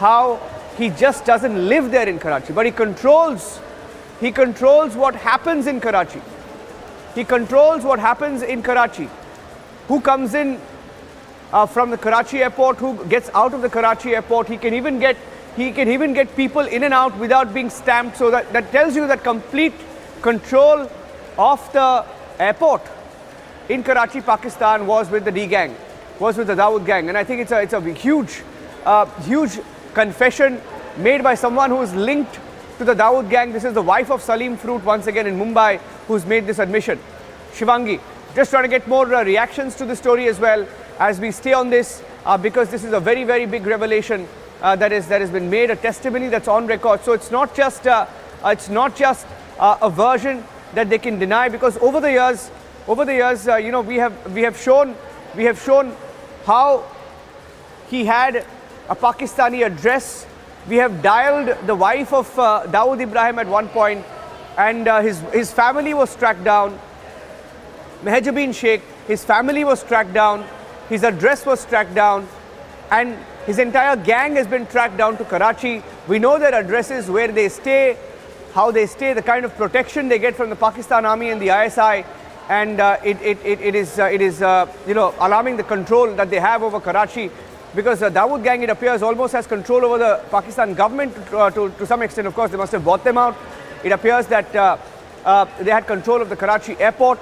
how he just doesn't live there in Karachi, but he controls what happens in Karachi. He controls what happens in Karachi. Who comes in from the Karachi airport, who gets out of the Karachi airport. He can even get people in and out without being stamped. So that tells you that complete control of the airport in Karachi, Pakistan was with the D gang, was with the Dawood gang. And I think it's a huge confession made by someone who is linked to the Dawood gang. This is the wife of Salim Fruit, once again in Mumbai, who's made this admission. Shivangi, just trying to get more reactions to the story as well as we stay on this, because this is a very, very big revelation that has been made, a testimony that's on record. So it's not just a version that they can deny, because over the years, you know, we have shown how he had a Pakistani address. We have dialed the wife of Dawood Ibrahim at one point, and his family was tracked down. Mehjabeen Sheikh, his family was tracked down, his address was tracked down, and his entire gang has been tracked down to Karachi. We know their addresses, where they stay, how they stay, the kind of protection they get from the Pakistan Army and the ISI, and it is you know, alarming, the control that they have over Karachi, because the Dawood gang, it appears, almost has control over the Pakistan government to some extent. Of course, they must have bought them out. It appears that they had control of the Karachi airport.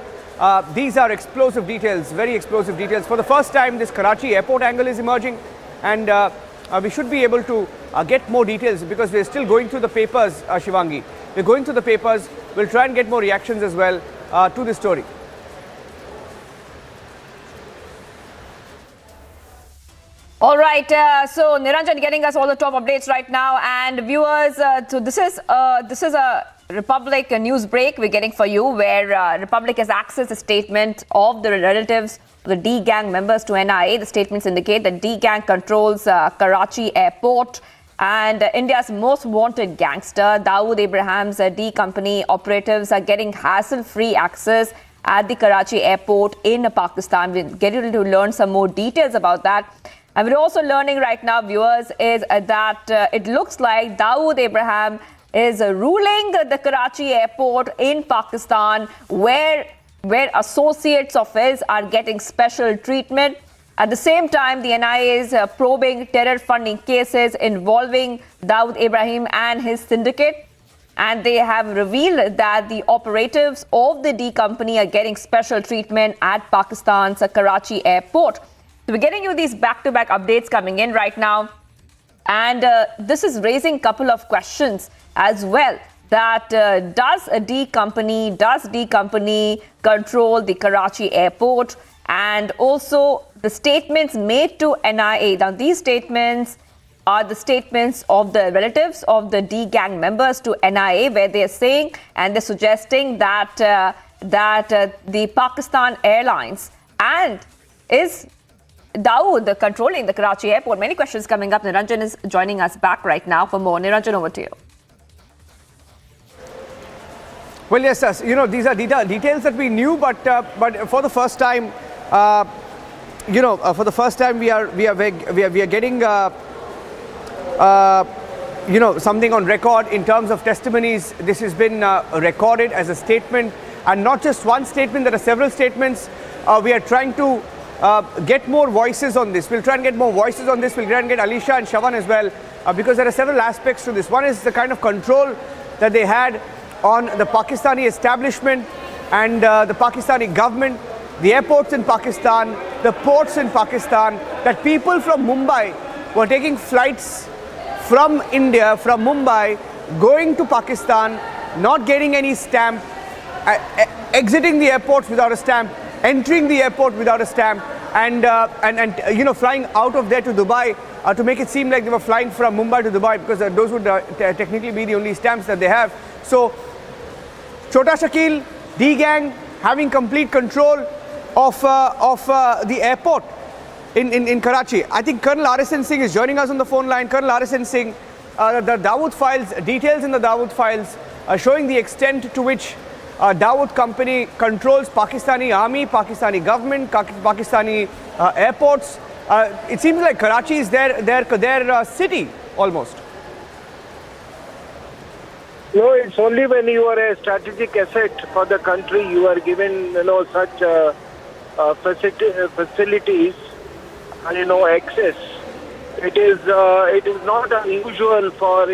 These are explosive details, very explosive details. For the first time, this Karachi airport angle is emerging, and we should be able to get more details, because we're still going through the papers, Shivangi. We're going through the papers. We'll try and get more reactions as well to this story. All right, so Niranjan getting us all the top updates right now, and viewers, so this is a Republic news break we're getting for you, where Republic has accessed a statement of the relatives of the D gang members to NIA. The statements indicate that D gang controls Karachi Airport, and India's most wanted gangster Dawood Ibrahim's D-Company operatives are getting hassle-free access at the Karachi Airport in Pakistan. We're getting to learn some more details about that. And we're also learning right now, viewers, is that it looks like Dawood Ibrahim is ruling the Karachi airport in Pakistan, where associates of his are getting special treatment. At the same time, the NIA is probing terror funding cases involving Dawood Ibrahim and his syndicate. And they have revealed that the operatives of the D Company are getting special treatment at Pakistan's Karachi airport. So we're getting you these back-to-back updates coming in right now. And this is raising a couple of questions as well. That does D Company control the Karachi airport? And also the statements made to NIA. Now these statements are the statements of the relatives of the D gang members to NIA, where they're saying and they're suggesting that the Pakistan Airlines and is Dawood controlling the Karachi airport. Many questions coming up. Niranjan is joining us back right now for more. Niranjan, over to you. Well, yes, you know, these are details that we knew, but for the first time, you know, for the first time we are getting you know, something on record in terms of testimonies. This has been recorded as a statement, and not just one statement. There are several statements. We are trying to get more voices on this. We'll try and get more voices on this. We'll try and get Alisha and Shawan as well, because there are several aspects to this. One is the kind of control that they had on the Pakistani establishment and the Pakistani government, the airports in Pakistan, the ports in Pakistan, that people from Mumbai were taking flights from India, from Mumbai, going to Pakistan, not getting any stamp, exiting the airports without a stamp, entering the airport without a stamp, and you know, flying out of there to Dubai to make it seem like they were flying from Mumbai to Dubai, because those would technically be the only stamps that they have. So Chota Shakil, D gang having complete control of the airport in Karachi. I think Colonel RSN Singh is joining us on the phone line. Colonel RSN Singh, the Dawood files, details in the Dawood files showing the extent to which Dawood Company controls Pakistani army, Pakistani government, Pakistani airports. It seems like Karachi is their city. almost. No, it's only when you are a strategic asset for the country, you are given, such facilities and, access. It is not unusual for,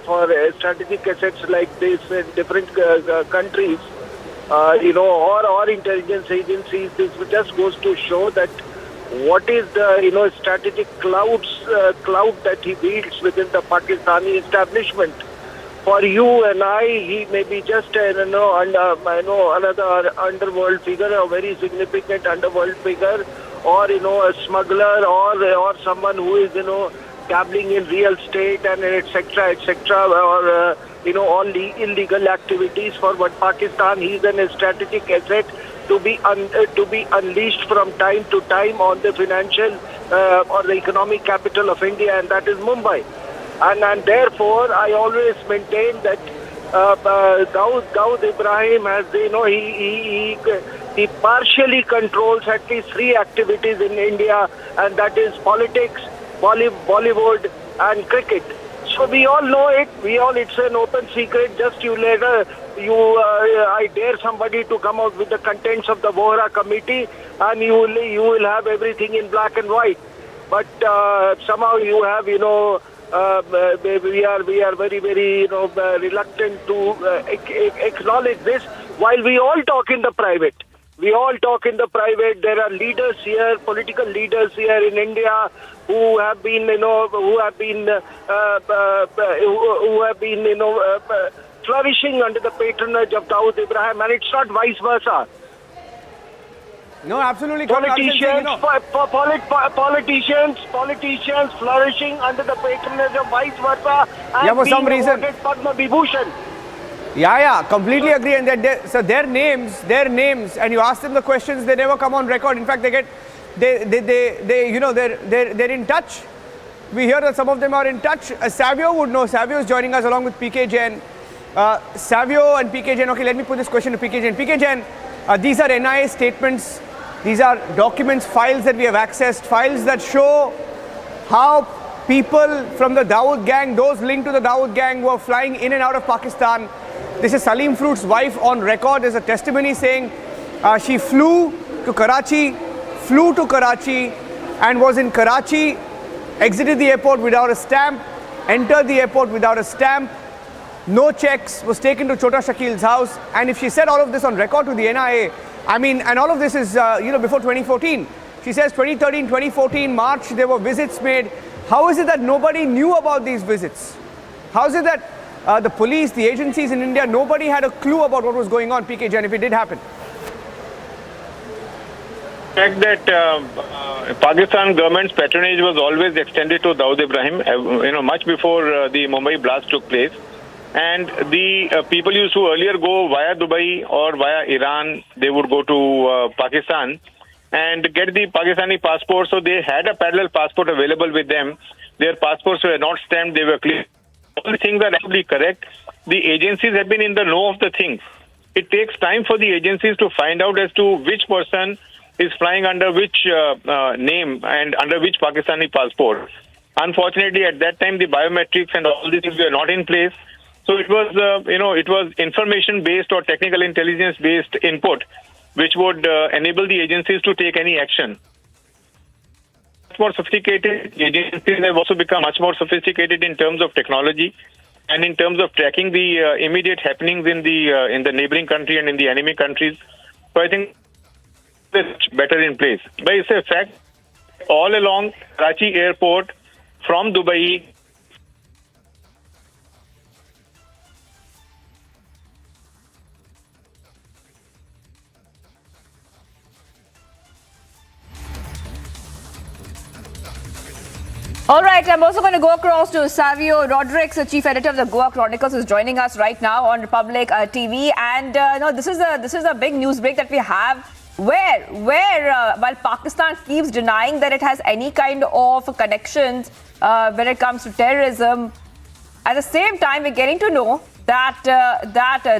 for strategic assets like this in different countries, or intelligence agencies. This just goes to show that what is the, strategic cloud that he wields within the Pakistani establishment. For you and I, he may be just another underworld figure, a very significant underworld figure, or a smuggler, or someone who is dabbling in real estate and etc., or all the illegal activities. For what Pakistan, he's a strategic asset to be unleashed from time to time on the financial or the economic capital of India, and that is Mumbai. And therefore, I always maintain that Dawood Ibrahim has, he partially controls at least 3 activities in India, and that is politics, Bollywood, and cricket. So we all know it. It's an open secret. Just I dare somebody to come out with the contents of the Vohra committee, and you will have everything in black and white. But somehow you have, we are very, very, reluctant to acknowledge this. While we all talk in the private, there are leaders here, political leaders here in India who have been, flourishing under the patronage of Dawood Ibrahim, and it's not vice versa. No, absolutely. Politicians flourishing under the patronage of vice versa, and for some reason. Padma Vibhushan. Yeah, completely agree. And so their names, and you ask them the questions, they never come on record. In fact, they're in touch. We hear that some of them are in touch. Savio would know. Savio is joining us along with PK Jain. Savio and PK Jain. Okay, let me put this question to PK Jain. PK Jain, these are NIA statements. These are documents, files that we have accessed, files that show how people from the Dawood gang, those linked to the Dawood gang, were flying in and out of Pakistan. This is Salim Fruit's wife on record. There's a testimony saying she flew to Karachi, and was in Karachi, exited the airport without a stamp, entered the airport without a stamp, no checks, was taken to Chota Shakil's house. And if she said all of this on record to the NIA, and all of this is, before 2014. She says 2013, 2014, March, there were visits made. How is it that nobody knew about these visits? How is it that the police, the agencies in India, nobody had a clue about what was going on, PK Jain, if it did happen? The fact that Pakistan government's patronage was always extended to Dawood Ibrahim, much before the Mumbai blast took place. And the people used to earlier go via Dubai or via Iran. They would go to Pakistan and get the Pakistani passport. So they had a parallel passport available with them. Their passports were not stamped. They were clear. All the things are absolutely correct. The agencies have been in the know of the things. It takes time for the agencies to find out as to which person is flying under which name and under which Pakistani passport. Unfortunately, at that time, the biometrics and all these things were not in place. So it was, it was information-based or technical intelligence-based input, which would enable the agencies to take any action. Much more sophisticated. The agencies have also become much more sophisticated in terms of technology and in terms of tracking the immediate happenings in the neighboring country and in the enemy countries. So I think it's better in place. But it's a fact, all along Karachi Airport from Dubai. All right, I'm also going to go across to Savio Rodrigues, the chief editor of the Goa Chronicles, who's joining us right now on Republic TV. And this is a big news break that we have, where while Pakistan keeps denying that it has any kind of connections when it comes to terrorism, at the same time we're getting to know that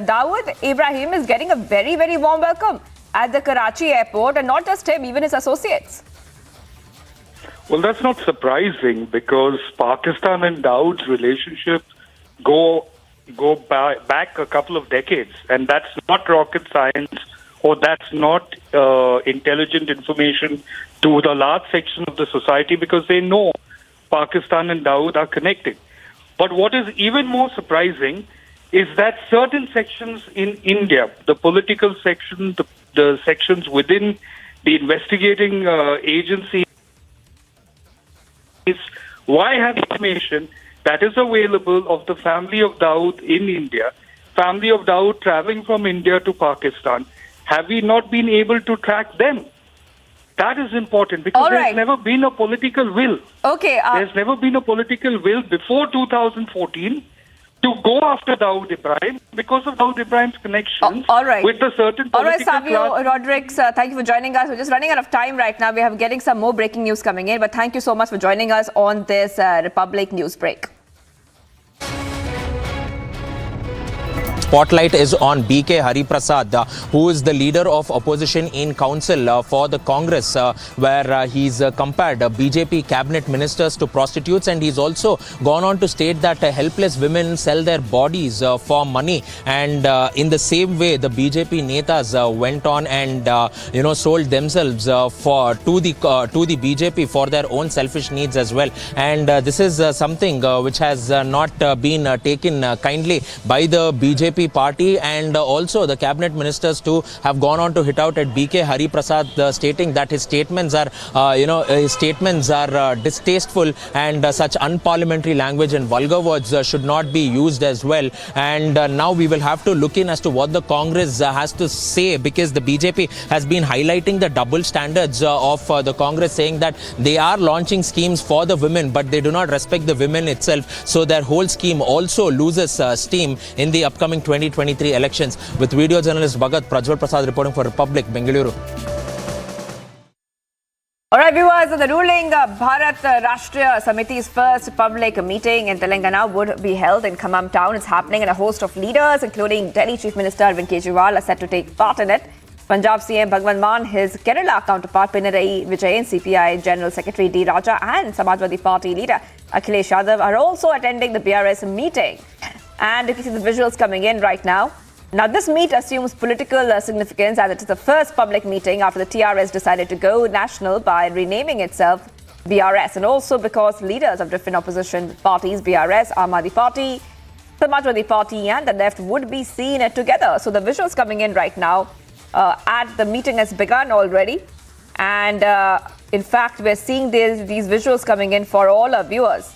Dawood Ibrahim is getting a very, very warm welcome at the Karachi airport, and not just him, even his associates. Well, that's not surprising because Pakistan and Dawood's relationship go back a couple of decades, and that's not rocket science or that's not intelligent information to the large section of the society because they know Pakistan and Dawood are connected. But what is even more surprising is that certain sections in India, the political section, the sections within the investigating agency, why have information that is available of the family of Dawood in India, family of Dawood traveling from India to Pakistan, have we not been able to track them? That is important because there's never been a political will. Okay. There's never been a political will before 2014 to go after Dawood Ibrahim because of Dawood Ibrahim's connections with a certain political class. Savio Rodrigues, thank you for joining us. We're just running out of time right now. We are getting some more breaking news coming in, but thank you so much for joining us on this Republic News Break. Spotlight is on BK Hariprasad, who is the leader of opposition in council for the Congress, where he's compared BJP cabinet ministers to prostitutes, and he's also gone on to state that helpless women sell their bodies for money, and in the same way the BJP netas went on and sold themselves to the BJP for their own selfish needs as well, and this is something which has not been taken kindly by the BJP party, and also the cabinet ministers too have gone on to hit out at BK Hariprasad, stating that his statements are distasteful, and such unparliamentary language and vulgar words should not be used as well. And now we will have to look in as to what the Congress has to say, because the BJP has been highlighting the double standards of the Congress, saying that they are launching schemes for the women, but they do not respect the women itself. So their whole scheme also loses steam in the upcoming 2023 elections. With video journalist Bhagat, Prajwal Prasad reporting for Republic, Bengaluru. All right, viewers, the ruling Bharat Rashtriya Samiti's first public meeting in Telangana would be held in Khammam town. It's happening, and a host of leaders, including Delhi Chief Minister Arvind Kejriwal, are set to take part in it. Punjab CM Bhagwant Mann, his Kerala counterpart Pinarayi Vijayan, CPI General Secretary D. Raja, and Samajwadi Party leader Akhilesh Yadav are also attending the BRS meeting. And you can see the visuals coming in right now. Now, this meet assumes political significance as it is the first public meeting after the TRS decided to go national by renaming itself BRS, and also because leaders of different opposition parties, BRS, Aam Aadmi Party, Samajwadi Party and the left, would be seen together. So the visuals coming in right now at the meeting has begun already. And in fact, we're seeing these visuals coming in for all our viewers.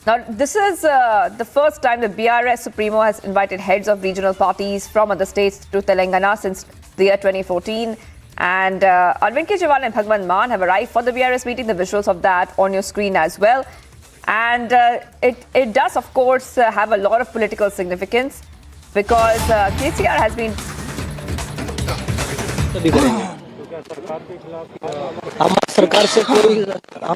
Now, this is the first time the BRS Supremo has invited heads of regional parties from other states to Telangana since the year 2014. And Arvind Kejriwal and Bhagwant Mann have arrived for the BRS meeting. The visuals of that on your screen as well. And it does, of course, have a lot of political significance because KCR has been... हम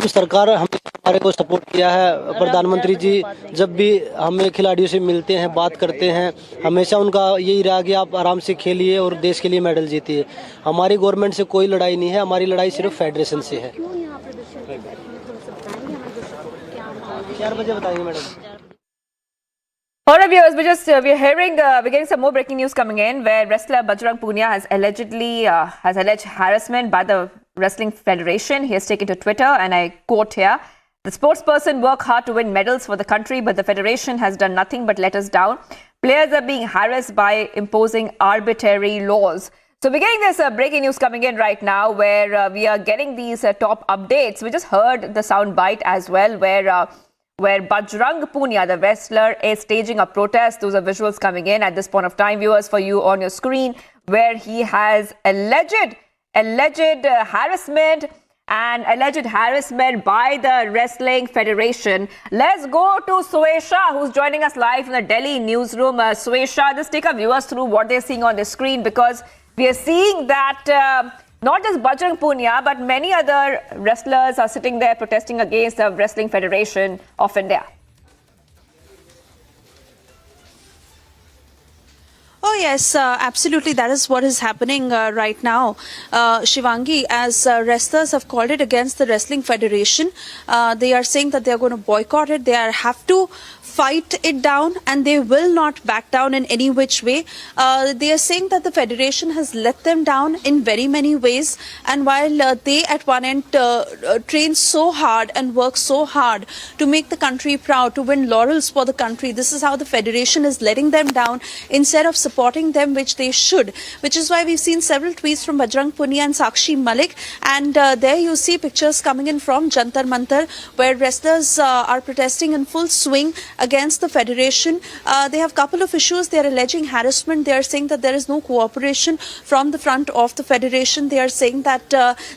सरकार हमारे को support किया है। प्रधानमंत्री जी जब भी हमें खिलाड़ियों से मिलते हैं, बात करते हैं, हमेशा उनका यही रहा कि आप आराम से खेलिए और देश के लिए मेडल जीतिए। हमारी गवर्नमेंट से कोई लड़ाई नहीं है, हमारी लड़ाई सिर्फ फेडरेशन से है। 4 बजे बताएंगे madam. All right, viewers, we're getting some more breaking news coming in, where wrestler Bajrang Punia has alleged harassment by the Wrestling Federation. He has taken to Twitter, and I quote here: "The sportsperson work hard to win medals for the country, but the federation has done nothing but let us down. Players are being harassed by imposing arbitrary laws." So we're getting this breaking news coming in right now, where we are getting these top updates. We just heard the sound bite as well, where Bajrang Punia, the wrestler, is staging a protest. Those are visuals coming in at this point of time, viewers, for you on your screen, where he has alleged harassment by the Wrestling Federation. Let's go to Suesha, who's joining us live from the Delhi newsroom. Suesha, just take our viewers through what they're seeing on the screen, because we are seeing that not just Bajrang Punia, but many other wrestlers are sitting there protesting against the Wrestling Federation of India. Oh yes, absolutely. That is what is happening right now. Shivangi, as wrestlers have called it against the Wrestling Federation, they are saying that they are going to boycott it. They have to fight it down, and they will not back down in any which way. They are saying that the federation has let them down in very many ways, and while they at one end train so hard and work so hard to make the country proud, to win laurels for the country, this is how the federation is letting them down instead of supporting them, which they should. Which is why we've seen several tweets from Bajrang Punia and Sakshi Malik, and there you see pictures coming in from Jantar Mantar, where wrestlers are protesting in full swing against the federation. They have a couple of issues. They are alleging harassment. They are saying that there is no cooperation from the front of the federation. They are saying that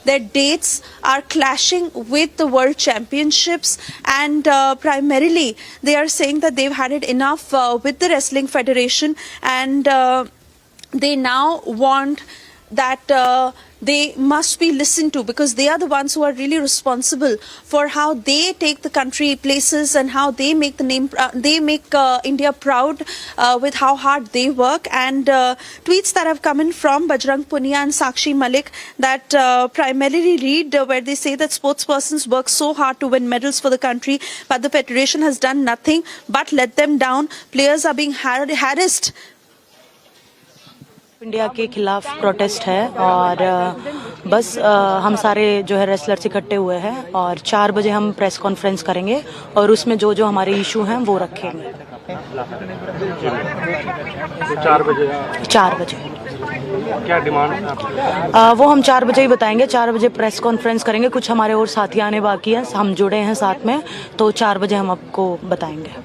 their dates are clashing with the world championships, and primarily they are saying that they've had it enough with the wrestling federation, and they now want that they must be listened to, because they are the ones who are really responsible for how they take the country places and how they make the name, they make India proud with how hard they work. And tweets that have come in from Bajrang Punia and Sakshi Malik that primarily read where they say that sportspersons work so hard to win medals for the country, but the federation has done nothing but let them down. Players are being harassed. India के खिलाफ protest है, और बस हम सारे जो है wrestlers इकट्ठे हुए हैं, और 4 बजे हम प्रेस कॉन्फ्रेंस करेंगे और उसमें जो जो हमारे इशू हैं वो रखेंगे। 4 बजे क्या डिमांड है? वो हम 4 बजे ही बताएंगे। 4 बजे प्रेस कॉन्फ्रेंस करेंगे। कुछ हमारे और साथी आने बाकी हैं, हम जुड़े हैं साथ में, तो 4 बजे हम आपको बताएंगे।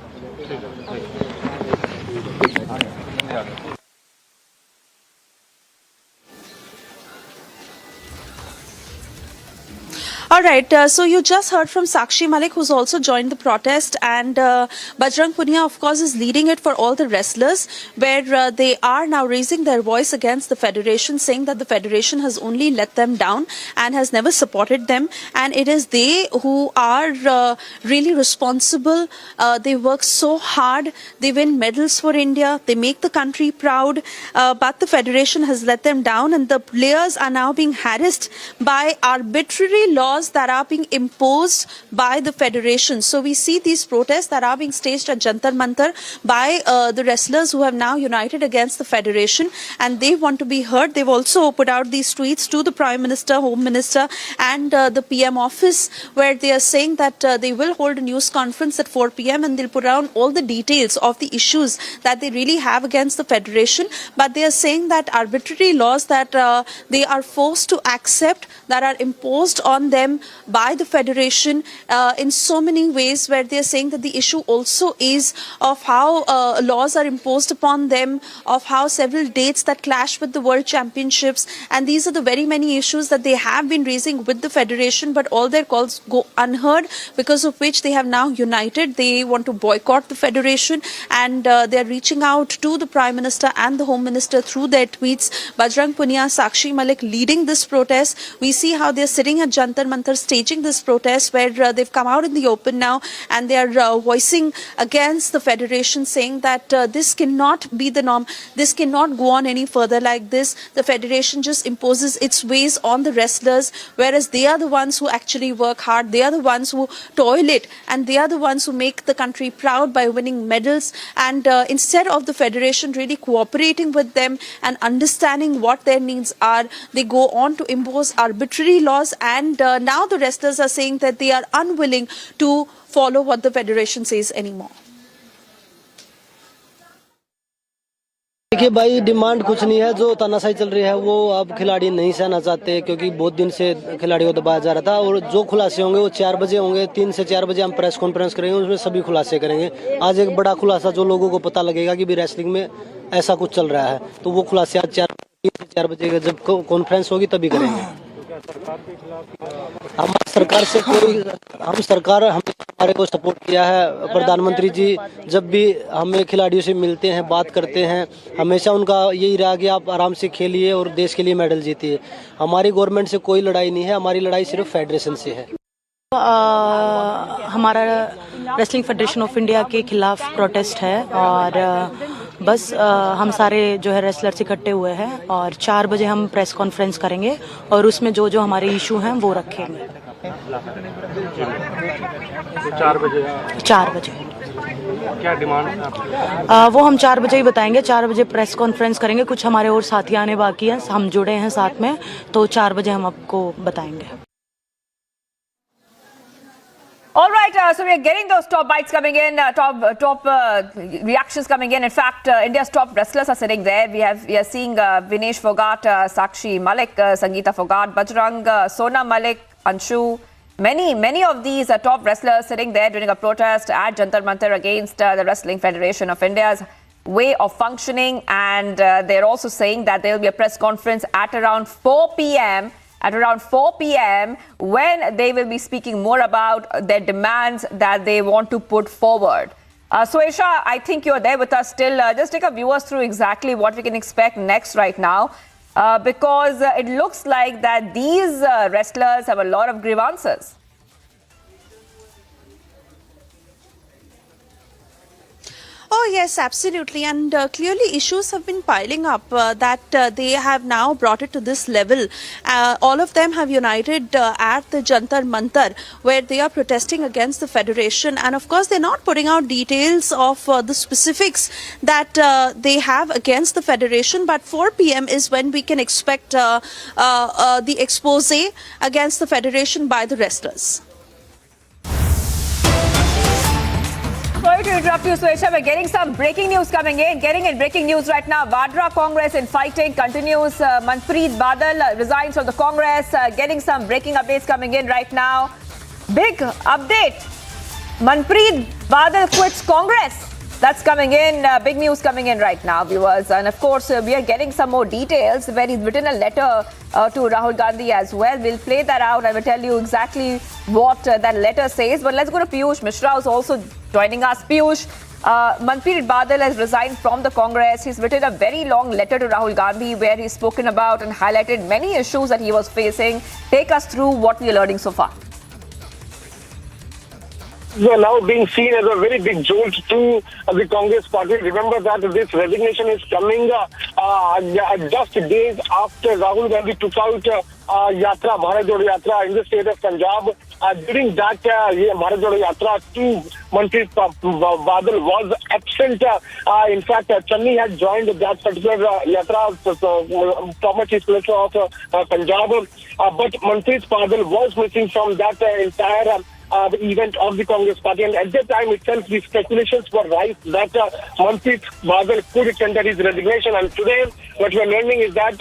All right, so you just heard from Sakshi Malik, who's also joined the protest, and Bajrang Punia, of course, is leading it for all the wrestlers, where they are now raising their voice against the federation, saying that the federation has only let them down and has never supported them, and it is they who are really responsible. They work so hard, they win medals for India, they make the country proud, but the federation has let them down, and the players are now being harassed by arbitrary laws that are being imposed by the federation. So we see these protests that are being staged at Jantar Mantar by the wrestlers who have now united against the federation, and they want to be heard. They've also put out these tweets to the Prime Minister, Home Minister, and the PM office, where they are saying that they will hold a news conference at 4 p.m. and they'll put down all the details of the issues that they really have against the federation. But they are saying that arbitrary laws that they are forced to accept, that are imposed on them by the federation in so many ways, where they are saying that the issue also is of how laws are imposed upon them, of how several dates that clash with the world championships, and these are the very many issues that they have been raising with the federation, but all their calls go unheard, because of which they have now united. They want to boycott the federation, and they are reaching out to the Prime Minister and the Home Minister through their tweets. Bajrang Punia, Sakshi Malik leading this protest. We see how they are sitting at Jantar Mantar staging this protest, where they've come out in the open now, and they are voicing against the federation, saying that this cannot be the norm. This cannot go on any further like this. The federation just imposes its ways on the wrestlers, whereas they are the ones who actually work hard. They are the ones who toil it, and they are the ones who make the country proud by winning medals. And instead of the federation really cooperating with them and understanding what their needs are, they go on to impose arbitrary laws, and now the wrestlers are saying that they are unwilling to follow what the federation says anymore. देखिए भाई, demand कुछ नहीं है। जो तानाशाही चल रही है वो अब खिलाड़ी नहीं सहना चाहते, क्योंकि बहुत दिन से खिलाड़ियों को दबाया जा रहा था, और जो खुलासे होंगे वो 4 बजे होंगे। 3 से 4 बजे हम प्रेस कॉन्फ्रेंस करेंगे, उसमें सभी खुलासे करेंगे। आज एक बड़ा खुलासा जो लोगों को पता लगेगा कि भी रेसलिंग में ऐसा कुछ चल रहा है, तो वो खुलासे आज 3 से 4 बजे जब कॉन्फ्रेंस होगी तभी करेंगे। हम सरकार हमारे को सपोर्ट किया है। प्रधानमंत्री जी जब भी हमें खिलाड़ियों से मिलते हैं, बात करते हैं, हमेशा उनका यही रहा कि आप आराम से खेलिए और देश के लिए मेडल जीतिए। हमारी गवर्नमेंट से कोई लड़ाई नहीं है, हमारी लड़ाई सिर्फ फेडरेशन से है। हमारा रेसलिंग फेडरेशन ऑफ इंडिया के खिलाफ प्रोटेस्ट है, और बस हम सारे जो है रेसलर्स इकट्ठे हुए हैं और 4 बजे हम प्रेस कॉन्फ्रेंस करेंगे और उसमें जो जो हमारे इशू हैं वो रखेंगे। 4 बजे 4 बजे क्या डिमांड है आपकी? वो हम 4 बजे ही बताएंगे। 4 बजे प्रेस कॉन्फ्रेंस करेंगे। कुछ हमारे और साथी आने बाकी हैं, हम जुड़े हैं साथ में, तो 4 बजे हम आपको बताएंगे। All right, so we are getting those top bites coming in, top reactions coming in. In fact, India's top wrestlers are sitting there. We are seeing Vinesh Fogart, Sakshi Malik, Sangeeta Fogart, Bajrang, Sona Malik, Anshu. Many of these top wrestlers sitting there during a protest at Jantar Mantar against the Wrestling Federation of India's way of functioning, and they're also saying that there will be a press conference at around 4 p.m. when they will be speaking more about their demands that they want to put forward. So Isha, I think you're there with us still. Just take our viewers through exactly what we can expect next right now, because it looks like that these wrestlers have a lot of grievances. Oh, yes, absolutely. And clearly issues have been piling up that they have now brought it to this level. All of them have united at the Jantar Mantar, where they are protesting against the Federation. And of course, they're not putting out details of the specifics that they have against the Federation. But 4 p.m. is when we can expect the expose against the Federation by the wrestlers. Sorry to interrupt you, Suesha. We're getting some breaking news coming in. Getting in breaking news right now. Vadra Congress in fighting continues. Manpreet Badal resigns from the Congress. Getting some breaking updates coming in right now. Big update. Manpreet Badal quits Congress. That's coming in. Big news coming in right now, viewers. And of course, we are getting some more details where he's written a letter to Rahul Gandhi as well. We'll play that out. I will tell you exactly what that letter says. But let's go to Piyush Mishra, who's also joining us. Piyush, Manpreet Badal has resigned from the Congress. He's written a very long letter to Rahul Gandhi where he's spoken about and highlighted many issues that he was facing. Take us through what we are learning so far. Are now being seen as a very big jolt to the Congress party. Remember that this resignation is coming just days after Rahul Gandhi took out Yatra, Bharat Jodo Yatra in the state of Punjab. During that Bharat Jodo Yatra, Manpreet Badal was absent. In fact, Channi had joined that particular Yatra, former Chief Minister of Punjab. But Manpreet Badal was missing from that entire the event of the Congress party, and at that time itself the speculations were rife that Manpreet Badal could tender his resignation. And today what we are learning is that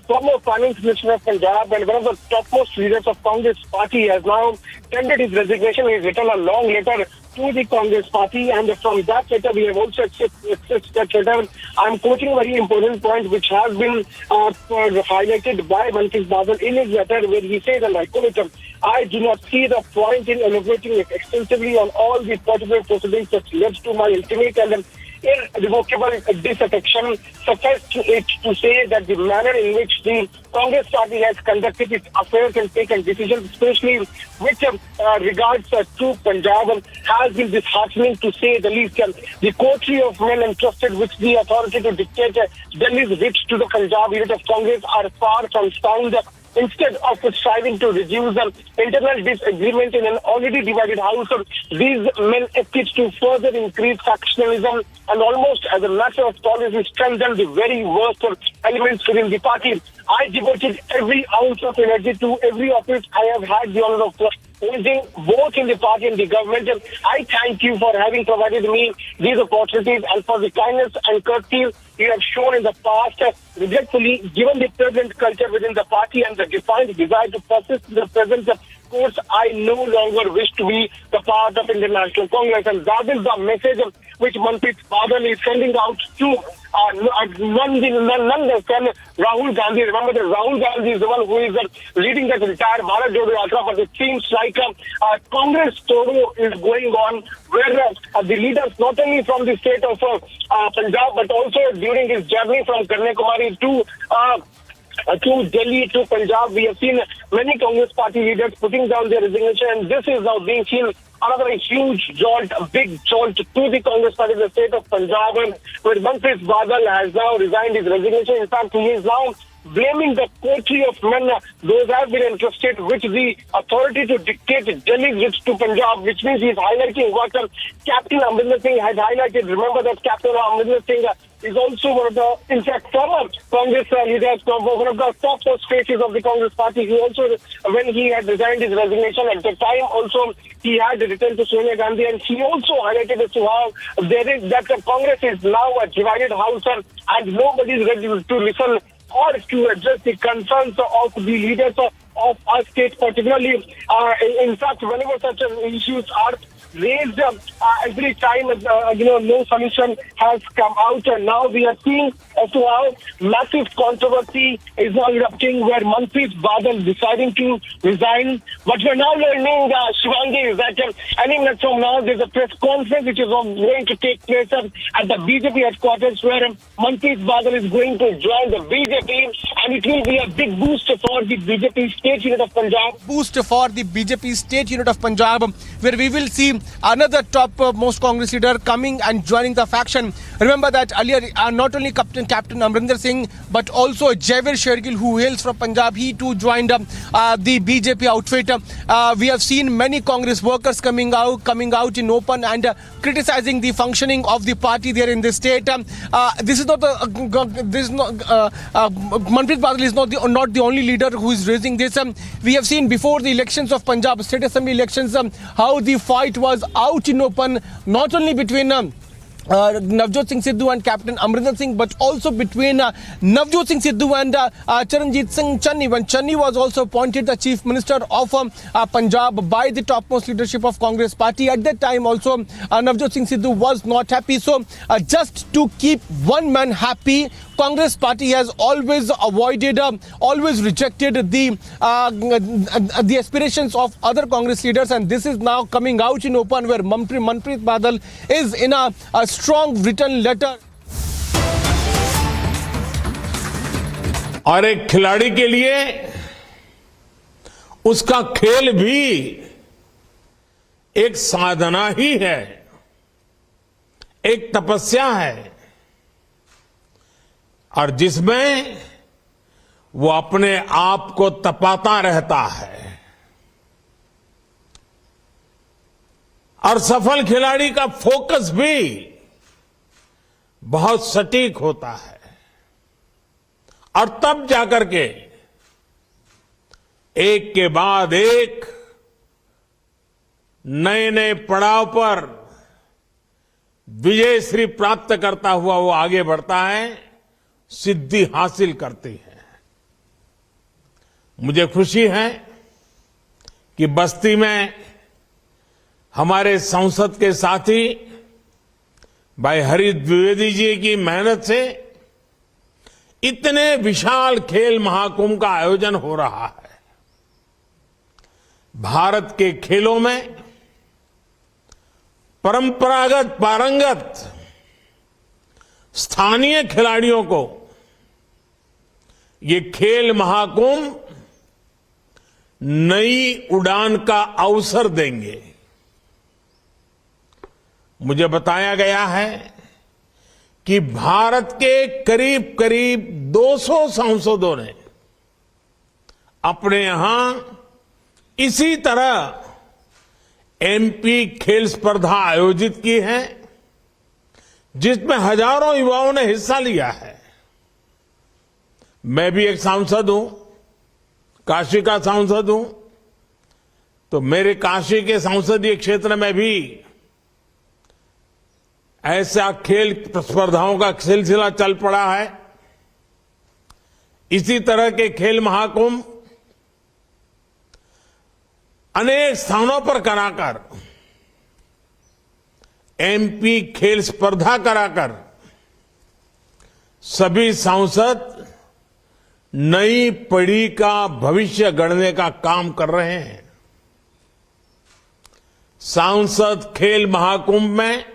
former Finance Minister of Punjab and one of the topmost leaders of Congress party has now tendered his resignation. He has written a long letter to the Congress party, and from that letter we have also accessed that letter. I am quoting a very important point which has been highlighted by Manpreet Badal in his letter, where he says, and I quote, "I do not see the point in elaborating extensively on all the particular proceedings that led to my ultimate and irrevocable disaffection. Suffice it to say that the manner in which the Congress party has conducted its affairs and taken decisions, especially with regards to Punjab, has been disheartening to say the least. The coterie of men entrusted with the authority to dictate Delhi's writ to the Punjab unit of Congress are far from sound. Instead of striving to reduce internal disagreement in an already divided house, these men acted to further increase factionalism and almost as a matter of policy strengthen the very worst elements within the party. I devoted every ounce of energy to every office I have had the honor of holding, both in the party and the government. I thank you for having provided me these opportunities and for the kindness and courtesy you have shown in the past. Regretfully, given the present culture within the party and the defined desire to persist in the present course, I no longer wish to be the part of International Congress." And that is the message which Manpreet Badal is sending out to none less than Rahul Gandhi. Remember that Rahul Gandhi is the one who is leading that entire Bharat Jodo Yatra, but it seems like Congress Toro is going on, where the leaders not only from the state of Punjab but also during his journey from Kanyakumari to Delhi to Punjab, we have seen many Congress party leaders putting down their resignation, and this is now being seen another huge jolt, a big jolt to the Congress party in the state of Punjab, where Manpreet Badal has now resigned his resignation. In fact, he is now blaming the coterie of men, those have been entrusted with the authority to dictate Delhi's route to Punjab, which means he's highlighting what Captain Amrinder Singh had highlighted. Remember that Captain Amrinder Singh is also one of the, in fact, former Congress leaders, one of the top faces of the Congress party. He also, when he had resigned his resignation at the time, also he had returned to Sonia Gandhi, and he also highlighted as to how there is that the Congress is now a divided house, and nobody is ready to listen or to address the concerns of the leaders of our state, particularly. In fact, whenever such issues are raised, every time, no solution has come out. And now we are seeing as to how massive controversy is now erupting, where Manpreet Badal deciding to resign. But we're now learning, Shivangi, is that any minute from now, there's a press conference which is going to take place at the BJP headquarters, where Manpreet Badal is going to join the BJP, and it will be a big boost for the BJP state unit of Punjab. Boost for the BJP state unit of Punjab, where we will see another top most Congress leader coming and joining the faction. Remember that earlier, not only Captain Amrinder Singh, but also Jaivir Shergill, who hails from Punjab, he too joined the BJP outfit. We have seen many Congress workers coming out in open and criticizing the functioning of the party there in the state. This is not Manpreet Badal is not the only leader who is raising this. We have seen before the elections of Punjab State Assembly elections how the fight was out in open, not only between Navjot Singh Sidhu and Captain Amrinder Singh, but also between Navjot Singh Sidhu and Charanjit Singh Channi, when Channi was also appointed the Chief Minister of Punjab by the topmost leadership of Congress party. At that time also Navjot Singh Sidhu was not happy. So just to keep one man happy, Congress party has always avoided, always rejected the aspirations of other Congress leaders, and this is now coming out in open, where Manpreet Badal is in a strong written letter. और एक खिलाड़ी के लिए उसका खेल भी एक साधना ही है, एक तपस्या है, और जिसमें वो अपने आप को तपाता रहता है। और सफल खिलाड़ी का फोकस भी बहुत सटीक होता है, और तब जाकर के एक के बाद एक नए नए पड़ाव पर विजयश्री प्राप्त करता हुआ वो आगे बढ़ता है, सिद्धि हासिल करती है। मुझे खुशी है कि बस्ती में हमारे संसद के साथी भाई हरि द्विवेदी जी की मेहनत से इतने विशाल खेल महाकुंभ का आयोजन हो रहा है। भारत के खेलों में परंपरागत पारंगत स्थानीय खिलाड़ियों को ये खेल महाकुंभ नई उड़ान का अवसर देंगे। मुझे बताया गया है कि भारत के करीब करीब 200 सांसदों ने अपने यहां इसी तरह एमपी खेल स्पर्धा आयोजित की है, जिसमें हजारों युवाओं ने हिस्सा लिया है। मैं भी एक सांसद हूं, काशी का सांसद हूं, तो मेरे काशी के संसदीय क्षेत्र में भी ऐसा खेल स्पर्धाओं का सिलसिला चल पड़ा है। इसी तरह के खेल महाकुंभ अनेक स्थानों पर कराकर, एमपी खेल स्पर्धा कराकर सभी सांसद नई पीढ़ी का भविष्य गढ़ने का काम कर रहे हैं। सांसद खेल महाकुंभ में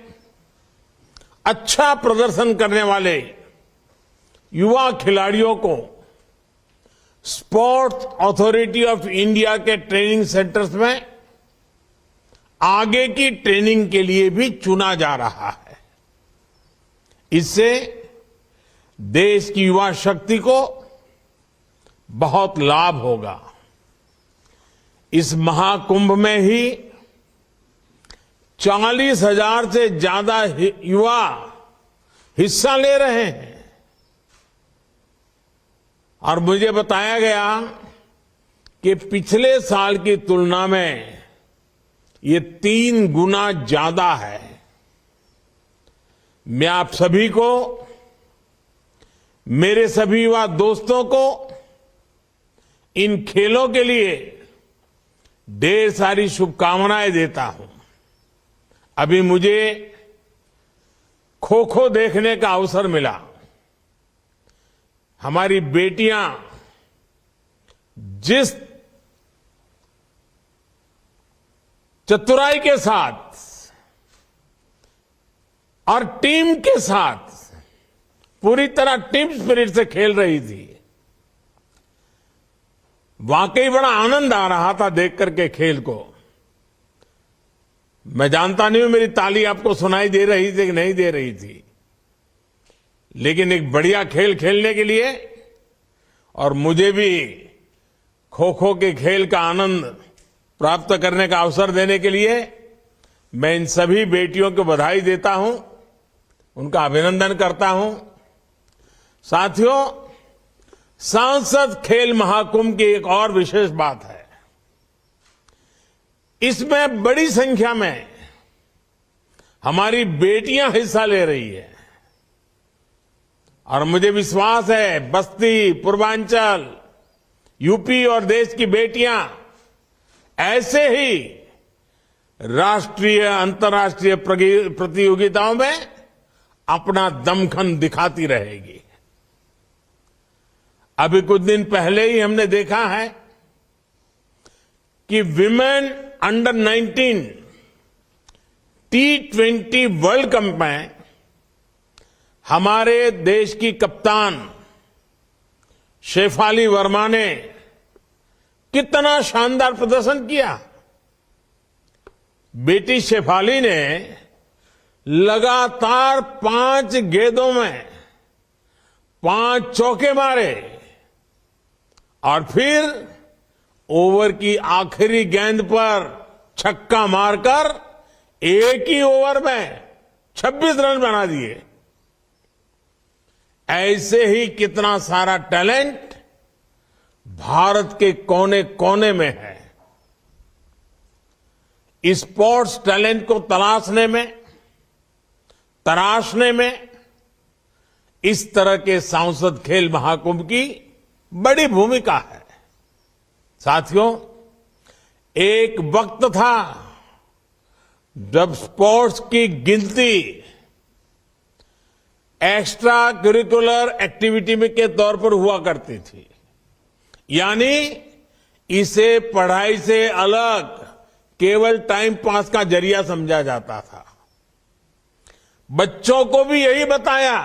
अच्छा प्रदर्शन करने वाले युवा खिलाड़ियों को स्पोर्ट्स अथॉरिटी ऑफ इंडिया के ट्रेनिंग सेंटर्स में आगे की ट्रेनिंग के लिए भी चुना जा रहा है। इससे देश की युवा शक्ति को बहुत लाभ होगा। इस महाकुंभ में ही 40,000 से ज्यादा युवा हिस्सा ले रहे हैं और मुझे बताया गया कि पिछले साल की तुलना में ये 3 गुना ज्यादा है। मैं आप सभी को, मेरे सभी युवा दोस्तों को इन खेलों के लिए ढेर सारी शुभकामनाएं देता हूं। अभी मुझे खो खो देखने का अवसर मिला। हमारी बेटियां जिस चतुराई के साथ और टीम के साथ पूरी तरह टीम स्पिरिट से खेल रही थी, वाकई बड़ा आनंद आ रहा था देख करके खेल को। मैं जानता नहीं हूं मेरी ताली आपको सुनाई दे रही थी कि नहीं दे रही थी, लेकिन एक बढ़िया खेल खेलने के लिए और मुझे भी खो खो के खेल का आनंद प्राप्त करने का अवसर देने के लिए मैं इन सभी बेटियों को बधाई देता हूं, उनका अभिनंदन करता हूं। साथियों, सांसद खेल महाकुंभ की एक और विशेष बात है, इसमें बड़ी संख्या में हमारी बेटियां हिस्सा ले रही है और मुझे विश्वास है बस्ती, पूर्वांचल, यूपी और देश की बेटियां ऐसे ही राष्ट्रीय, अंतर्राष्ट्रीय प्रतियोगिताओं में अपना दमखम दिखाती रहेगी। अभी कुछ दिन पहले ही हमने देखा है कि women under 19 T20 world cup में हमारे देश की कप्तान शेफाली वर्मा ने कितना शानदार प्रदर्शन किया। बेटी शेफाली ने लगातार 5 गेंदों में 5 चौके मारे और फिर ओवर की आखिरी गेंद पर छक्का मारकर एक ही ओवर में 26 रन बना दिए। ऐसे ही कितना सारा टैलेंट भारत के कोने कोने में है। स्पोर्ट्स टैलेंट को तराशने में इस तरह के सांसद खेल महाकुंभ की बड़ी भूमिका है। साथियों, एक वक्त था जब स्पोर्ट्स की गिनती एक्स्ट्रा करिकुलर एक्टिविटी में के तौर पर हुआ करती थी, यानी इसे पढ़ाई से अलग केवल टाइम पास का जरिया समझा जाता था। बच्चों को भी यही बताया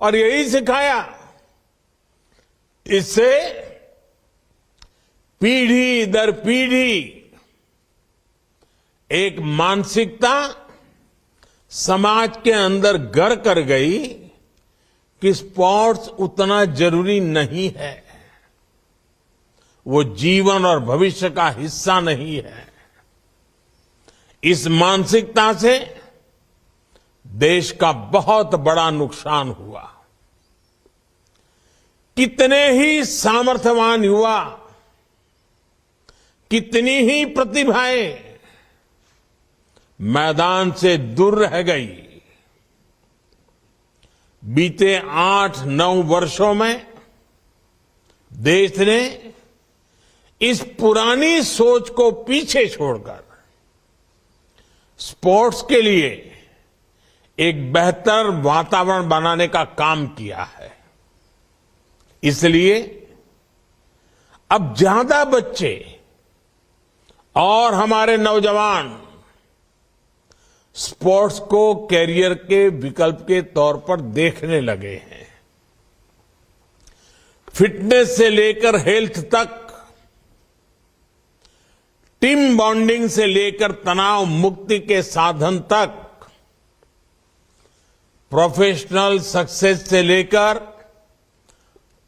और यही सिखाया। इससे पीढ़ी दर पीढ़ी एक मानसिकता समाज के अंदर घर कर गई कि स्पोर्ट्स उतना जरूरी नहीं है, वो जीवन और भविष्य का हिस्सा नहीं है। इस मानसिकता से देश का बहुत बड़ा नुकसान हुआ। कितने ही सामर्थ्यवान युवा, कितनी ही प्रतिभाएं मैदान से दूर रह गई। बीते 8-9 वर्षों में देश ने इस पुरानी सोच को पीछे छोड़कर स्पोर्ट्स के लिए एक बेहतर वातावरण बनाने का काम किया है। इसलिए अब ज्यादा बच्चे और हमारे नौजवान स्पोर्ट्स को कैरियर के विकल्प के तौर पर देखने लगे हैं। फिटनेस से लेकर हेल्थ तक टीम बॉन्डिंग से लेकर तनाव मुक्ति के साधन तक, प्रोफेशनल सक्सेस से लेकर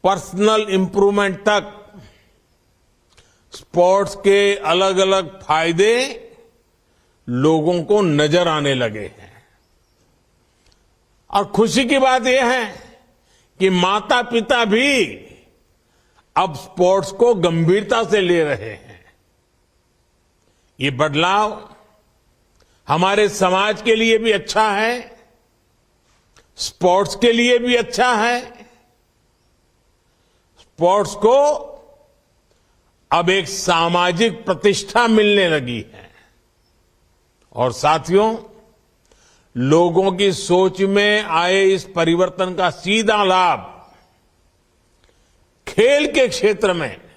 पर्सनल इंप्रूवमेंट तक स्पोर्ट्स के अलग अलग फायदे लोगों को नजर आने लगे हैं। और खुशी की बात यह है कि माता पिता भी अब स्पोर्ट्स को गंभीरता से ले रहे हैं। ये बदलाव हमारे समाज के लिए भी अच्छा है, स्पोर्ट्स के लिए भी अच्छा है। स्पोर्ट्स को अब एक सामाजिक प्रतिष्ठा मिलने लगी है। और साथियों, लोगों की सोच में आए इस परिवर्तन का सीधा लाभ खेल के क्षेत्र में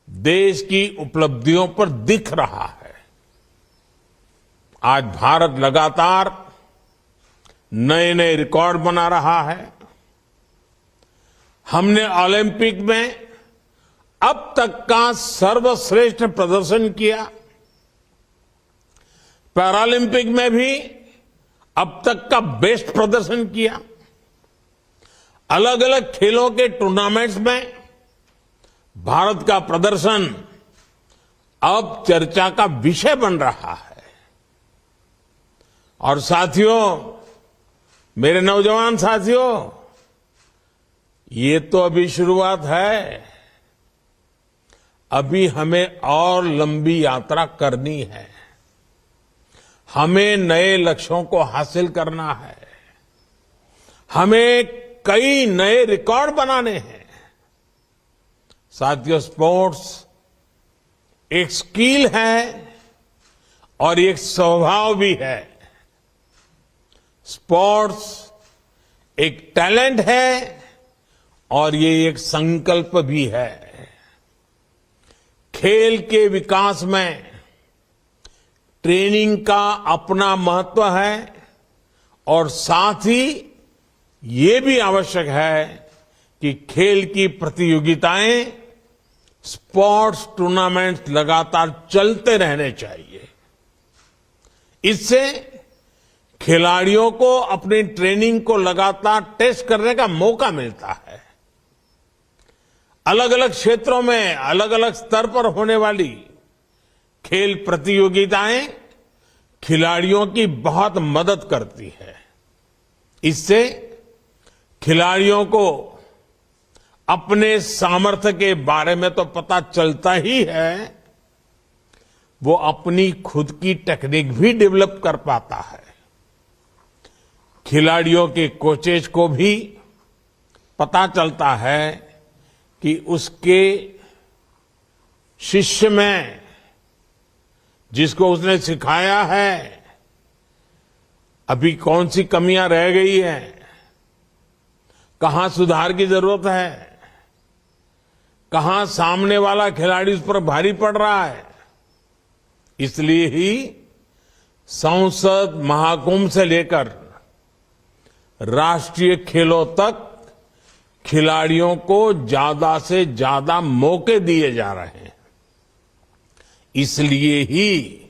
देश की उपलब्धियों पर दिख रहा है। आज भारत लगातार नए नए रिकॉर्ड बना रहा है। हमने ओलंपिक में अब तक का सर्वश्रेष्ठ प्रदर्शन किया। पैरालंपिक में भी अब तक का बेस्ट प्रदर्शन किया। अलग अलग खेलों के टूर्नामेंट्स में भारत का प्रदर्शन अब चर्चा का विषय बन रहा है। और साथियों, मेरे नौजवान साथियों, ये तो अभी शुरुआत है। अभी हमें और लंबी यात्रा करनी है। हमें नए लक्ष्यों को हासिल करना है। हमें कई नए रिकॉर्ड बनाने हैं। साथियों, स्पोर्ट्स एक स्किल है और एक स्वभाव भी है। स्पोर्ट्स एक टैलेंट है और ये एक संकल्प भी है। खेल के विकास में ट्रेनिंग का अपना महत्व है और साथ ही ये भी आवश्यक है कि खेल की प्रतियोगिताएं, स्पोर्ट्स टूर्नामेंट्स लगातार चलते रहने चाहिए। इससे खिलाड़ियों को अपनी ट्रेनिंग को लगातार टेस्ट करने का मौका मिलता है। अलग अलग क्षेत्रों में अलग अलग स्तर पर होने वाली खेल प्रतियोगिताएं खिलाड़ियों की बहुत मदद करती है। इससे खिलाड़ियों को अपने सामर्थ्य के बारे में तो पता चलता ही है, वो अपनी खुद की टेक्निक भी डेवलप कर पाता है। खिलाड़ियों के कोचेज को भी पता चलता है कि उसके शिष्य में, जिसको उसने सिखाया है, अभी कौन सी कमियां रह गई हैं, कहां सुधार की जरूरत है, कहां सामने वाला खिलाड़ी उस पर भारी पड़ रहा है। इसलिए ही संसद महाकुंभ से लेकर राष्ट्रीय खेलों तक खिलाड़ियों को ज्यादा से ज्यादा मौके दिए जा रहे हैं। इसलिए ही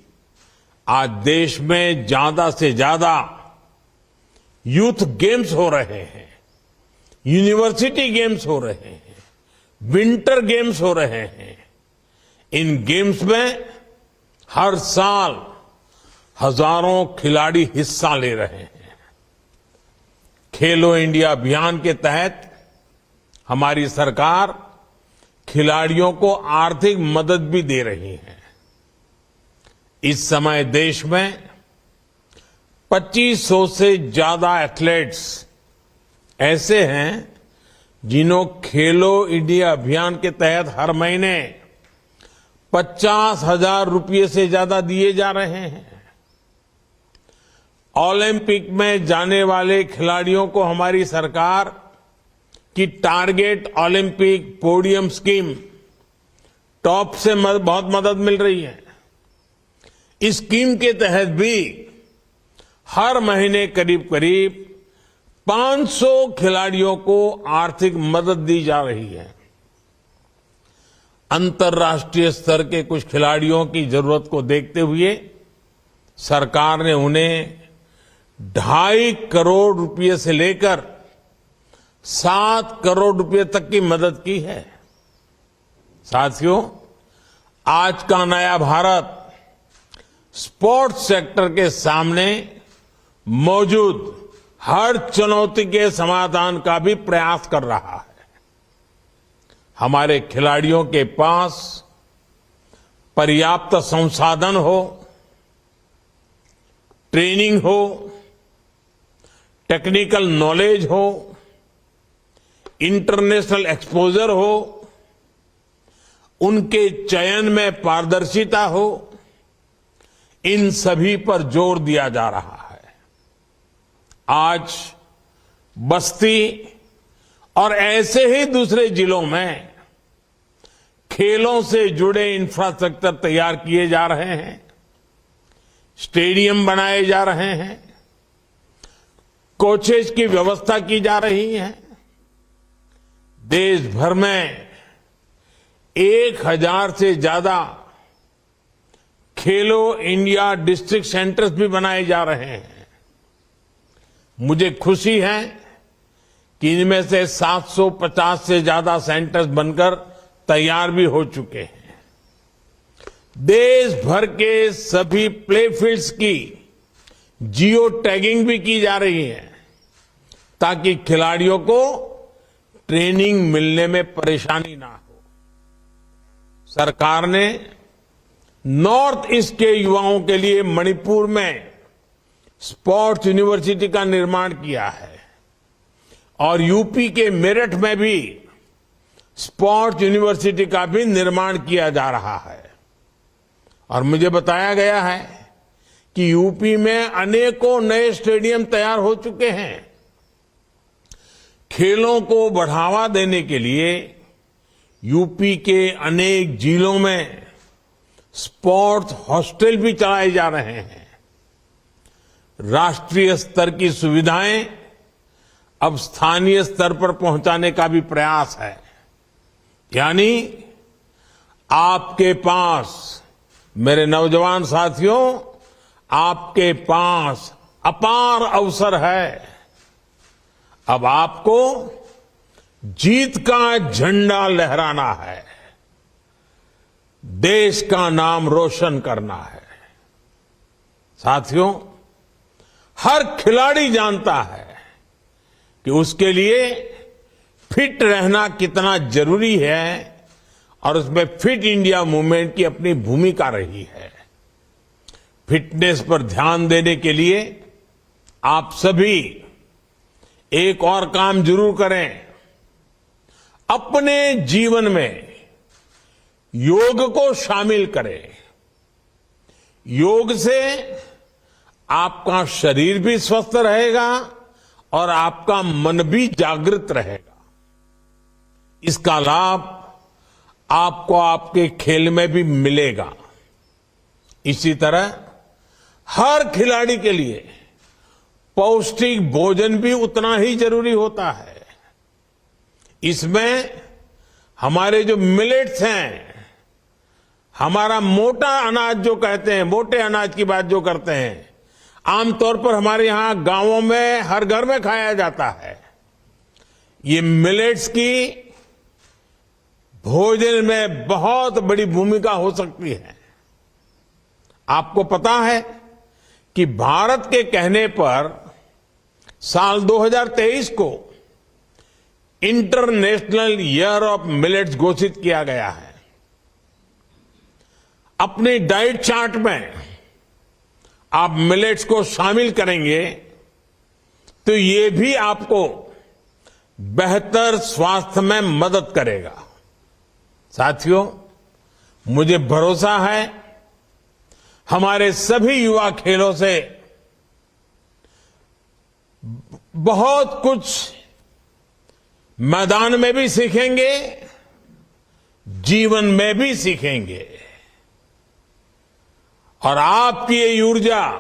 आज देश में ज्यादा से ज्यादा यूथ गेम्स हो रहे हैं, यूनिवर्सिटी गेम्स हो रहे हैं, विंटर गेम्स हो रहे हैं। इन गेम्स में हर साल हजारों खिलाड़ी हिस्सा ले रहे हैं। खेलो इंडिया अभियान के तहत हमारी सरकार खिलाड़ियों को आर्थिक मदद भी दे रही है। इस समय देश में 2500 से ज्यादा एथलीट्स ऐसे हैं जिन्हों खेलो इंडिया अभियान के तहत हर महीने 50,000 रुपये से ज्यादा दिए जा रहे हैं। ओलंपिक में जाने वाले खिलाड़ियों को हमारी सरकार की target Olympic podium scheme top से बहुत मदद मिल रही है। इस स्कीम के तहत भी हर महीने करीब करीब 500 खिलाड़ियों को आर्थिक मदद दी जा रही है। अंतर्राष्ट्रीय स्तर के कुछ खिलाड़ियों की जरूरत को देखते हुए सरकार ने उन्हें 2.5 करोड़ रुपए से लेकर 7 करोड़ रुपए तक की मदद की है। साथियों, आज का नया भारत स्पोर्ट्स सेक्टर के सामने मौजूद हर चुनौती के समाधान का भी प्रयास कर रहा है। हमारे खिलाड़ियों के पास पर्याप्त संसाधन हो, ट्रेनिंग हो, टेक्निकल नॉलेज हो, इंटरनेशनल एक्सपोजर हो, उनके चयन में पारदर्शिता हो, इन सभी पर जोर दिया जा रहा है। आज बस्ती और ऐसे ही दूसरे जिलों में खेलों से जुड़े इंफ्रास्ट्रक्चर तैयार किए जा रहे हैं, स्टेडियम बनाए जा रहे हैं, कोचेज की व्यवस्था की जा रही है। देश भर में 1000 से ज्यादा खेलो इंडिया डिस्ट्रिक्ट सेंटर्स भी बनाए जा रहे हैं। मुझे खुशी है कि इनमें से 750 से ज्यादा सेंटर्स बनकर तैयार भी हो चुके हैं। देश भर के सभी प्ले फील्ड्स की जियो टैगिंग भी की जा रही है ताकि खिलाड़ियों को ट्रेनिंग मिलने में परेशानी ना हो। सरकार ने नॉर्थ ईस्ट के युवाओं के लिए मणिपुर में स्पोर्ट्स यूनिवर्सिटी का निर्माण किया है और यूपी के मेरठ में भी स्पोर्ट्स यूनिवर्सिटी का भी निर्माण किया जा रहा है। और मुझे बताया गया है कि यूपी में अनेकों नए स्टेडियम तैयार हो चुके हैं। खेलों को बढ़ावा देने के लिए यूपी के अनेक जिलों में स्पोर्ट्स हॉस्टल भी चलाए जा रहे हैं। राष्ट्रीय स्तर की सुविधाएं अब स्थानीय स्तर पर पहुंचाने का भी प्रयास है। यानी आपके पास, मेरे नौजवान साथियों, आपके पास अपार अवसर है। अब आपको जीत का झंडा लहराना है, देश का नाम रोशन करना है। साथियों, हर खिलाड़ी जानता है कि उसके लिए फिट रहना कितना जरूरी है और उसमें फिट इंडिया मूवमेंट की अपनी भूमिका रही है। फिटनेस पर ध्यान देने के लिए आप सभी एक और काम जरूर करें। अपने जीवन में योग को शामिल करें। योग से आपका शरीर भी स्वस्थ रहेगा और आपका मन भी जागृत रहेगा। इसका लाभ आपको आपके खेल में भी मिलेगा। इसी तरह हर खिलाड़ी के लिए पौष्टिक भोजन भी उतना ही जरूरी होता है। इसमें हमारे जो मिलेट्स हैं, हमारा मोटा अनाज जो कहते हैं, मोटे अनाज की बात जो करते हैं, आमतौर पर हमारे यहां गांवों में हर घर में खाया जाता है। ये मिलेट्स की भोजन में बहुत बड़ी भूमिका हो सकती है। आपको पता है कि भारत के कहने पर साल 2023 को इंटरनेशनल ईयर ऑफ मिलेट्स घोषित किया गया है। अपने डाइट चार्ट में आप मिलेट्स को शामिल करेंगे तो ये भी आपको बेहतर स्वास्थ्य में मदद करेगा। साथियों, मुझे भरोसा है हमारे सभी युवा खेलों से बहुत कुछ मैदान में भी सीखेंगे, जीवन में भी सीखेंगे। और आपकी ये ऊर्जा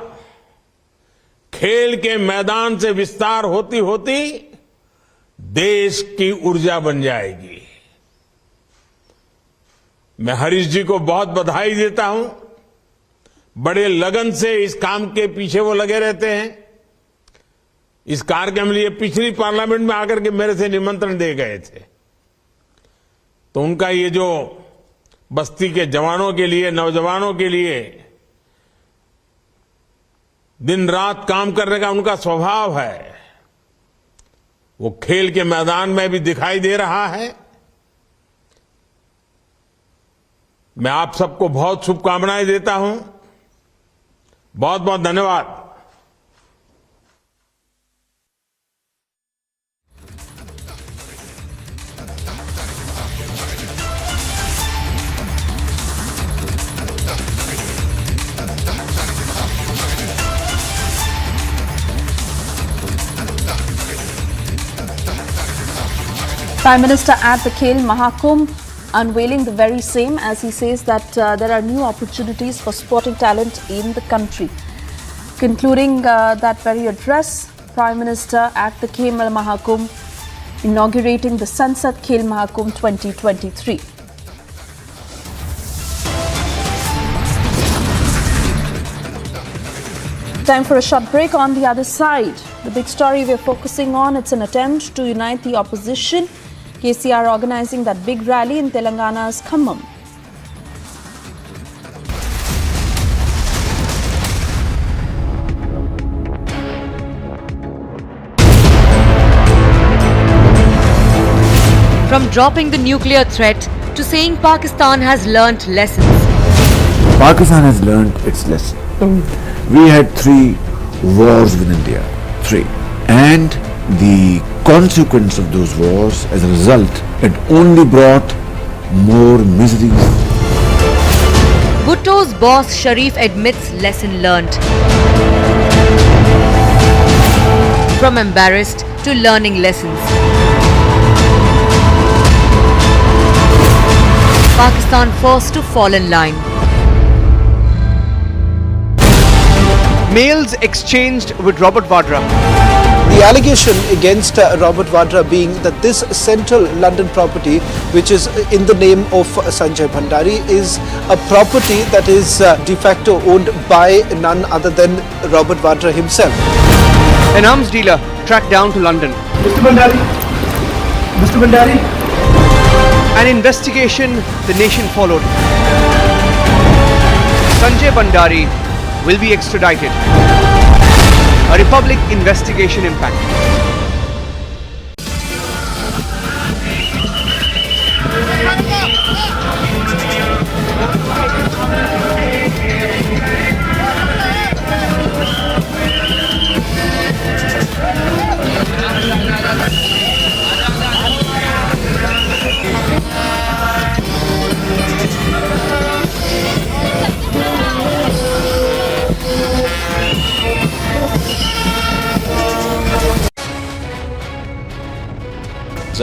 खेल के मैदान से विस्तार होती होती देश की ऊर्जा बन जाएगी। मैं हरीश जी को बहुत बधाई देता हूं। बड़े लगन से इस काम के पीछे वो लगे रहते हैं। इस कार्यक्रम लिए पिछली पार्लियामेंट में आकर के मेरे से निमंत्रण दे गए थे, तो उनका ये जो बस्ती के जवानों के लिए, नौजवानों के लिए दिन रात काम करने का उनका स्वभाव है, वो खेल के मैदान में भी दिखाई दे रहा है। मैं आप सबको बहुत शुभकामनाएं देता हूं। बहुत बहुत धन्यवाद। Prime Minister at the Khel Mahakumbh unveiling the very same, as he says that there are new opportunities for sporting talent in the country. Concluding that very address, Prime Minister at the Khel Mahakumbh inaugurating the Sansad Khel Mahakumbh 2023. Time for a short break. On the other side, the big story we're focusing on, it's an attempt to unite the opposition. KCR organizing that big rally in Telangana's Khammam. From dropping the nuclear threat to saying Pakistan has learnt lessons. Pakistan has learnt its lesson. We had 3 wars with India, 3. And the consequence of those wars, as a result, it only brought more miseries. Bhutto's boss Sharif admits lesson learnt. From embarrassed to learning lessons. Pakistan forced to fall in line. Mails exchanged with Robert Vadra. The allegation against Robert Vadra being that this central London property, which is in the name of Sanjay Bhandari, is a property that is de facto owned by none other than Robert Vadra himself. An arms dealer tracked down to London. Mr. Bhandari, Mr. Bhandari. An investigation the nation followed. Sanjay Bhandari will be extradited. A Republic investigation impact.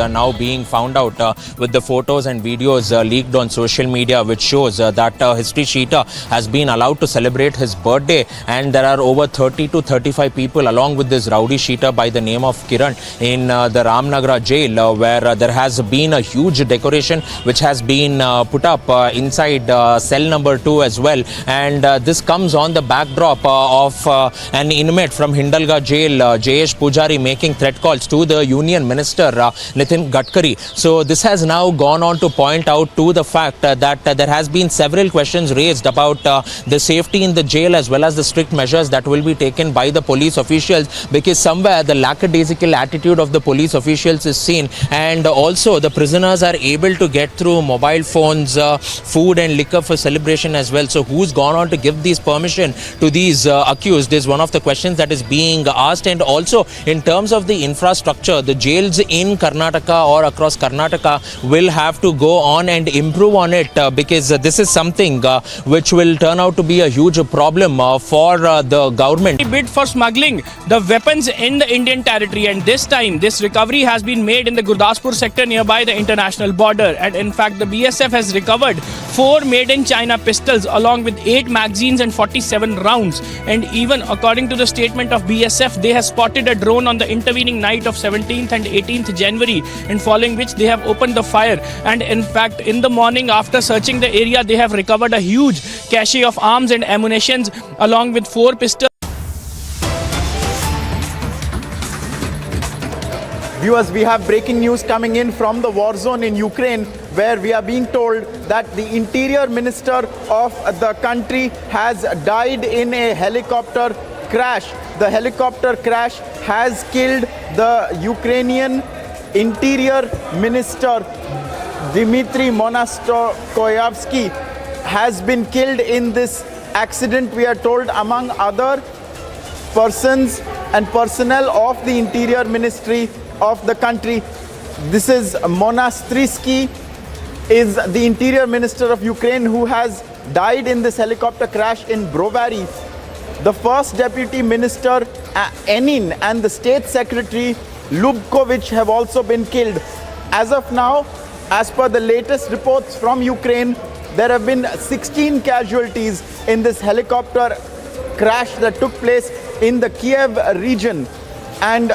Are now being found out with the photos and videos leaked on social media, which shows that History Sheeter has been allowed to celebrate his birthday, and there are over 30 to 35 people along with this rowdy Sheeter by the name of Kiran in the Ramnagar jail, where there has been a huge decoration which has been put up inside cell number 2 as well, and this comes on the backdrop of an inmate from Hindalga jail, Jayesh Pujari, making threat calls to the Union Minister Nitin Gadkari. So this has now gone on to point out to the fact that there has been several questions raised about the safety in the jail as well as the strict measures that will be taken by the police officials, because somewhere the lackadaisical attitude of the police officials is seen, and also the prisoners are able to get through mobile phones, food and liquor for celebration as well. So who's gone on to give these permission to these accused is one of the questions that is being asked. And also in terms of the infrastructure, the jails in Karnataka or across Karnataka will have to go on and improve on it, because this is something which will turn out to be a huge problem for the government. We bid for smuggling the weapons in the Indian territory, and this time this recovery has been made in the Gurdaspur sector nearby the international border, and in fact the BSF has recovered 4 made-in-China pistols along with 8 magazines and 47 rounds. And even according to the statement of BSF, they have spotted a drone on the intervening night of 17th and 18th January, and following which they have opened the fire. And in fact, in the morning after searching the area, they have recovered a huge cache of arms and ammunitions along with 4 pistols. Viewers, we have breaking news coming in from the war zone in Ukraine, where we are being told that the interior minister of the country has died in a helicopter crash. The helicopter crash has killed the Ukrainian interior minister Dmitry Monastokoyevsky has been killed in this accident, we are told, among other persons and personnel of the interior ministry of the country. This is Monastrisky, is the interior minister of Ukraine, who has died in this helicopter crash in Brovary. The first deputy minister Enin and the state secretary Lubkovich have also been killed. As of now, as per the latest reports from Ukraine, there have been 16 casualties in this helicopter crash that took place in the Kiev region. And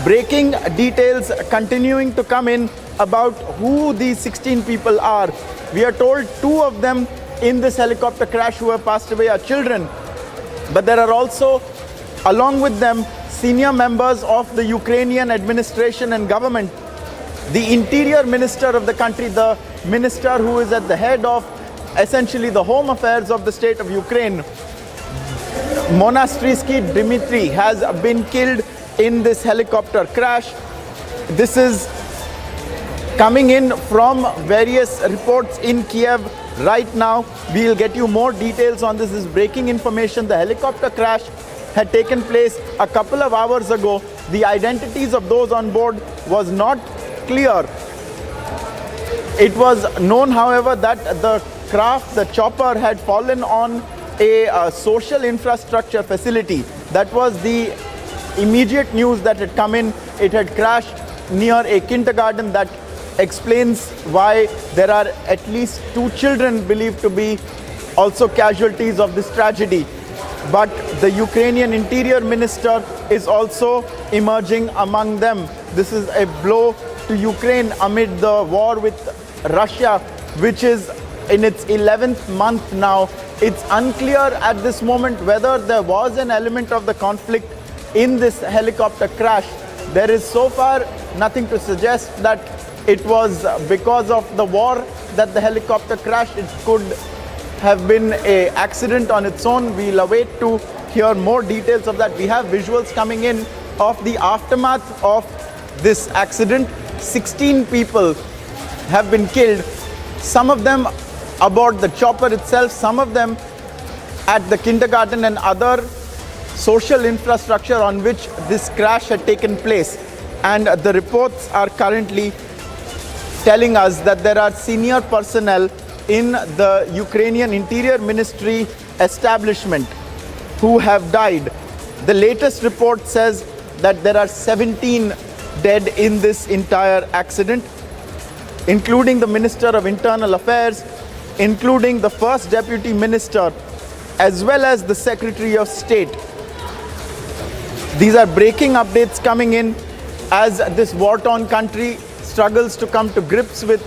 breaking details continuing to come in about who these 16 people are. We are told 2 of them in this helicopter crash who have passed away are children. But there are also, along with them, senior members of the Ukrainian administration and government. The interior minister of the country, the minister who is at the head of essentially the home affairs of the state of Ukraine, Monastrisky Dmitry, has been killed in this helicopter crash. This is coming in from various reports in Kiev right now. We'll get you more details on this. This is breaking information. The helicopter crash had taken place a couple of hours ago. The identities of those on board was not clear. It was known, however, that the craft, the chopper, had fallen on a social infrastructure facility. That was the immediate news that had come in. It had crashed near a kindergarten. That explains why there are at least 2 children believed to be also casualties of this tragedy. But the Ukrainian interior minister is also emerging among them. This is a blow to Ukraine amid the war with Russia, which is in its 11th month now. It's unclear at this moment whether there was an element of the conflict in this helicopter crash. There is so far nothing to suggest that it was because of the war that the helicopter crashed. It could have been an accident on its own. We'll await to hear more details of that. We have visuals coming in of the aftermath of this accident. 16 people have been killed, some of them aboard the chopper itself, some of them at the kindergarten and other social infrastructure on which this crash had taken place. And the reports are currently telling us that there are senior personnel in the Ukrainian Interior Ministry establishment who have died. The latest report says that there are 17 dead in this entire accident, including the Minister of Internal Affairs, including the first deputy minister, as well as the Secretary of State. These are breaking updates coming in as this war-torn country struggles to come to grips with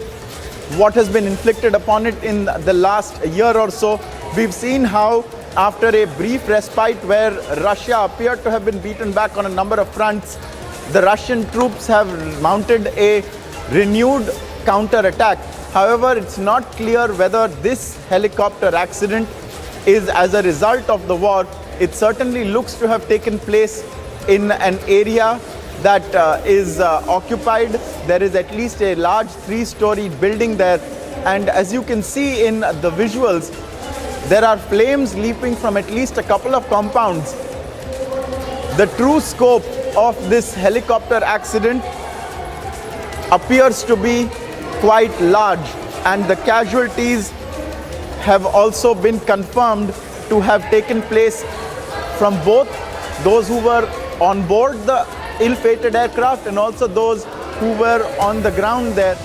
what has been inflicted upon it in the last year or so. We've seen how, after a brief respite where Russia appeared to have been beaten back on a number of fronts, the Russian troops have mounted a renewed counter-attack. However, it's not clear whether this helicopter accident is as a result of the war. It certainly looks to have taken place in an area that is occupied. There is at least a large 3-story building there. And as you can see in the visuals, there are flames leaping from at least a couple of compounds. The true scope of this helicopter accident appears to be quite large, and the casualties have also been confirmed to have taken place from both those who were on board the ill-fated aircraft and also those who were on the ground there.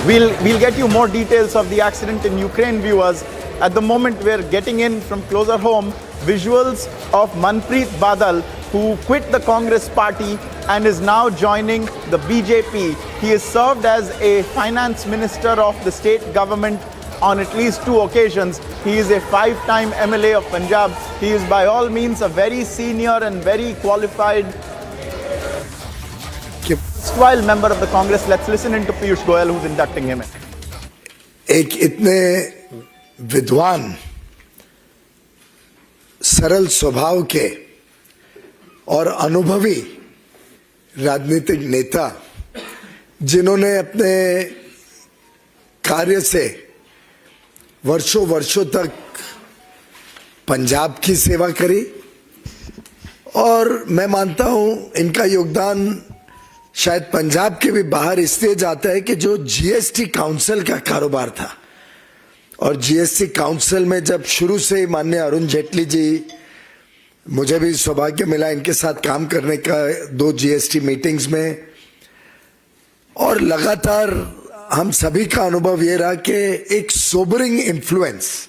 We'll get you more details of the accident in Ukraine, viewers. At the moment, we're getting in from closer home visuals of Manpreet Badal, who quit the Congress party and is now joining the BJP. He has served as a finance minister of the state government on at least 2 occasions. He is a 5-time MLA of Punjab. He is by all means a very senior and very qualified erstwhile member of the Congress. Let's listen in to Piyush Goyal, who's inducting him in. एक इतने विद्वान, सरल स्वभाव के और अनुभवी राजनीतिक नेता, जिन्होंने अपने कार्य से वर्षों वर्षों तक पंजाब की सेवा करी, और मैं मानता हूं इनका योगदान शायद पंजाब के भी बाहर इसलिए जाता है कि जो जीएसटी काउंसिल का कारोबार था, और जीएसटी काउंसिल में जब शुरू से ही माननीय अरुण जेटली जी, मुझे भी सौभाग्य मिला इनके साथ काम करने का 2 जीएसटी मीटिंग्स में, और लगातार हम सभी का अनुभव ये रहा कि एक सोबरिंग इन्फ्लुएंस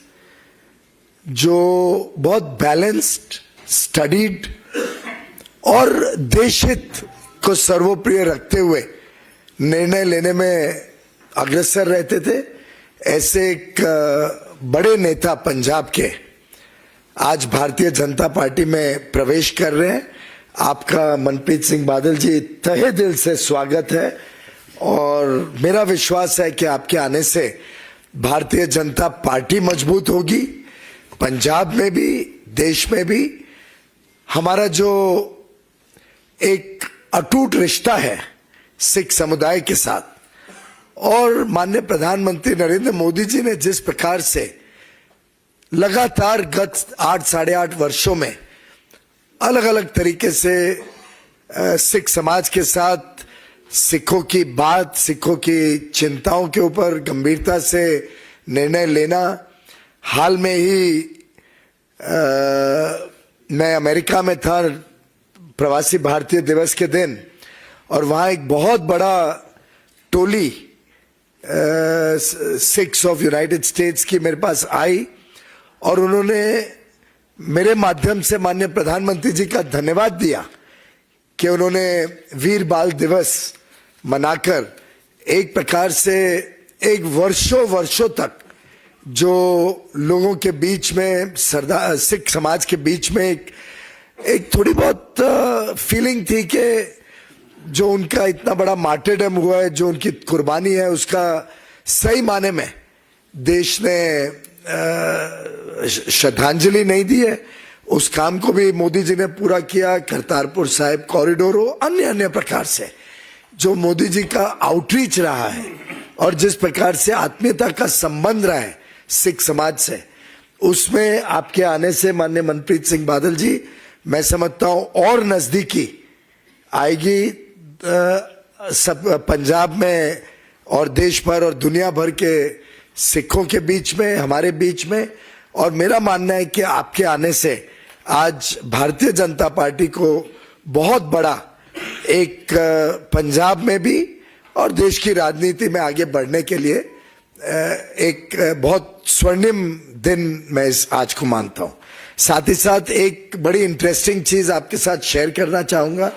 जो बहुत बैलेंस्ड, स्टडीड और देशहित को सर्वोप्रिय रखते हुए निर्णय लेने में अग्रसर रहते थे, ऐसे एक बड़े नेता पंजाब के आज भारतीय जनता पार्टी में प्रवेश कर रहे हैं। आपका मनप्रीत सिंह बादल जी तहे दिल से स्वागत है, और मेरा विश्वास है कि आपके आने से भारतीय जनता पार्टी मजबूत होगी, पंजाब में भी, देश में भी। हमारा जो एक अटूट रिश्ता है सिख समुदाय के साथ, और माननीय प्रधानमंत्री नरेंद्र मोदी जी ने जिस प्रकार से लगातार गत 8 साढ़े 8 वर्षों में अलग अलग तरीके से सिख समाज के साथ सिखों की बात, सिखों की चिंताओं के ऊपर गंभीरता से निर्णय लेना। हाल में ही मैं अमेरिका में था प्रवासी भारतीय दिवस के दिन, और वहां एक बहुत बड़ा टोली सिक्स ऑफ यूनाइटेड स्टेट्स की मेरे पास आई, और उन्होंने मेरे माध्यम से माननीय प्रधानमंत्री जी का धन्यवाद दिया कि उन्होंने वीर बाल दिवस मनाकर एक प्रकार से एक वर्षों वर्षों तक जो लोगों के बीच में, सरदार सिख समाज के बीच में एक थोड़ी बहुत फीलिंग थी कि जो उनका इतना बड़ा मार्टरडम हुआ है, जो उनकी कुर्बानी है, उसका सही माने में देश ने श्रद्धांजलि नहीं दी है। उस काम को भी मोदी जी ने पूरा किया। करतारपुर साहिब कॉरिडोर हो, अन्य अन्य प्रकार से जो मोदी जी का आउटरीच रहा है, और जिस प्रकार से आत्मीयता का संबंध रहा है सिख समाज से, उसमें आपके आने से माननीय मनप्रीत सिंह बादल जी, मैं समझता हूं और नजदीकी आएगी सब पंजाब में और देश भर और दुनिया भर के सिखों के बीच में, हमारे बीच में। और मेरा मानना है कि आपके आने से आज भारतीय जनता पार्टी को बहुत बड़ा एक पंजाब में भी और देश की राजनीति में आगे बढ़ने के लिए एक बहुत स्वर्णिम दिन मैं इस आज को मानता हूं। साथ ही साथ एक बड़ी इंटरेस्टिंग चीज आपके साथ शेयर करना चाहूंगा।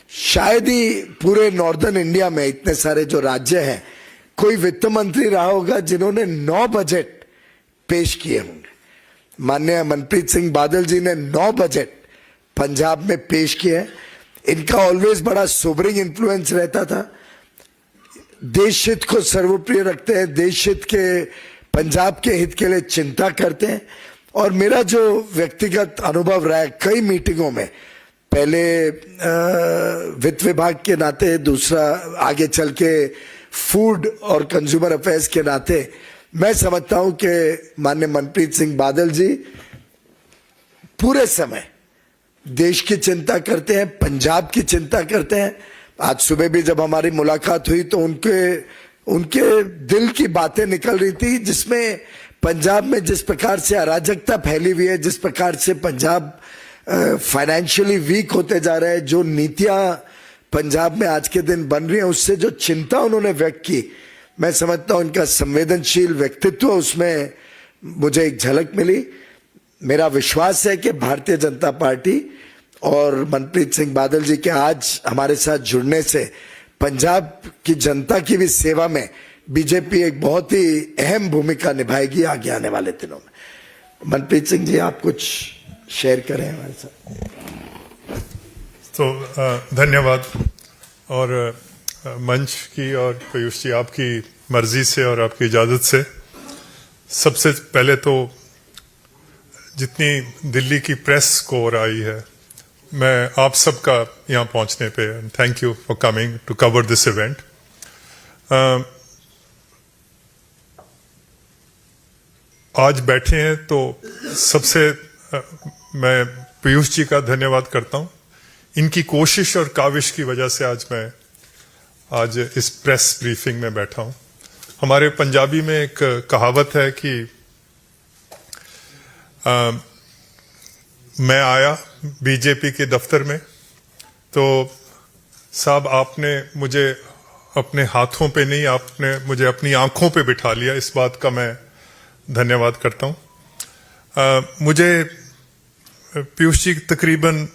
शायद ही पूरे नॉर्दर्न इंडिया में इतने सारे जो राज्य हैं, कोई वित्त मंत्री रहा होगा जिन्होंने 9 बजट पेश किए होंगे। माननीय मनप्रीत सिंह बादल जी ने 9 बजट पंजाब में पेश किए। इनका ऑलवेज बड़ा सोबरिंग इन्फ्लुएंस रहता था, देश हित को सर्वोप्रिय रखते हैं, देश हित के पंजाब के हित के लिए चिंता करते हैं। और मेरा जो व्यक्तिगत अनुभव रहा है कई मीटिंगों में, पहले वित्त विभाग के नाते, दूसरा आगे चल के फूड और कंज्यूमर अफेयर्स के नाते, मैं समझता हूं कि माननीय मनप्रीत सिंह बादल जी पूरे समय देश की चिंता करते हैं, पंजाब की चिंता करते हैं। आज सुबह भी जब हमारी मुलाकात हुई तो उनके दिल की बातें निकल रही थी, जिसमें पंजाब में जिस प्रकार से अराजकता फैली हुई है, जिस प्रकार से पंजाब फाइनेंशियली वीक होते जा रहा है, जो नीतियां पंजाब में आज के दिन बन रही हैं, उससे जो चिंता उन्होंने व्यक्त की, मैं समझता हूं इनका संवेदनशील व्यक्तित्व उसमें मुझे एक झलक मिली। मेरा विश्वास है कि भारतीय जनता पार्टी और मनप्रीत सिंह बादल जी के आज हमारे साथ जुड़ने से पंजाब की जनता की भी सेवा में बीजेपी एक बहुत ही अहम भूमिका निभाएगी आगे आने वाले दिनों में। मनप्रीत सिंह जी, आप कुछ शेयर करें हमारे साथ। तो धन्यवाद। और मंच की और पीयूष जी आपकी मर्जी से और आपकी इजाज़त से सबसे पहले तो जितनी दिल्ली की प्रेस को आई है, मैं आप सबका यहाँ पहुँचने पे thank you for coming to cover this event. आज बैठे हैं तो सबसे मैं पीयूष जी का धन्यवाद करता हूँ। इनकी कोशिश और काविश की वजह से आज इस प्रेस ब्रीफिंग में बैठा हूँ। हमारे पंजाबी में एक कहावत है कि मैं आया बीजेपी के दफ्तर में तो साहब आपने मुझे अपने हाथों पे नहीं, आपने मुझे अपनी आंखों पे बिठा लिया। इस बात का मैं धन्यवाद करता हूँ। मुझे पीयूष जी तकरीबन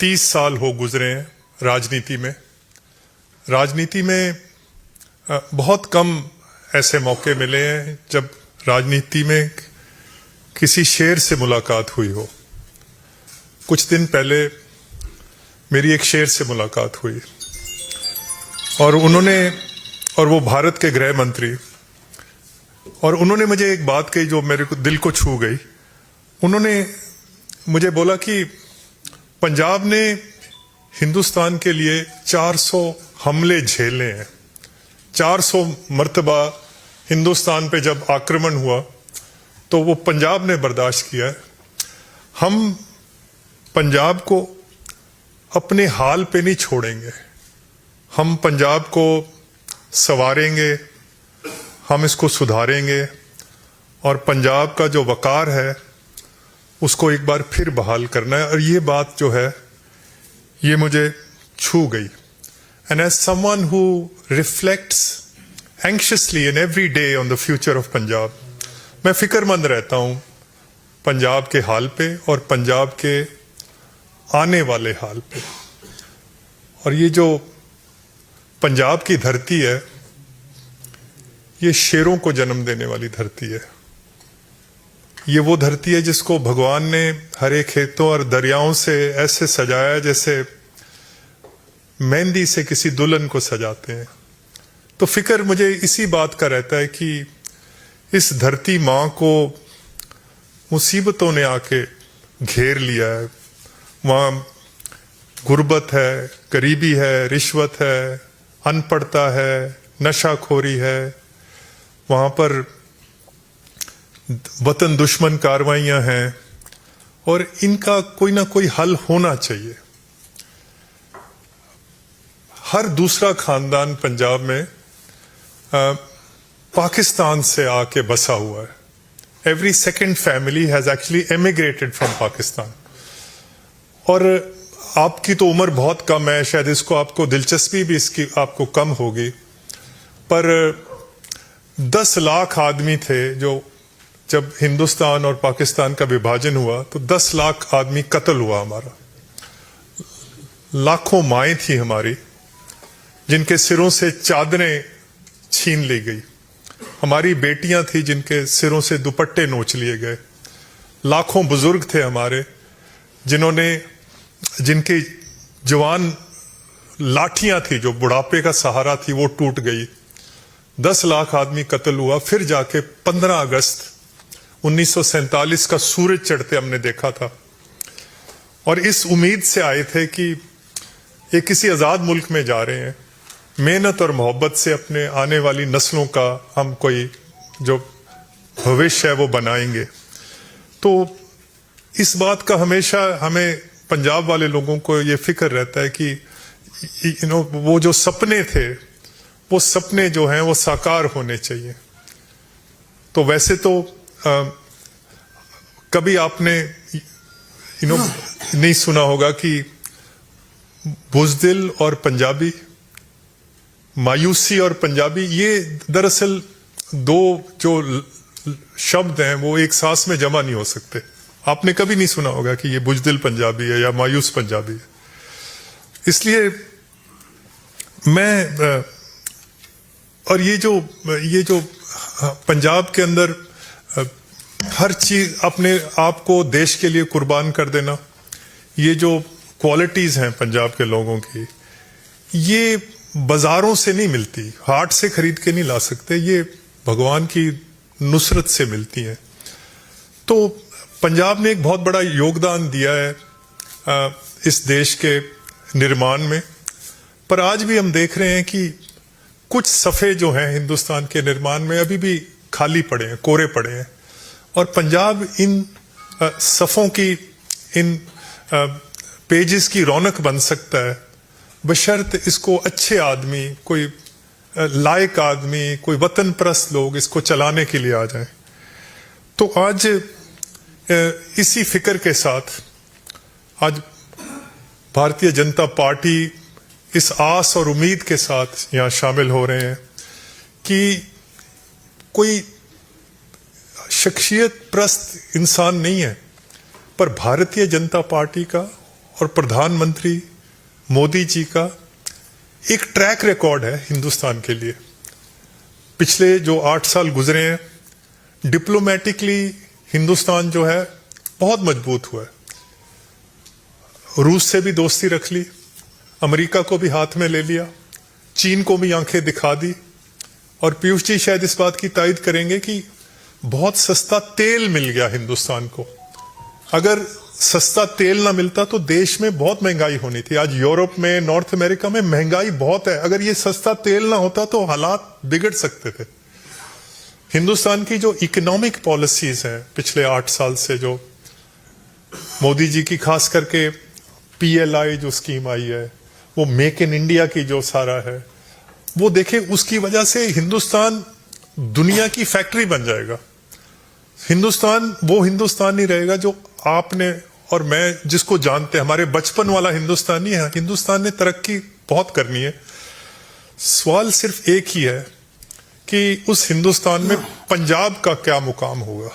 30 साल हो गुजरे हैं राजनीति में। राजनीति में बहुत कम ऐसे मौके मिले हैं जब राजनीति में किसी शेर से मुलाकात हुई हो। कुछ दिन पहले मेरी एक शेर से मुलाकात हुई और वो भारत के गृह मंत्री, और उन्होंने मुझे एक बात कही जो मेरे को दिल को छू गई। उन्होंने मुझे बोला कि पंजाब ने हिंदुस्तान के लिए 400 हमले झेले हैं। 400 मर्तबा हिंदुस्तान पे जब आक्रमण हुआ तो वो पंजाब ने बर्दाश्त किया है। हम पंजाब को अपने हाल पे नहीं छोड़ेंगे। हम पंजाब को संवारेंगे, हम इसको सुधारेंगे और पंजाब का जो वकार है उसको एक बार फिर बहाल करना है। और ये बात जो है ये मुझे छू गई। And as someone who reflects anxiously in every day on the future of Punjab, मैं फिक्रमंद रहता हूं पंजाब के हाल पे और पंजाब के आने वाले हाल पे। और ये जो पंजाब की धरती है ये शेरों को जन्म देने वाली धरती है। ये वो धरती है जिसको भगवान ने हरे खेतों और दरियाओं से ऐसे सजाया जैसे मेहंदी से किसी दुल्हन को सजाते हैं। तो फिक्र मुझे इसी बात का रहता है कि इस धरती माँ को मुसीबतों ने आके घेर लिया है। वहाँ गुर्बत है, गरीबी है, रिश्वत है, अनपढ़ता है, नशाखोरी है। वहाँ पर वतन दुश्मन कार्रवाइयाँ हैं और इनका कोई ना कोई हल होना चाहिए। हर दूसरा खानदान पंजाब में पाकिस्तान से आके बसा हुआ है। Every second family has actually emigrated from Pakistan. और आपकी तो उम्र बहुत कम है, शायद इसको आपको दिलचस्पी भी इसकी आपको कम होगी, पर 10 लाख आदमी थे जो जब हिंदुस्तान और पाकिस्तान का विभाजन हुआ तो 10 लाख आदमी कत्ल हुआ हमारा। लाखों माएँ थी हमारी जिनके सिरों से चादरें छीन ली गई। हमारी बेटियां थी जिनके सिरों से दुपट्टे नोच लिए गए। लाखों बुजुर्ग थे हमारे जिनकी जवान लाठियां थी जो बुढ़ापे का सहारा थी वो टूट गई। 10 लाख आदमी कत्ल हुआ। फिर जाके 15 अगस्त 1947 का सूरज चढ़ते हमने देखा था और इस उम्मीद से आए थे कि ये किसी आजाद मुल्क में जा रहे हैं, मेहनत और मोहब्बत से अपने आने वाली नस्लों का हम कोई जो भविष्य है वो बनाएंगे। तो इस बात का हमेशा हमें पंजाब वाले लोगों को ये फिक्र रहता है कि वो जो सपने थे वो सपने जो हैं वो साकार होने चाहिए। तो वैसे तो कभी आपने नहीं सुना होगा कि बुज़दिल और पंजाबी मायूसी और पंजाबी, ये दरअसल दो जो शब्द हैं वो एक सांस में जमा नहीं हो सकते। आपने कभी नहीं सुना होगा कि ये बुजदिल पंजाबी है या मायूस पंजाबी है। इसलिए मैं और ये जो पंजाब के अंदर हर चीज अपने आप को देश के लिए कुर्बान कर देना, ये जो क्वालिटीज हैं पंजाब के लोगों की, ये बाजारों से नहीं मिलती, हाट से खरीद के नहीं ला सकते, ये भगवान की नुसरत से मिलती हैं। तो पंजाब ने एक बहुत बड़ा योगदान दिया है इस देश के निर्माण में, पर आज भी हम देख रहे हैं कि कुछ सफ़े जो हैं हिंदुस्तान के निर्माण में अभी भी खाली पड़े हैं, कोरे पड़े हैं। और पंजाब इन सफ़ों की, इन पेजेस की रौनक बन सकता है बशर्त इसको अच्छे आदमी, कोई लायक आदमी, कोई वतन परस्त लोग इसको चलाने के लिए आ जाएं। तो आज इसी फिक्र के साथ आज भारतीय जनता पार्टी इस आस और उम्मीद के साथ यहाँ शामिल हो रहे हैं कि कोई शख्सियत प्रस्त इंसान नहीं है, पर भारतीय जनता पार्टी का और प्रधानमंत्री मोदी जी का एक ट्रैक रिकॉर्ड है हिंदुस्तान के लिए। पिछले जो 8 साल गुजरे हैं, डिप्लोमेटिकली हिंदुस्तान जो है बहुत मजबूत हुआ है। रूस से भी दोस्ती रख ली, अमेरिका को भी हाथ में ले लिया, चीन को भी आंखें दिखा दी। और पीयूष जी शायद इस बात की तायद करेंगे कि बहुत सस्ता तेल मिल गया हिंदुस्तान को। अगर सस्ता तेल ना मिलता तो देश में बहुत महंगाई होनी थी। आज यूरोप में, नॉर्थ अमेरिका में महंगाई बहुत है। अगर ये सस्ता तेल ना होता तो हालात बिगड़ सकते थे। हिंदुस्तान की जो इकोनॉमिक पॉलिसीज हैं पिछले 8 साल से, जो मोदी जी की खास करके PLI जो स्कीम आई है, वो मेक इन इंडिया की जो सारा है, वो देखें, उसकी वजह से हिंदुस्तान दुनिया की फैक्ट्री बन जाएगा। हिंदुस्तान वो हिंदुस्तान नहीं रहेगा जो आपने और मैं जिसको जानते हैं, हमारे बचपन वाला हिंदुस्तान नहीं है। हिंदुस्तान ने तरक्की बहुत करनी है। सवाल सिर्फ एक ही है कि उस हिंदुस्तान में पंजाब का क्या मुकाम होगा,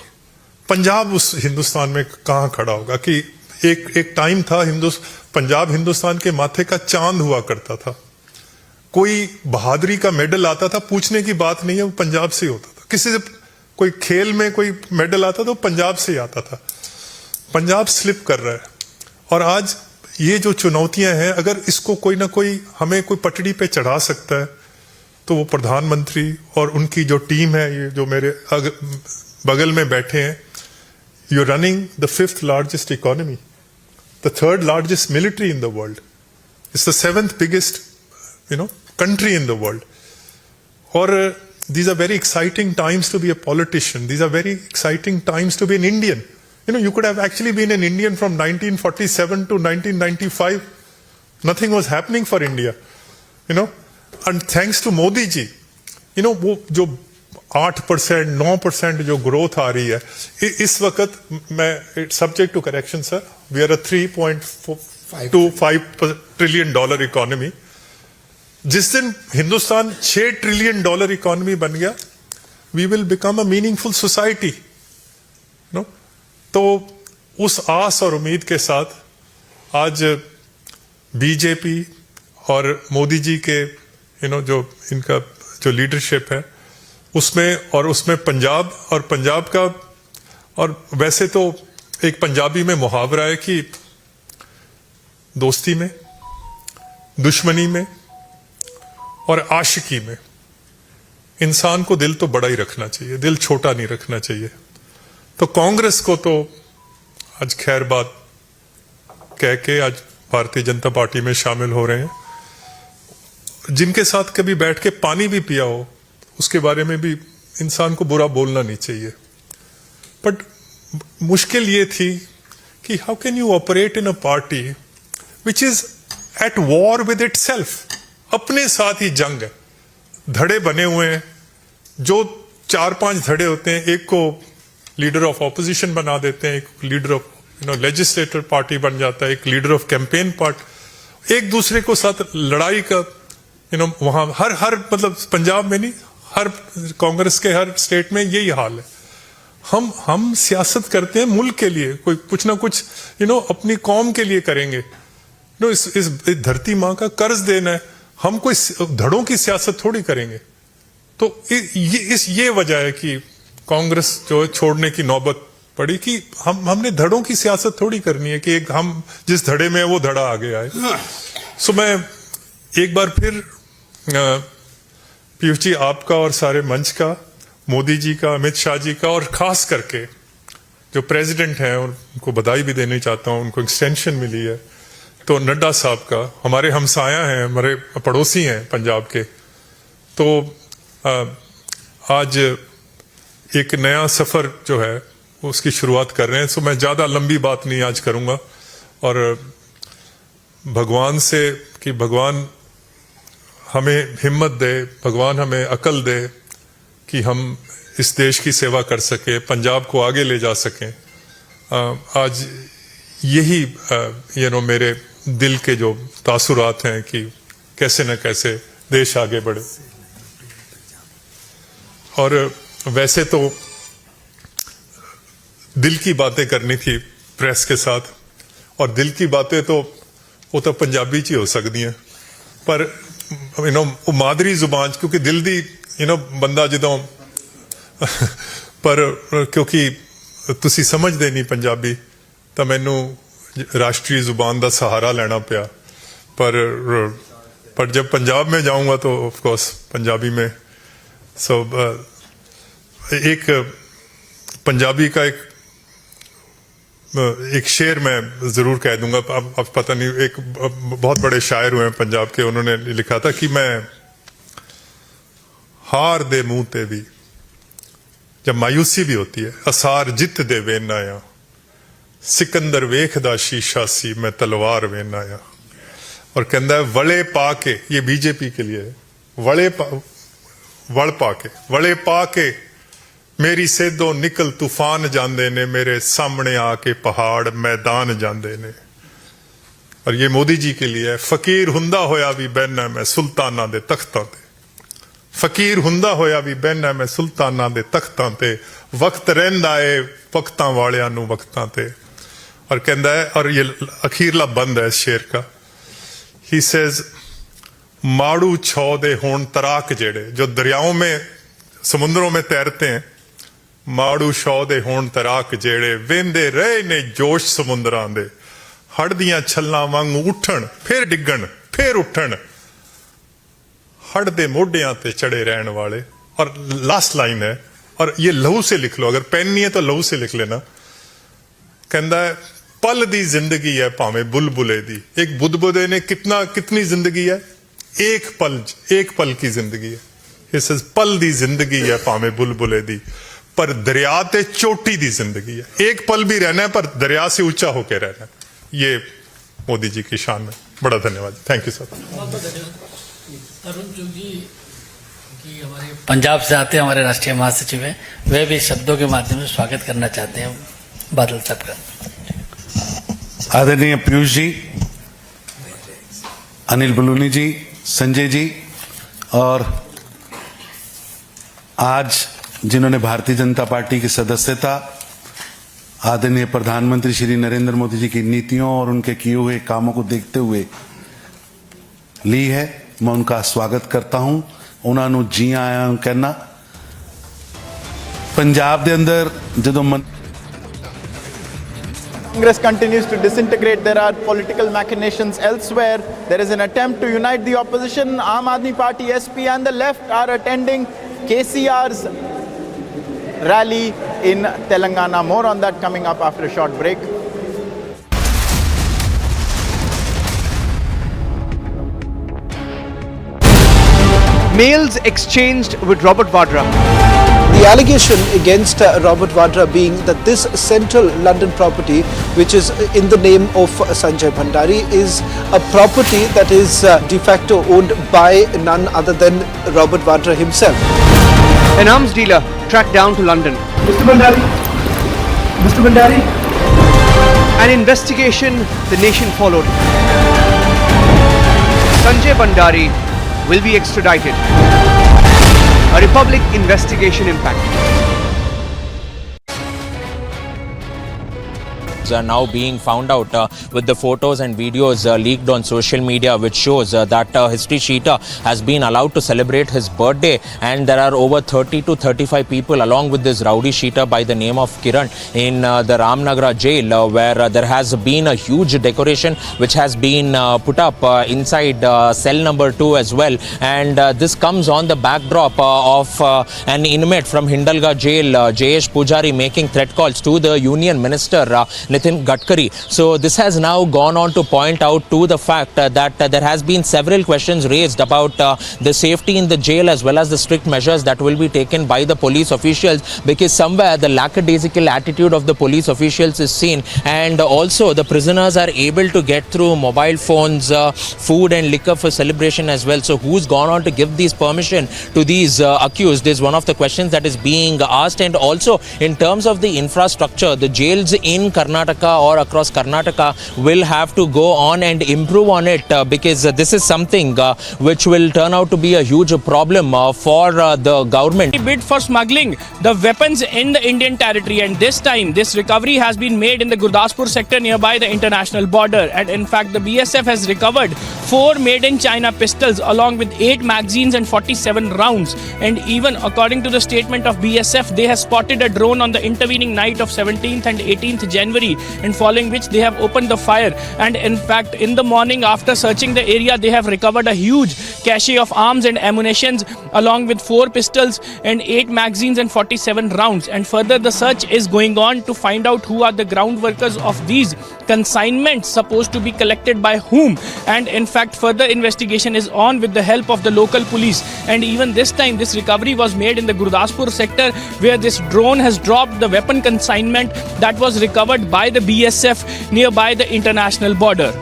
पंजाब उस हिंदुस्तान में कहां खड़ा होगा। कि एक टाइम था पंजाब हिंदुस्तान के माथे का चांद हुआ करता था। कोई बहादुरी का मेडल आता था, पूछने की बात नहीं है, वो पंजाब से ही होता था। किसी से कोई खेल में कोई मेडल आता था, वो पंजाब से ही आता था। पंजाब स्लिप कर रहा है। और आज ये जो चुनौतियां हैं, अगर इसको कोई ना कोई हमें कोई पटड़ी पे चढ़ा सकता है तो वो प्रधानमंत्री और उनकी जो टीम है, ये जो मेरे बगल में बैठे हैं, you running the 5th largest economy, the 3rd largest military in the world. It's the 7th biggest, country in the world. Or these are very exciting times to be a politician. These are very exciting times to be an Indian. You could have actually been an Indian from 1947 to 1995. Nothing was happening for India. And thanks to Modi ji, वो जो 8%, 9% जो growth आ रही है इस वक्त, मैं subject to correction sir, we are a $3.25 trillion economy. जिस दिन हिंदुस्तान $6 ट्रिलियन इकोनॉमी बन गया, we will become a meaningful society. तो उस आस और उम्मीद के साथ आज बीजेपी और मोदी जी के जो इनका जो लीडरशिप है उसमें पंजाब का, और वैसे तो एक पंजाबी में मुहावरा है कि दोस्ती में, दुश्मनी में और आशिकी में इंसान को दिल तो बड़ा ही रखना चाहिए, दिल छोटा नहीं रखना चाहिए। तो कांग्रेस को तो आज खैर बात कह के आज भारतीय जनता पार्टी में शामिल हो रहे हैं। जिनके साथ कभी बैठ के पानी भी पिया हो, उसके बारे में भी इंसान को बुरा बोलना नहीं चाहिए। बट मुश्किल ये थी कि how can you operate in a party which is at war with itself. अपने साथ ही जंग है, धड़े बने हुए हैं। जो 4-5 धड़े होते हैं, एक को लीडर ऑफ ऑपोजिशन बना देते हैं, एक लीडर ऑफ लेजिस्लेटिव पार्टी बन जाता है, एक लीडर ऑफ कैंपेन पार्टी, एक दूसरे को साथ लड़ाई का वहां हर मतलब पंजाब में नहीं, हर कांग्रेस के हर स्टेट में यही हाल है। हम सियासत करते हैं मुल्क के लिए, कोई कुछ ना कुछ अपनी कौम के लिए करेंगे। इस धरती माँ का कर्ज देना है, हम कोई धड़ों की सियासत थोड़ी करेंगे। तो ये वजह है कि कांग्रेस जो छोड़ने की नौबत पड़ी कि हमने धड़ों की सियासत थोड़ी करनी है कि हम जिस धड़े में है वो धड़ा आगे आए। सो मैं एक बार फिर पीयूष जी आपका और सारे मंच का, मोदी जी का, अमित शाह जी का, और खास करके जो प्रेसिडेंट हैं उनको बधाई भी देनी चाहता हूं, उनको एक्सटेंशन मिली है। तो नड्डा साहब का, हमारे हमसाया हैं, हमारे पड़ोसी हैं पंजाब के, तो आज एक नया सफर जो है उसकी शुरुआत कर रहे हैं। सो मैं ज्यादा लंबी बात नहीं आज करूंगा, और भगवान से कि भगवान हमें हिम्मत दे, भगवान हमें अकल दे कि हम इस देश की सेवा कर सके, पंजाब को आगे ले जा सकें। आज यही मेरे दिल के जो तासुरात हैं कि कैसे न कैसे देश आगे बढ़े। और वैसे तो दिल की बातें करनी थी प्रेस के साथ, और दिल की बातें तो वो तो पंजाबी च ही हो सकती हैं, पर मादरी जुबान, क्योंकि दिल दी बंदा जदों पर क्योंकि तुसी समझदे नहीं पंजाबी, तो मैनू राष्ट्रीय जुबान का सहारा लेना पिया। पर जब पंजाब में जाऊंगा तो ऑफ कोर्स पंजाबी में। सो एक पंजाबी का एक शेर मैं जरूर कह दूंगा। अब पता नहीं, एक बहुत बड़े शायर हुए हैं पंजाब के, उन्होंने लिखा था कि मैं हार दे मुंह ते भी, जब मायूसी भी होती है, असार जित दे वेना या, सिकंदर वेखदा शीशा सी मैं तलवार वेना या। और कहता है वले पा के, ये बीजेपी के लिए है, वले पा के मेरी सेदों निकल तूफान जांदे ने, मेरे सामने आके पहाड़ मैदान जांदे ने। और ये मोदी जी के लिए है, फकीर हुंदा होया भी बहना मैं सुल्ताना दे तख्तां ते, फकीर हुंदा होया भी बहना मैं सुल्ताना दे तख्तां ते, वक्त रहिंदा है वक्तां वालियां नू वक्तां ते। और कहता है, और ये अखीरला बंद है इस शेर का, ही सेज माड़ू छौ दे होण तराक जेड़े, जो दरियाओं में समुद्रों में तैरते हैं, माड़ू छौ दे होण तराक जेड़े, वेंदे रहे ने जोश समुद्रां दे, हड़ दियां छल्लां वांगू उठण फिर डिगण फिर उठण, हड़ दे मोढियां ते चढ़े रहन वाले। और लास्ट लाइन है, और ये लहू से लिख लो, अगर पेन नहीं है तो लहू से लिख लेना। कहता है पल दी जिंदगी है भावें बुलबुले दी, एक बुदबुदे ने कितनी जिंदगी है, एक पल की जिंदगी है। इस पल दी जिंदगी है भावें बुलबुले दी, पर दरिया ते चोटी दी जिंदगी है, एक पल भी रहना है पर दरिया से ऊंचा होकर रहना है। ये मोदी जी की शान है। बड़ा धन्यवाद, थैंक यू सर। पंजाब से आते हैं, हमारे राष्ट्रीय महासचिव हैं, वे भी शब्दों के माध्यम से स्वागत करना चाहते हैं बादल साहब का। आदरणीय पीयूष जी, अनिल बलूनी जी, संजय जी, और आज जिन्होंने भारतीय जनता पार्टी की सदस्यता आदरणीय प्रधानमंत्री श्री नरेंद्र मोदी जी की नीतियों और उनके किए हुए कामों को देखते हुए ली है, मैं उनका स्वागत करता हूं। उन्होंने जी आया कहना पंजाब के अंदर जो Congress continues to disintegrate. There are political machinations elsewhere. There is an attempt to unite the opposition. Aam Aadmi Party, SP and the left are attending KCR's rally in Telangana. More on that coming up after a short break. Mails exchanged with Robert Vadra. The allegation against Robert Vadra being that this central London property, which is in the name of Sanjay Bhandari, is a property that is de facto owned by none other than Robert Vadra himself. An arms dealer tracked down to London. Mr. Bhandari. Mr. Bhandari. An investigation the nation followed. Sanjay Bhandari will be extradited. A Republic investigation impact. Are now being found out with the photos and videos leaked on social media, which shows that History Sheeter has been allowed to celebrate his birthday, and there are over 30 to 35 people along with this rowdy sheeter by the name of Kiran in the Ramnagar jail, where there has been a huge decoration which has been put up inside cell number 2 as well, and this comes on the backdrop of an inmate from Hindalga jail, Jayesh Pujari, making threat calls to the Union Minister Nitin Gadkari. So this has now gone on to point out to the fact that there has been several questions raised about the safety in the jail as well as the strict measures that will be taken by the police officials, because somewhere the lackadaisical attitude of the police officials is seen, and also the prisoners are able to get through mobile phones, food and liquor for celebration as well. So who's gone on to give these permission to these accused is one of the questions that is being asked. And also in terms of the infrastructure, the jails in Karnataka or across Karnataka will have to go on and improve on it, because this is something which will turn out to be a huge problem for the government. Bid for smuggling the weapons in the Indian territory, and this time this recovery has been made in the Gurdaspur sector nearby the international border, and in fact the BSF has recovered 4 made in China pistols along with 8 magazines and 47 rounds, and even according to the statement of BSF, they have spotted a drone on the intervening night of 17th and 18th January, and following which they have opened the fire. And in fact in the morning, after searching the area, they have recovered a huge cache of arms and ammunitions along with 4 pistols and 8 magazines and 47 rounds, and further the search is going on to find out who are the ground workers of these consignments supposed to be collected by whom, and in fact further investigation is on with the help of the local police. And even this time this recovery was made in the Gurdaspur sector, where this drone has dropped the weapon consignment that was recovered by the BSF nearby the international border.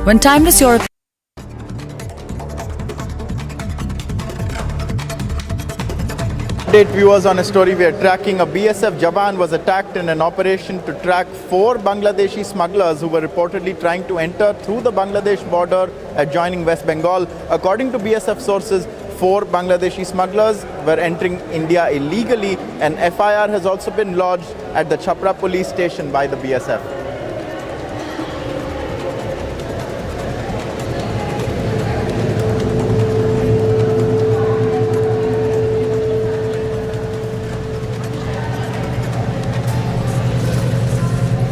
When timeless Europe Update viewers on a story we are tracking. A BSF Jawan was attacked in an operation to track 4 Bangladeshi smugglers who were reportedly trying to enter through the Bangladesh border adjoining West Bengal. According to BSF sources, 4 Bangladeshi smugglers were entering India illegally. An FIR has also been lodged at the Chhapra police station by the BSF.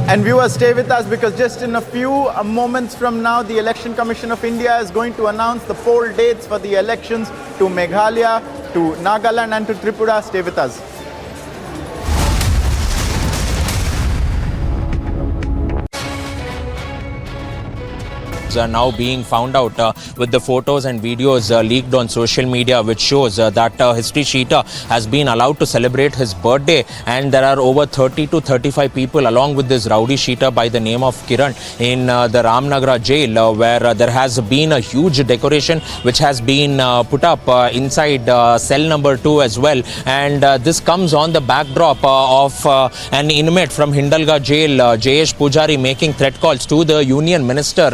And viewers, stay with us, because just in a few moments from now, the Election Commission of India is going to announce the poll dates for the elections to Meghalaya, to Nagaland and to Tripura. Stay with us. Are now being found out with the photos and videos leaked on social media, which shows that History Sheeter has been allowed to celebrate his birthday, and there are over 30 to 35 people along with this rowdy sheeter by the name of Kiran in the Ramnagar jail, where there has been a huge decoration which has been put up inside cell number 2 as well, and this comes on the backdrop of an inmate from Hindalga jail, Jayesh Pujari, making threat calls to the Union Minister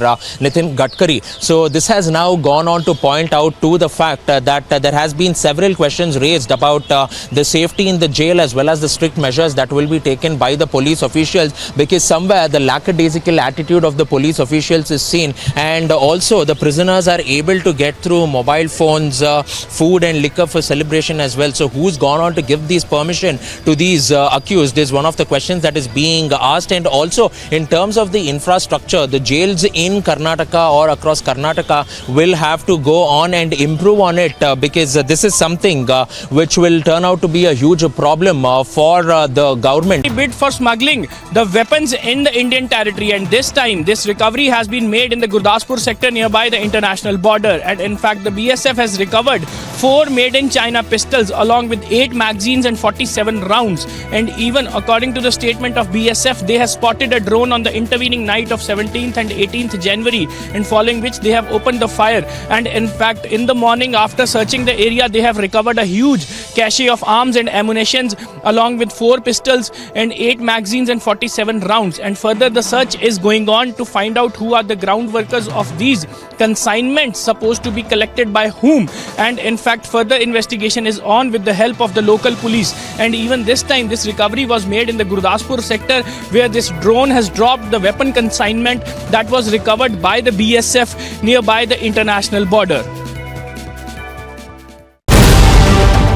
Nitin Gadkari. So this has now gone on to point out to the fact that there has been several questions raised about the safety in the jail as well as the strict measures that will be taken by the police officials, because somewhere the lackadaisical attitude of the police officials is seen, and also the prisoners are able to get through mobile phones, food and liquor for celebration as well. So who's gone on to give these permission to these accused is one of the questions that is being asked. And also in terms of the infrastructure, the jails in Karnataka Karnataka or across Karnataka will have to go on and improve on it because this is something which will turn out to be a huge problem for the government. Bid for smuggling the weapons in the Indian territory, and this time this recovery has been made in the Gurdaspur sector nearby the international border. And in fact, the BSF has recovered 4 made in China pistols along with 8 magazines and 47 rounds. And even according to the statement of BSF, they have spotted a drone on the intervening night of 17th and 18th January, and following which they have opened the fire. And in fact, in the morning after searching the area, they have recovered a huge cache of arms and ammunitions along with 4 pistols and 8 magazines and 47 rounds. And further, the search is going on to find out who are the ground workers of these consignments supposed to be collected by whom. And in fact, further investigation is on with the help of the local police. And even this time, this recovery was made in the Gurdaspur sector, where this drone has dropped the weapon consignment that was recovered by the BSF nearby the international border.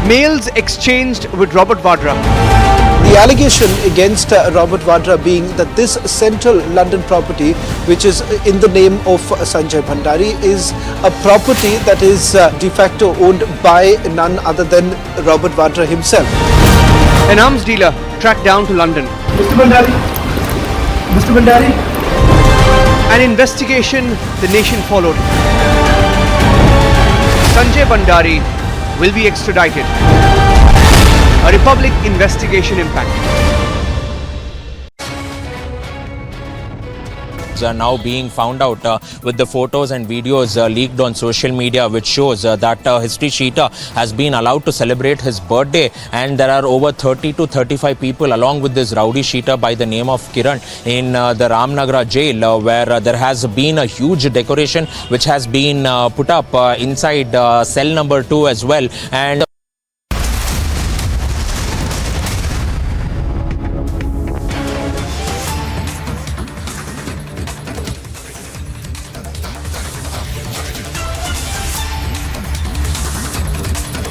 Mails exchanged with Robert Vadra. The allegation against Robert Vadra being that this central London property, which is in the name of Sanjay Bhandari, is a property that is de facto owned by none other than Robert Vadra himself. An arms dealer tracked down to London. Mr. Bhandari. Mr. Bhandari. An investigation the nation followed. Sanjay Bhandari will be extradited. A Republic investigation impact. Are now being found out with the photos and videos leaked on social media, which shows that History Sheeter has been allowed to celebrate his birthday, and there are over 30 to 35 people along with this rowdy Sheeter by the name of Kiran in the Ramnagar jail, where there has been a huge decoration which has been put up inside cell number 2 as well. And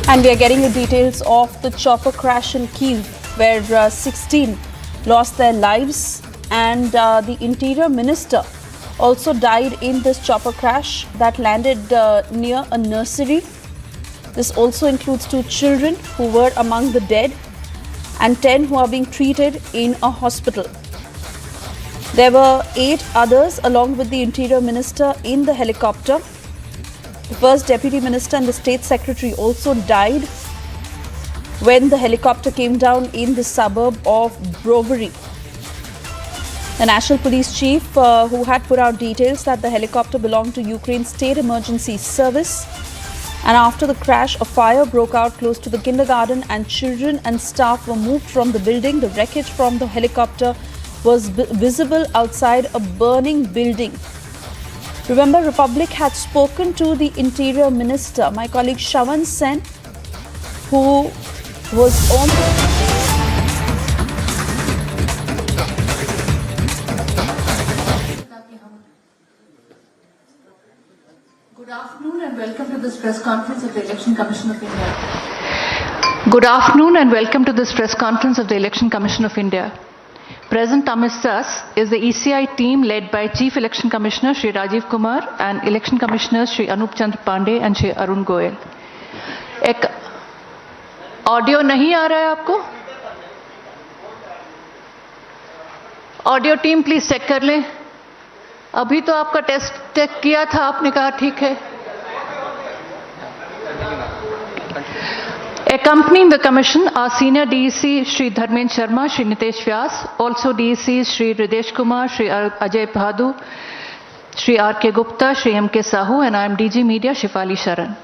And we are getting the details of the chopper crash in Kyiv, where 16 lost their lives, and the interior minister also died in this chopper crash that landed near a nursery. This also includes 2 children who were among the dead and 10 who are being treated in a hospital. There were 8 others along with the interior minister in the helicopter. The first deputy minister and the state secretary also died when the helicopter came down in the suburb of Brovary. The national police chief, who had put out details that the helicopter belonged to Ukraine's state emergency service, and after the crash, a fire broke out close to the kindergarten and children and staff were moved from the building. The wreckage from the helicopter was visible outside a burning building. Remember, Republic had spoken to the Interior Minister, my colleague Shawan Sen, who was on. Good afternoon and welcome to this press conference of the Election Commission of India. Good afternoon and welcome to this press conference of the Election Commission of India. Present amidst us is the ECI team led by Chief Election Commissioner Shri Rajiv Kumar and Election Commissioners Shri Anup Chandra Pandey and Shri Arun Goyal. एक audio नहीं आ रहा है आपको? Audio team please check कर लें. अभी तो आपका टेस्ट चेक किया था, आपने कहा ठीक है. Accompanying the Commission are Senior DEC Shri Dharmendra Sharma, Shri Nitesh Vyas, also DECs Shri Ridesh Kumar, Shri Ajay Bhadu, Shri R.K. Gupta, Shri M.K. Sahu, and I am DG Media Shifali Sharan.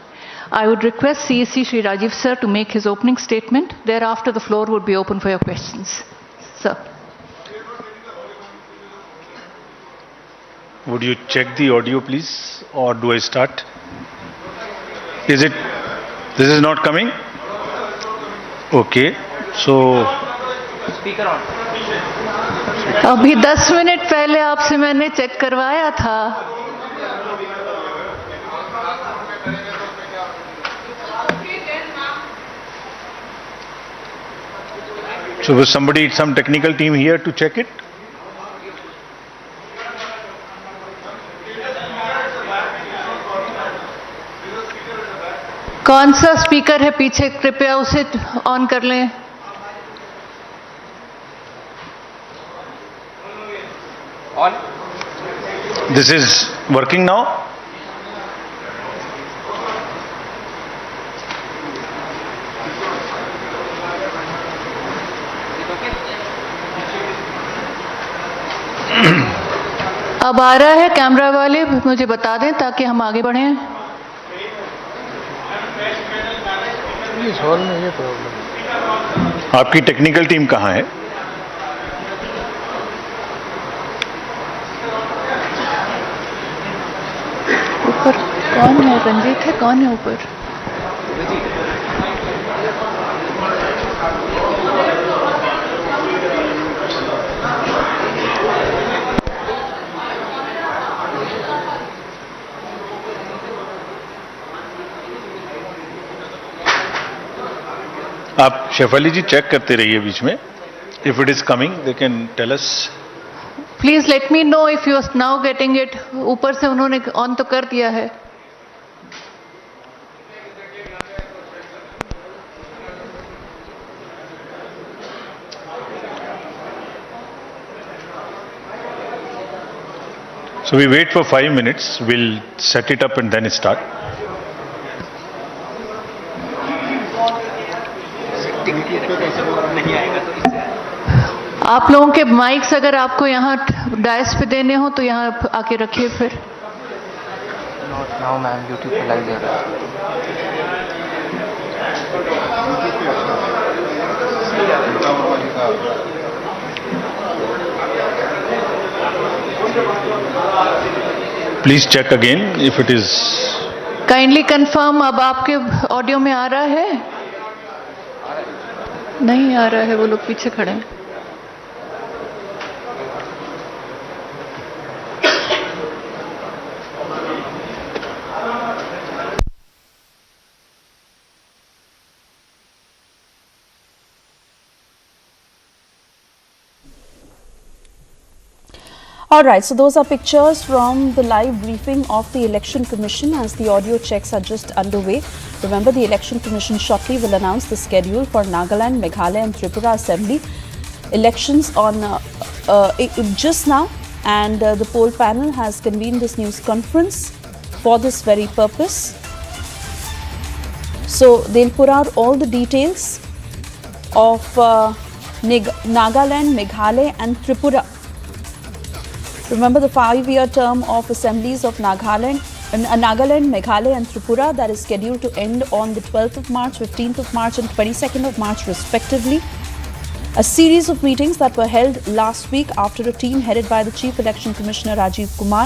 I would request CEC Shri Rajiv Sir to make his opening statement. Thereafter, the floor would be open for your questions. Sir. Would you check the audio, please, or do I start? This is not coming? Okay, so Speaker on. अभी 10 minute पहले आपसे मैंने check करवाया था. So was somebody, some technical team here to check it? कौन सा speaker है पीछे, कृपया उसे ऑन कर लें। This is working now. अब आ रहा है, कैमरा वाले मुझे बता दें ताकि हम आगे बढ़ें। इस हॉल में ये प्रॉब्लम। आपकी टेक्निकल टीम कहाँ है? ऊपर कौन है? रंजीत है, कौन है ऊपर? आप शेफाली जी चेक करते रहिए बीच में। If it is coming they can tell us. Please let me know if you are now getting it. ऊपर से उन्होंने ऑन तो कर दिया है। So we wait for 5 minutes. We'll set it up and then start. आप लोगों के माइक्स अगर आपको यहाँ डायस पे देने हो तो यहाँ आके रखिए फिर। नाउ मैम यूट्यूब पे लाइव दे रहा है। Please check again if it is. Kindly confirm अब आपके ऑडियो में आ रहा है? नहीं आ रहा है, वो लोग पीछे खड़े हैं। All right, so those are pictures from the live briefing of the Election Commission as the audio checks are just underway. Remember, the Election Commission shortly will announce the schedule for Nagaland, Meghalaya and Tripura Assembly elections on just now, and the poll panel has convened this news conference for this very purpose. So they'll put out all the details of Nagaland, Meghalaya and Tripura. Remember the 5-year term of assemblies of Nagaland, Meghalaya and Tripura that is scheduled to end on the 12th of March, 15th of March and 22nd of March respectively. A series of meetings that were held last week after a team headed by the Chief Election Commissioner Rajiv Kumar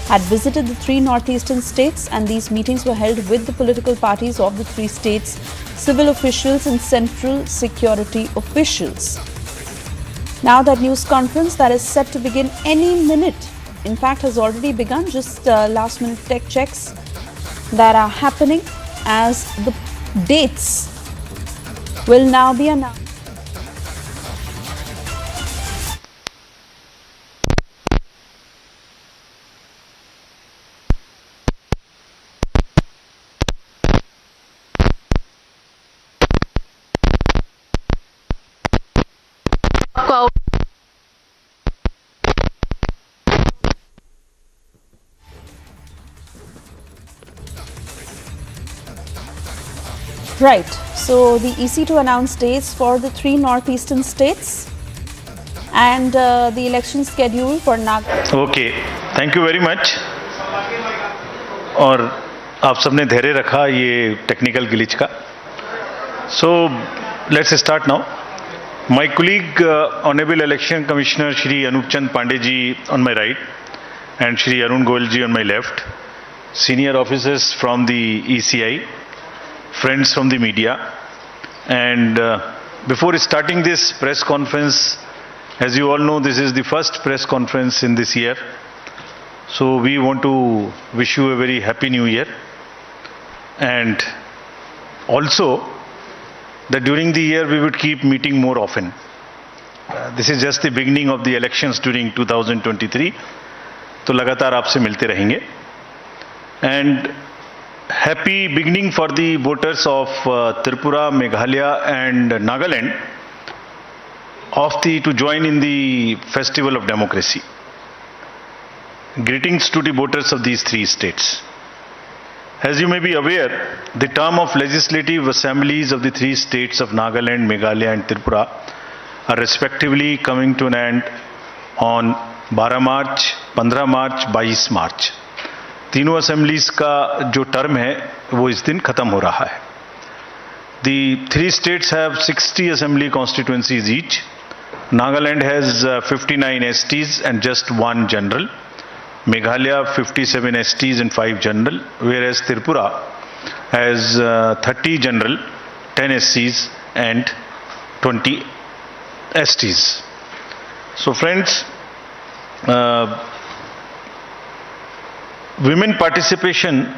had visited the 3 northeastern states, and these meetings were held with the political parties of the 3 states, civil officials and central security officials. Now that news conference that is set to begin any minute, in fact has already begun, just last minute tech checks that are happening as the dates will now be announced. Right. So the EC to announce dates for the 3 northeastern states and the election schedule for Nagaland. Okay. Thank you very much. और आप सबने धैर्य रखा ये technical glitch का. So let's start now. My colleague, Honorable Election Commissioner Shri Anup Chand Pandey ji on my right and Shri Arun Goyal ji on my left, senior officers from the ECI, friends from the media, and before starting this press conference, as you all know, this is the first press conference in this year, so we want to wish you a very happy new year, and also that during the year we would keep meeting more often. This is just the beginning of the elections during 2023, तो लगातार आपसे मिलते रहेंगे. And happy beginning for the voters of Tripura, Meghalaya and Nagaland to join in the festival of democracy. Greetings to the voters of these three states. As you may be aware, the term of legislative assemblies of the three states of Nagaland, Meghalaya and Tripura are respectively coming to an end on 12 March, 15 March, 22 March. तीनों assemblies का जो term है वो इस दिन खत्म हो रहा है. The three states have 60 assembly constituencies each. Nagaland has 59 STs and just one general. Meghalaya 57 STs and 5 general, whereas Tripura has 30 general, 10 SCs and 20 STs. So friends, women participation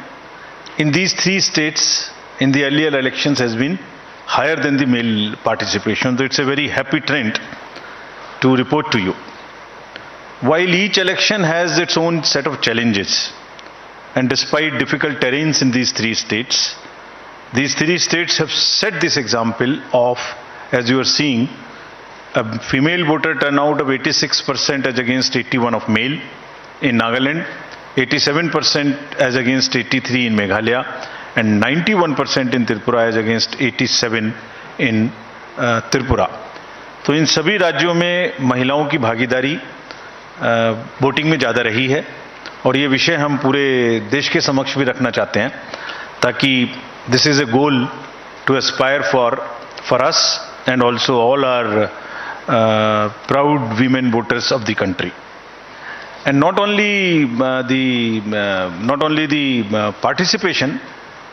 in these three states in the earlier elections has been higher than the male participation. So it's a very happy trend to report to you. While each election has its own set of challenges, and despite difficult terrains in these three states have set this example of, as you are seeing, a female voter turnout of 86% as against 81 of male in Nagaland, 87% as against 83 in Meghalaya, and 91% in Tripura as against 87 in Tripura. तो इन सभी राज्यों में महिलाओं की भागीदारी voting में ज़्यादा रही है और ये विषय हम पूरे देश के समक्ष भी रखना चाहते हैं ताकि this is a goal to aspire for us and also all are proud women voters of the country. And not only the participation,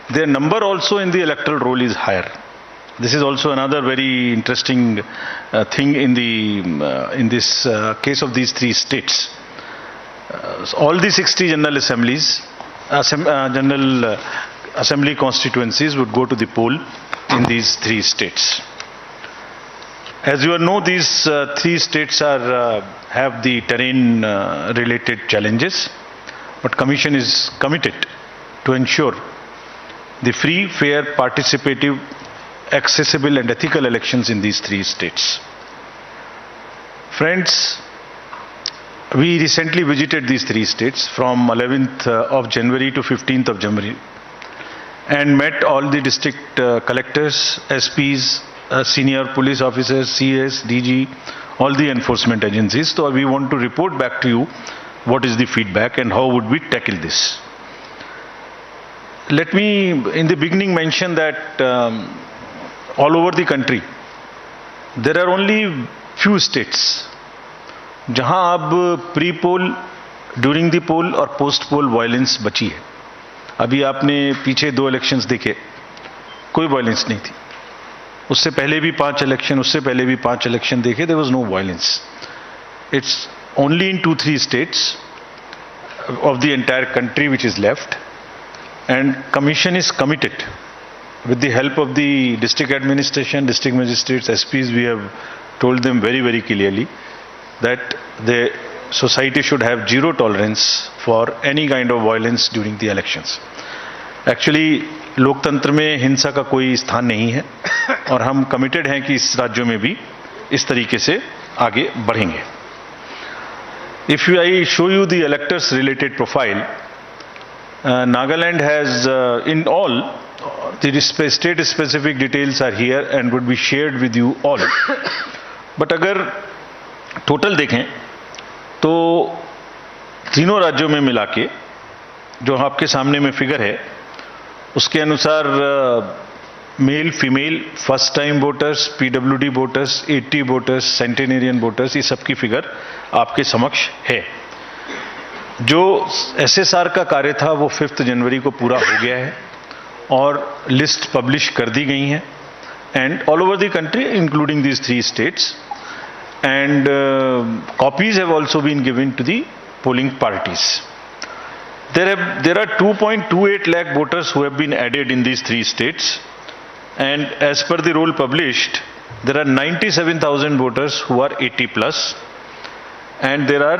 their number also in the electoral roll is higher. This is also another very interesting thing in this case of these three states. All the 60 general assemblies, general assembly constituencies would go to the poll in these three states. As you all know, these three states have the terrain related challenges, but Commission is committed to ensure the free, fair, participative, accessible and ethical elections in these three states. Friends, we recently visited these three states from 11th of January to 15th of January and met all the district collectors, SPs, senior police officers, CS, DG, all the enforcement agencies. So we want to report back to you what is the feedback and how would we tackle this. Let me in the beginning mention that all over the country there are only few states जहां अब pre poll, during the पोल और post पोल violence बची है. अभी आपने पीछे 2 elections देखे, कोई वायलेंस नहीं थी. उससे पहले भी 5 इलेक्शन, उससे पहले भी 5 इलेक्शन देखे, there was no violence. It's only in 2-3 states of the entire country which is left, and Commission is committed with the help of the district administration, district magistrates, SPs. We have told them very, very clearly that the society should have zero tolerance for any kind of violence during the elections. Actually, लोकतंत्र में हिंसा का कोई स्थान नहीं है और हम कमिटेड हैं कि इस राज्यों में भी इस तरीके से आगे बढ़ेंगे. If I show you the electors related profile, Nagaland has in all the state specific details are here and would be shared with you all. But अगर टोटल देखें तो तीनों राज्यों में मिला के जो आपके सामने में फिगर है उसके अनुसार male, female, first time voters, PWD voters, 80 voters, centenarian voters, ये सबकी फिगर आपके समक्ष है. जो एसएसआर का कार्य था वो 5 जनवरी को पूरा हो गया है और लिस्ट पब्लिश कर दी गई हैं and all over the country including these 3 states, and copies have also been given to the polling parties. There are 2.28 lakh voters who have been added in these 3 states, and as per the roll published, there are 97,000 voters who are 80 plus, and there are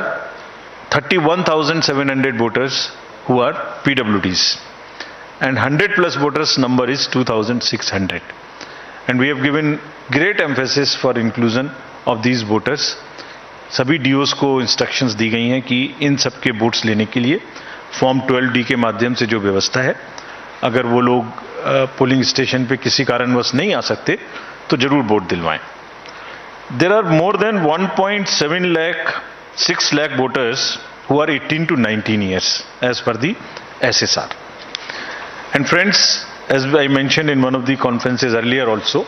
31,700 voters who are PWDs. and 100 plus voters number is 2,600. And we have given great emphasis for inclusion of these voters. सभी DOs को instructions दी गई हैं कि इन सब के votes लेने के लिए फॉर्म 12D के माध्यम से जो व्यवस्था है, अगर वो लोग पोलिंग स्टेशन पे किसी कारणवश नहीं आ सकते तो जरूर vote दिलवाएं. There are more than 1.6 lakh voters who are 18 to 19 years as per the SSR. And friends, as I mentioned in one of the conferences earlier also,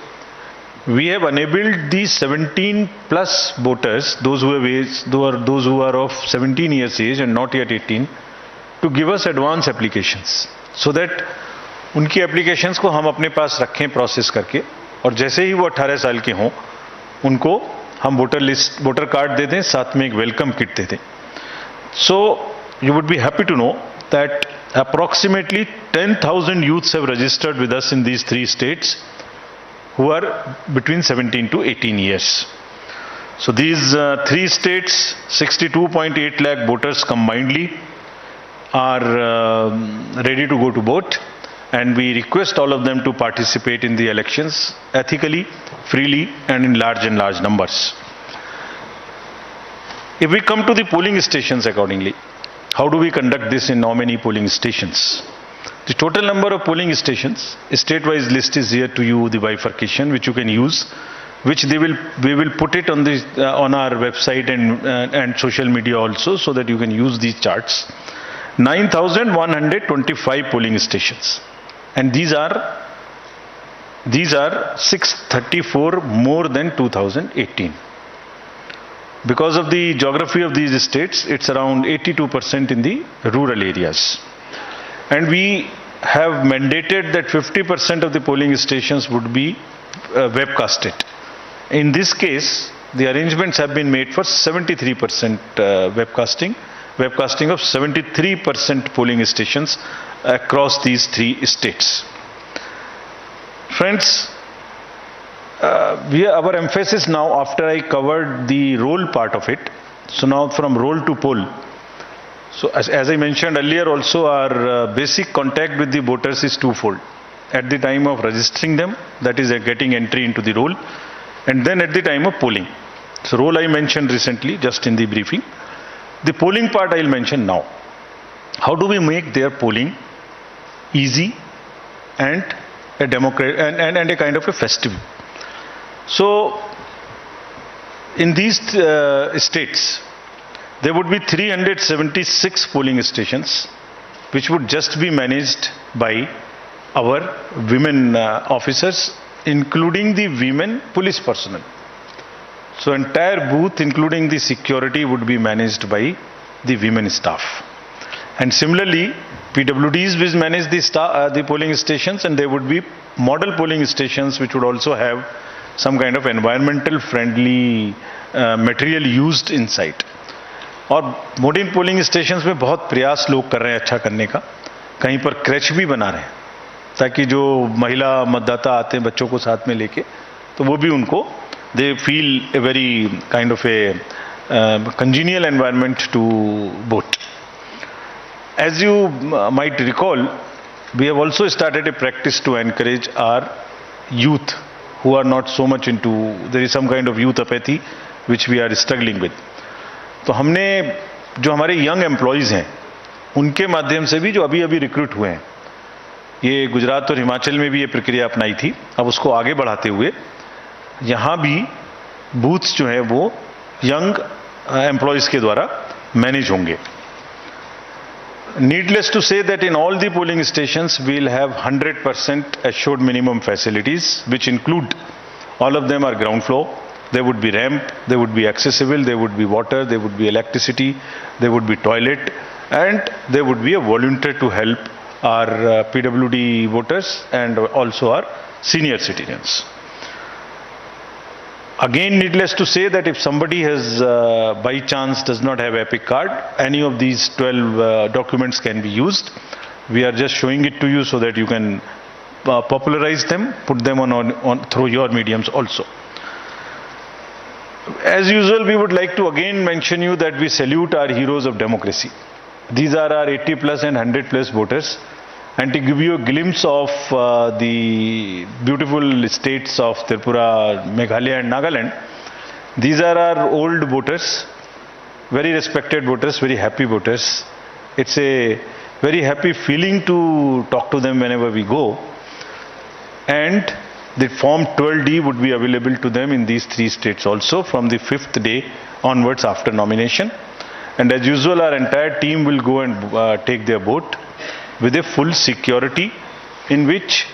we have enabled the 17 plus voters, those who are of 17 years age and not yet 18, to give us advance applications, so that उनकी applications को हम अपने पास रखें process करके, और जैसे ही वो 18 साल के हों उनको हम वोटर कार्ड दे दें, साथ में एक वेलकम किट दे दें. So you would be happy to know that approximately 10,000 youths have registered with us in these 3 states who are between 17 to 18 years. So these 3 states, 62.8 lakh voters combinedly are ready to go to vote, and we request all of them to participate in the elections ethically, freely, and in large numbers. If we come to the polling stations accordingly, how do we conduct this in how many polling stations? The total number of polling stations, state-wise list is here to you, the bifurcation which you can use, which we will put it on our website and social media also, so that you can use these charts. 9,125 polling stations, and these are 634 more than 2018. Because of the geography of these states, it's around 82% in the rural areas. And we have mandated that 50% of the polling stations would be webcasted. In this case, the arrangements have been made for 73% webcasting of 73% polling stations across these 3 states. Friends, our emphasis now, after I covered the roll part of it, so now from roll to poll. So as I mentioned earlier also, our basic contact with the voters is twofold. At the time of registering them, that is getting entry into the roll, and then at the time of polling. So roll I mentioned recently just in the briefing. The polling part I'll mention now. How do we make their polling easy and a democratic and a kind of a festive? So in these states, there would be 376 polling stations, which would just be managed by our women officers, including the women police personnel. So entire booth, including the security, would be managed by the women staff. And similarly, PWDs will manage the polling stations, and there would be model polling stations which would also have some kind of environmental friendly material used inside. और modern polling stations में बहुत प्रयास लोग कर रहे हैं अच्छा करने का. कहीं पर क्रैच भी बना रहे हैं ताकि जो महिला मतदाता आते हैं बच्चों को साथ में लेके, तो वो भी उनको they feel a very kind of a congenial environment to vote. As you might recall, we have also started a practice to encourage our youth who are not so much into, there is some kind of youth apathy which we are struggling with. तो हमने जो हमारे young employees हैं उनके माध्यम से भी जो अभी रिक्रूट हुए हैं, ये गुजरात और हिमाचल में भी ये प्रक्रिया अपनाई थी, अब उसको आगे बढ़ाते हुए यहाँ भी बूथ्स जो है वो यंग एम्प्लॉयज़ के द्वारा मैनेज होंगे. Needless to say that in all the polling stations we will have 100% assured minimum facilities, which include, all of them are ground floor. There would be ramp, there would be accessible, there would be water, there would be electricity, there would be toilet, and there would be a volunteer to help our PWD voters and also our senior citizens. Again, needless to say that if somebody has by chance does not have Epic card, any of these 12 documents can be used. We are just showing it to you so that you can popularize them, put them on through your mediums also. As usual, we would like to again mention you that we salute our heroes of democracy. These are our 80 plus and 100 plus voters. and to give you a glimpse of the beautiful states of Tripura, Meghalaya and Nagaland. These are our old voters, very respected voters, very happy voters. It's a very happy feeling to talk to them whenever we go. And the Form 12D would be available to them in these 3 states also from the 5th day onwards after nomination. And as usual, our entire team will go and take their vote with a full security, in which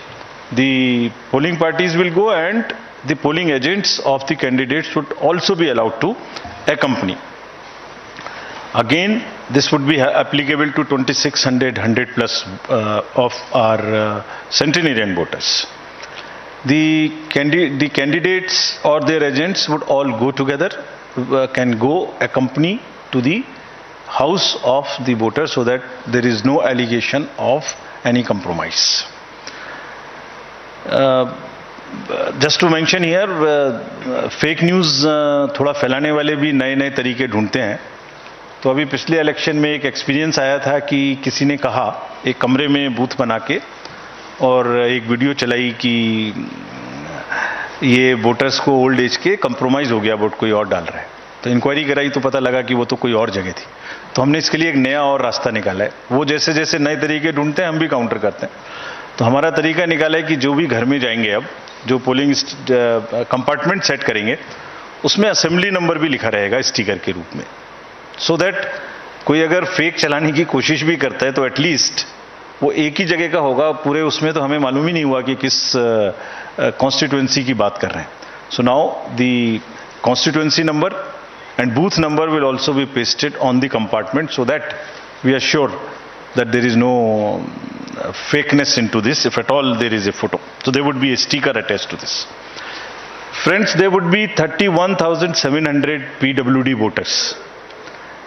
the polling parties will go and the polling agents of the candidates would also be allowed to accompany. Again, this would be applicable to 2,600 100+ of our centenarian voters. The candidates or their agents would all go together, can go accompany to the house of the voter, so that there is no allegation of any compromise. Just to mention here, fake news थोड़ा फैलाने वाले भी नए नए तरीके ढूंढते हैं. तो अभी पिछले इलेक्शन में एक एक्सपीरियंस आया था कि किसी ने कहा एक कमरे में बूथ बना के और एक वीडियो चलाई कि ये वोटर्स को ओल्ड एज के कंप्रोमाइज़ हो गया, वोट कोई और डाल रहा है. तो इंक्वायरी कराई तो पता लगा कि वो तो कोई और जगह थी. तो हमने इसके लिए एक नया और रास्ता निकाला है. वो जैसे जैसे नए तरीके ढूंढते हैं हम भी काउंटर करते हैं. तो हमारा तरीका निकाला है कि जो भी घर में जाएंगे, अब जो पोलिंग कंपार्टमेंट सेट करेंगे उसमें असेंबली नंबर भी लिखा रहेगा स्टिकर के रूप में, सो दैट कोई अगर फेक चलाने की कोशिश भी करता है तो एटलीस्ट वो एक ही जगह का होगा. पूरे उसमें तो हमें मालूम ही नहीं हुआ कि किस कॉन्स्टिट्यूएंसी की बात कर रहे हैं. So now the constituency number and booth number will also be pasted on the compartment, so that we are sure that there is no fakeness into this, if at all there is a photo. So there would be a sticker attached to this. Friends, there would be 31,700 PWD voters,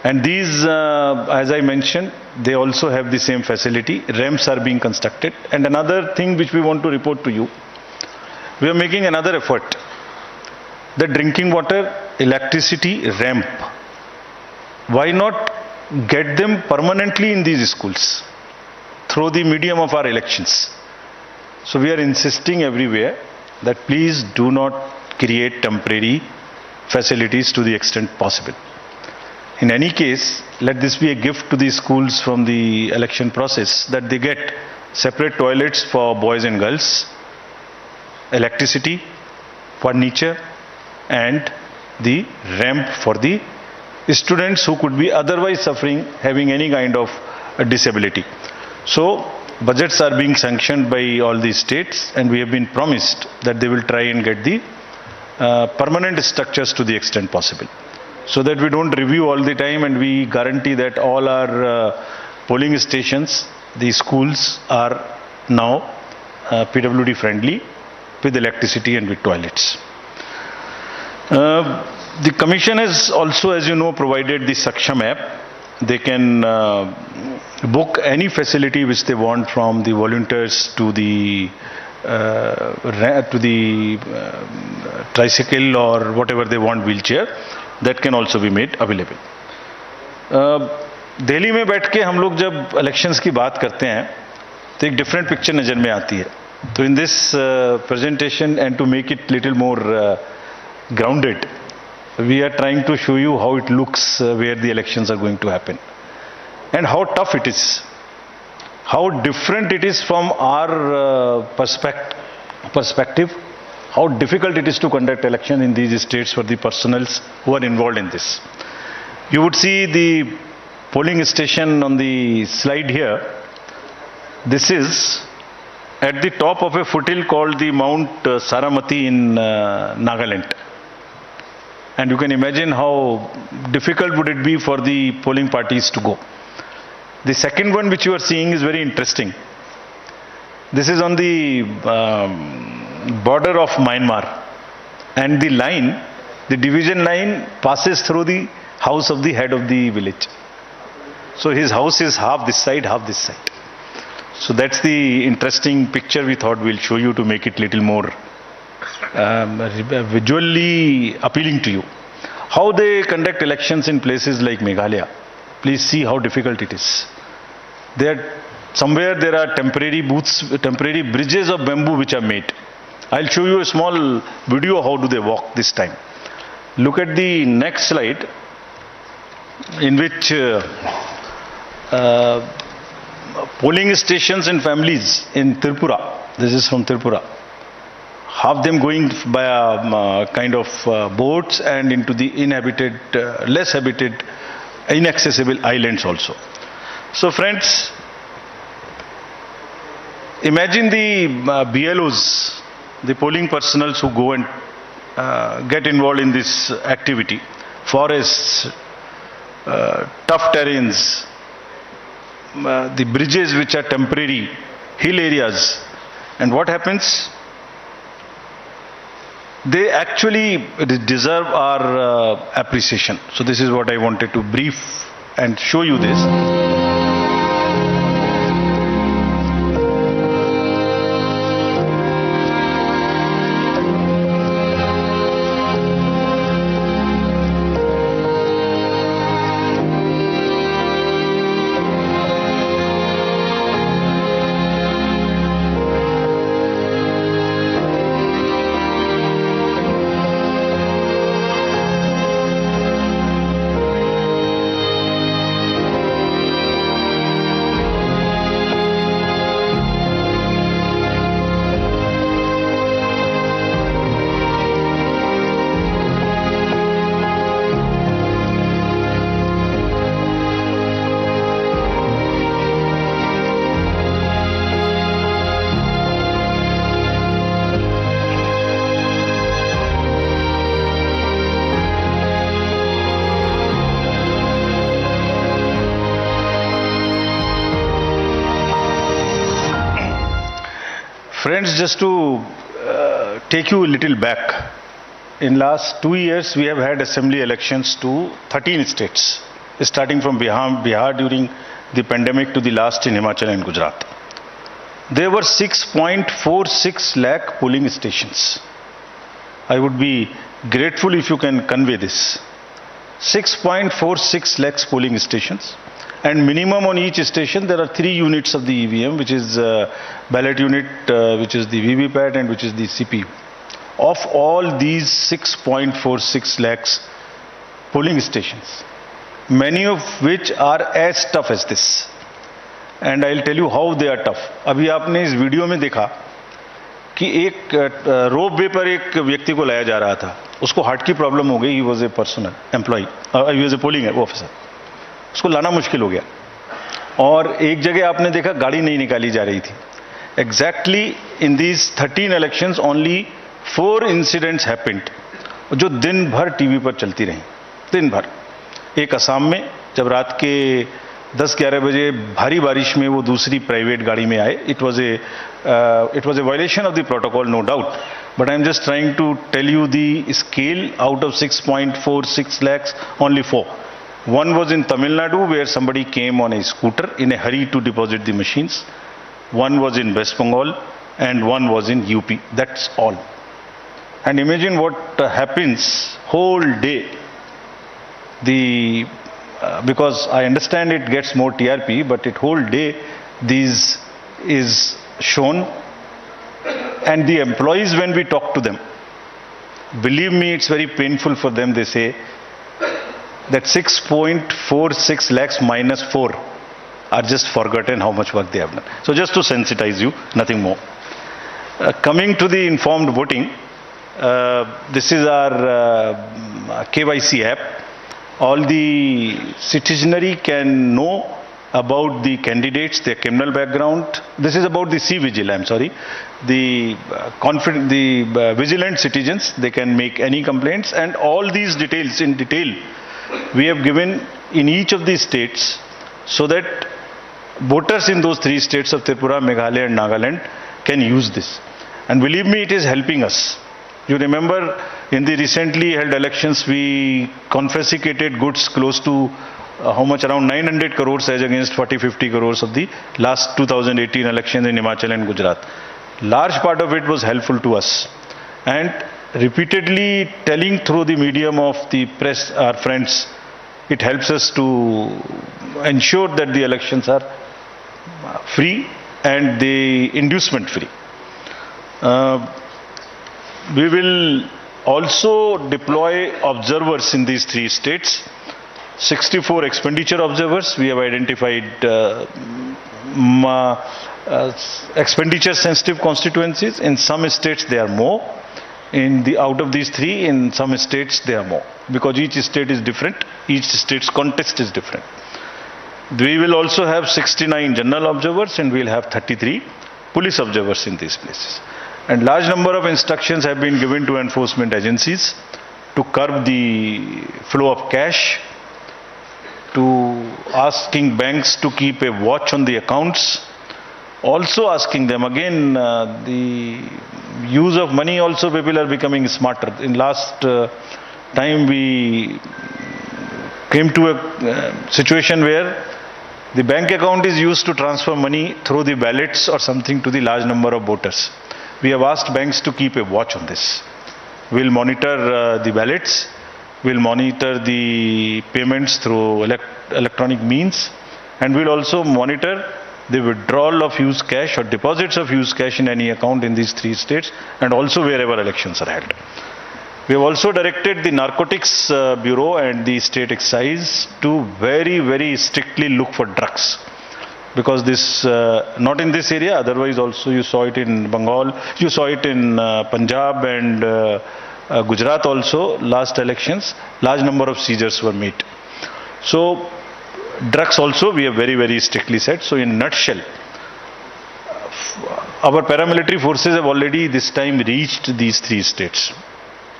and these, as I mentioned, they also have the same facility. Ramps are being constructed. And another thing which we want to report to you, we are making another effort. The drinking water, electricity, ramp, why not get them permanently in these schools through the medium of our elections? So we are insisting everywhere that please do not create temporary facilities to the extent possible. In any case, let this be a gift to the schools from the election process, that they get separate toilets for boys and girls, electricity, furniture, and the ramp for the students who could be otherwise suffering, having any kind of disability. So budgets are being sanctioned by all the states, and we have been promised that they will try and get the permanent structures to the extent possible, so that we don't review all the time, and we guarantee that all our polling stations, the schools, are now PWD friendly with electricity and with toilets. The Commission has also, as you know, provided the Saksham app. They can book any facility which they want, from the volunteers to the tricycle or whatever they want, wheelchair, that can also be made available. Delhi में बैठ के हम लोग जब elections की बात करते हैं तो एक डिफरेंट पिक्चर नज़र में आती है. तो in this presentation, and to make it little more grounded, we are trying to show you how it looks where the elections are going to happen, and how tough it is, how different it is from our perspective, how difficult it is to conduct election in these states for the personals who are involved in this. You would see the polling station on the slide here. This is at the top of a foothill called the Mount Saramati in Nagaland. And you can imagine how difficult would it be for the polling parties to go. The second one which you are seeing is very interesting. This is on the border of Myanmar, and the line, the division line, passes through the house of the head of the village. So his house is half this side, half this side. So that's the interesting picture we thought we'll show you to make it little more visually appealing to you. How they conduct elections in places like Meghalaya. Please see how difficult it is. They are Somewhere there are temporary booths, temporary bridges of bamboo which are made. I'll show you a small video how do they walk this time. Look at the next slide, in which polling stations and families in Tripura. This is from Tripura. Half them going by a kind of boats and into the inhabited, less habited, inaccessible islands also. So friends, imagine the BLOs, the polling personnel who go and get involved in this activity. Forests, tough terrains, the bridges which are temporary, hill areas. And what happens? They actually deserve our appreciation. So this is what I wanted to brief and show you this. Friends, just to take you a little back, in last 2 years we have had assembly elections to 13 states, starting from Bihar during the pandemic to the last in Himachal and Gujarat. There were 6.46 lakh polling stations. I would be grateful if you can convey this. 6.46 lakhs polling stations. And minimum on each station there are 3 units of the EVM, which is ballot unit, which is the VVPAT and which is the CPU. Of all these 6.46 lakhs polling stations, many of which are as tough as this. And I'll tell you how they are tough. अभी आपने इस video में देखा कि एक रोप वे पर एक व्यक्ति को लाया जा रहा था. उसको हार्ट की प्रॉब्लम हो गई. He was a personal employ, he was a polling officer. उसको लाना मुश्किल हो गया. और एक जगह आपने देखा गाड़ी नहीं निकाली जा रही थी. Exactly in these 13 elections only 4 incidents happened, जो दिन भर टीवी पर चलती रहीं. दिन भर. एक असम में जब रात के 10-11 बजे भारी बारिश में वो दूसरी प्राइवेट गाड़ी में आए. It was a violation of the protocol, no doubt, but I am just trying to tell you the scale. Out of 6.46 lakhs, only 4. One was in Tamil Nadu, where somebody came on a scooter in a hurry to deposit the machines. One was in West Bengal, and one was in UP. That's all. And imagine what happens whole day. Because I understand it gets more TRP, but it whole day this is shown. And the employees, when we talk to them, believe me, it's very painful for them. They say that 6.46 lakhs minus 4 are just forgotten how much work they have done. So just to sensitize you, nothing more. Coming to the informed voting, this is our KYC app. All the citizenry can know about the candidates, their criminal background. This is about the C-Vigil, I'm sorry. The vigilant citizens, they can make any complaints, and all these details in detail we have given in each of these states, so that voters in those 3 states of Tripura, Meghalaya and Nagaland can use this. And believe me, it is helping us. You remember in the recently held elections, we confiscated goods close to how much, around 900 crores as against 40-50 crores of the last 2018 elections in Himachal and Gujarat. Large part of it was helpful to us. And repeatedly telling through the medium of the press, our friends, it helps us to ensure that the elections are free and the inducement free. We will also deploy observers in these 3 states. 64 expenditure observers. We have identified expenditure sensitive constituencies. In some states they are more. Out of these 3, in some states they are more. Because each state is different. Each state's context is different. We will also have 69 general observers and we will have 33 police observers in these places. And large number of instructions have been given to enforcement agencies to curb the flow of cash, to asking banks to keep a watch on the accounts, also asking them again the use of money also people are becoming smarter. In last time we came to a situation where the bank account is used to transfer money through the ballots or something to the large number of voters. We have asked banks to keep a watch on this. We'll monitor the ballots. We'll monitor the payments through electronic means. And we'll also monitor the withdrawal of used cash or deposits of used cash in any account in these 3 states and also wherever elections are held. We have also directed the Narcotics Bureau and the State Excise to very, very strictly look for drugs. Because this, not in this area, otherwise also you saw it in Bengal, you saw it in Punjab and Gujarat also, last elections, large number of seizures were made. So, drugs also we have very, very strictly said. So, in a nutshell, our paramilitary forces have already this time reached these 3 states.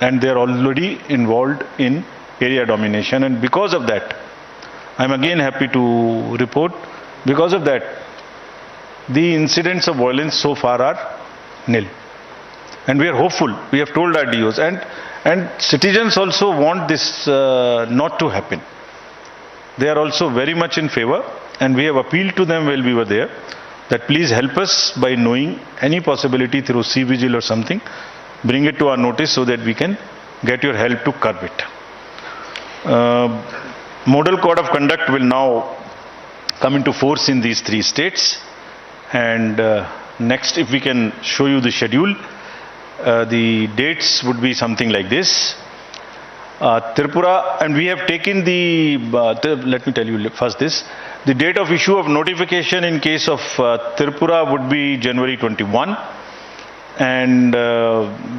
And they are already involved in area domination, and because of that, I am again happy to report, because of that, the incidents of violence so far are nil. And we are hopeful, we have told our DOs, and citizens also want this not to happen. They are also very much in favor, and we have appealed to them while we were there, that please help us by knowing any possibility through C-Vigil or something, bring it to our notice so that we can get your help to curb it. Model Code of Conduct will now come into force in these 3 states. And next, if we can show you the schedule, the dates would be something like this. Tripura, and we have taken the, let me tell you first this, the date of issue of notification in case of Tripura would be January 21. And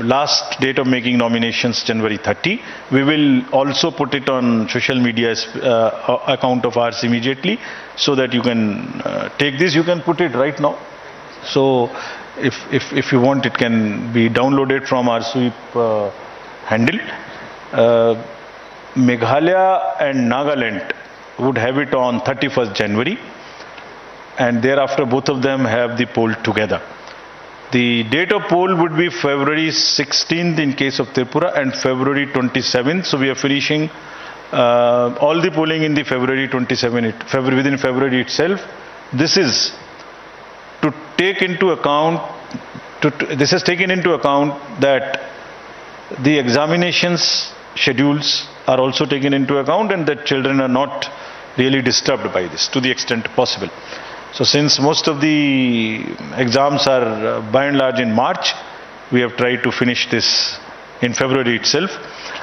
last date of making nominations January 30. We will also put it on social media's account of ours immediately, so that you can take this. You can put it right now. So if you want, it can be downloaded from our sweep handle. Meghalaya and Nagaland would have it on 31st January, and thereafter both of them have the poll together. The date of poll would be February 16th in case of Tripura and February 27th. So we are finishing all the polling in the February 27th, within February itself. This is to take into account, this is taken into account that the examinations schedules are also taken into account, and that children are not really disturbed by this to the extent possible. So since most of the exams are by and large in March, we have tried to finish this in February itself.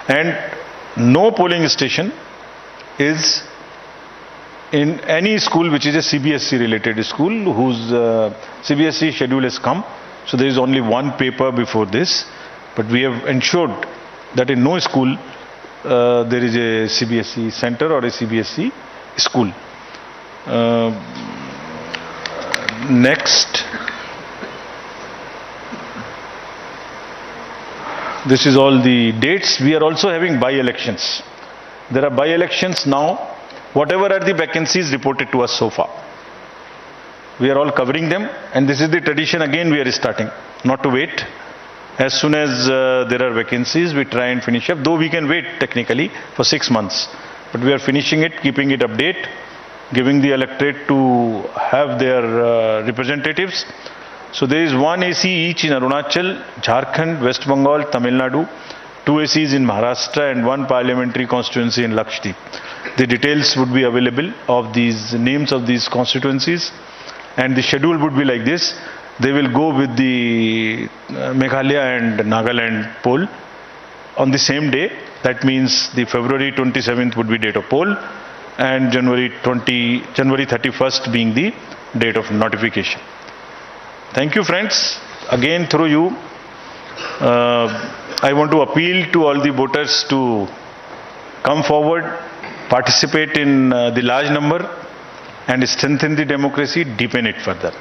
And no polling station is in any school which is a CBSE related school whose CBSE schedule has come. So there is only one paper before this, but we have ensured that in no school there is a CBSE center or a CBSE school. Next, this is all the dates. We are also having by-elections. There are by-elections now. Whatever are the vacancies reported to us so far, we are all covering them, and this is the tradition again we are starting, not to wait. As soon as there are vacancies, we try and finish up, though we can wait technically for 6 months, but we are finishing it, keeping it update, giving the electorate to have their representatives. So there is 1 AC each in Arunachal, Jharkhand, West Bengal, Tamil Nadu, 2 ACs in Maharashtra, and 1 parliamentary constituency in Lakshadweep. The details would be available of these names of these constituencies And the schedule would be like this. They will go with the Meghalaya and Nagaland poll on the same day. That means the February 27th would be date of poll and January 31st being the date of notification. Thank you, friends. Again, through you, I want to appeal to all the voters to come forward, participate in the large number and strengthen the democracy, deepen it further.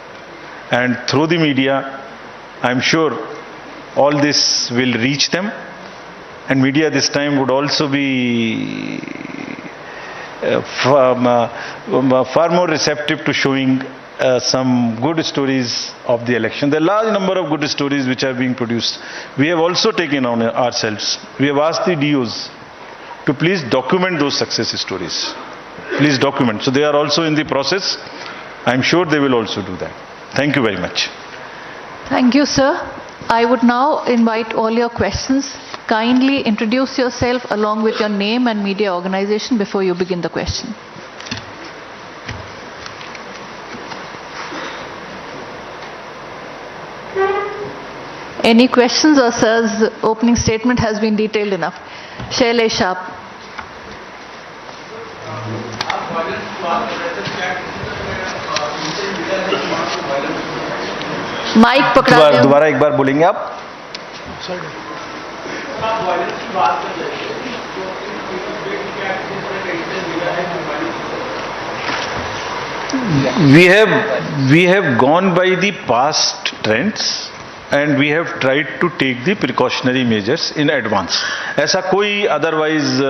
And through the media, I'm sure all this will reach them. And media this time would also be far more receptive to showing some good stories of the election. There are a large number of good stories which are being produced. We have also taken on ourselves. We have asked the DOs to please document those success stories. Please document. So they are also in the process. I'm sure they will also do that. Thank you very much. Thank you, sir. I would now invite all your questions. Kindly introduce yourself along with your name and media organization before you begin the question. Any questions, or sir's opening statement has been detailed enough? Shailesh Sharp. Mic पकड़ा दोबारा एक बार बोलेंगे आप? We have gone by the past trends and we have tried to take the precautionary measures in advance. ऐसा कोई otherwise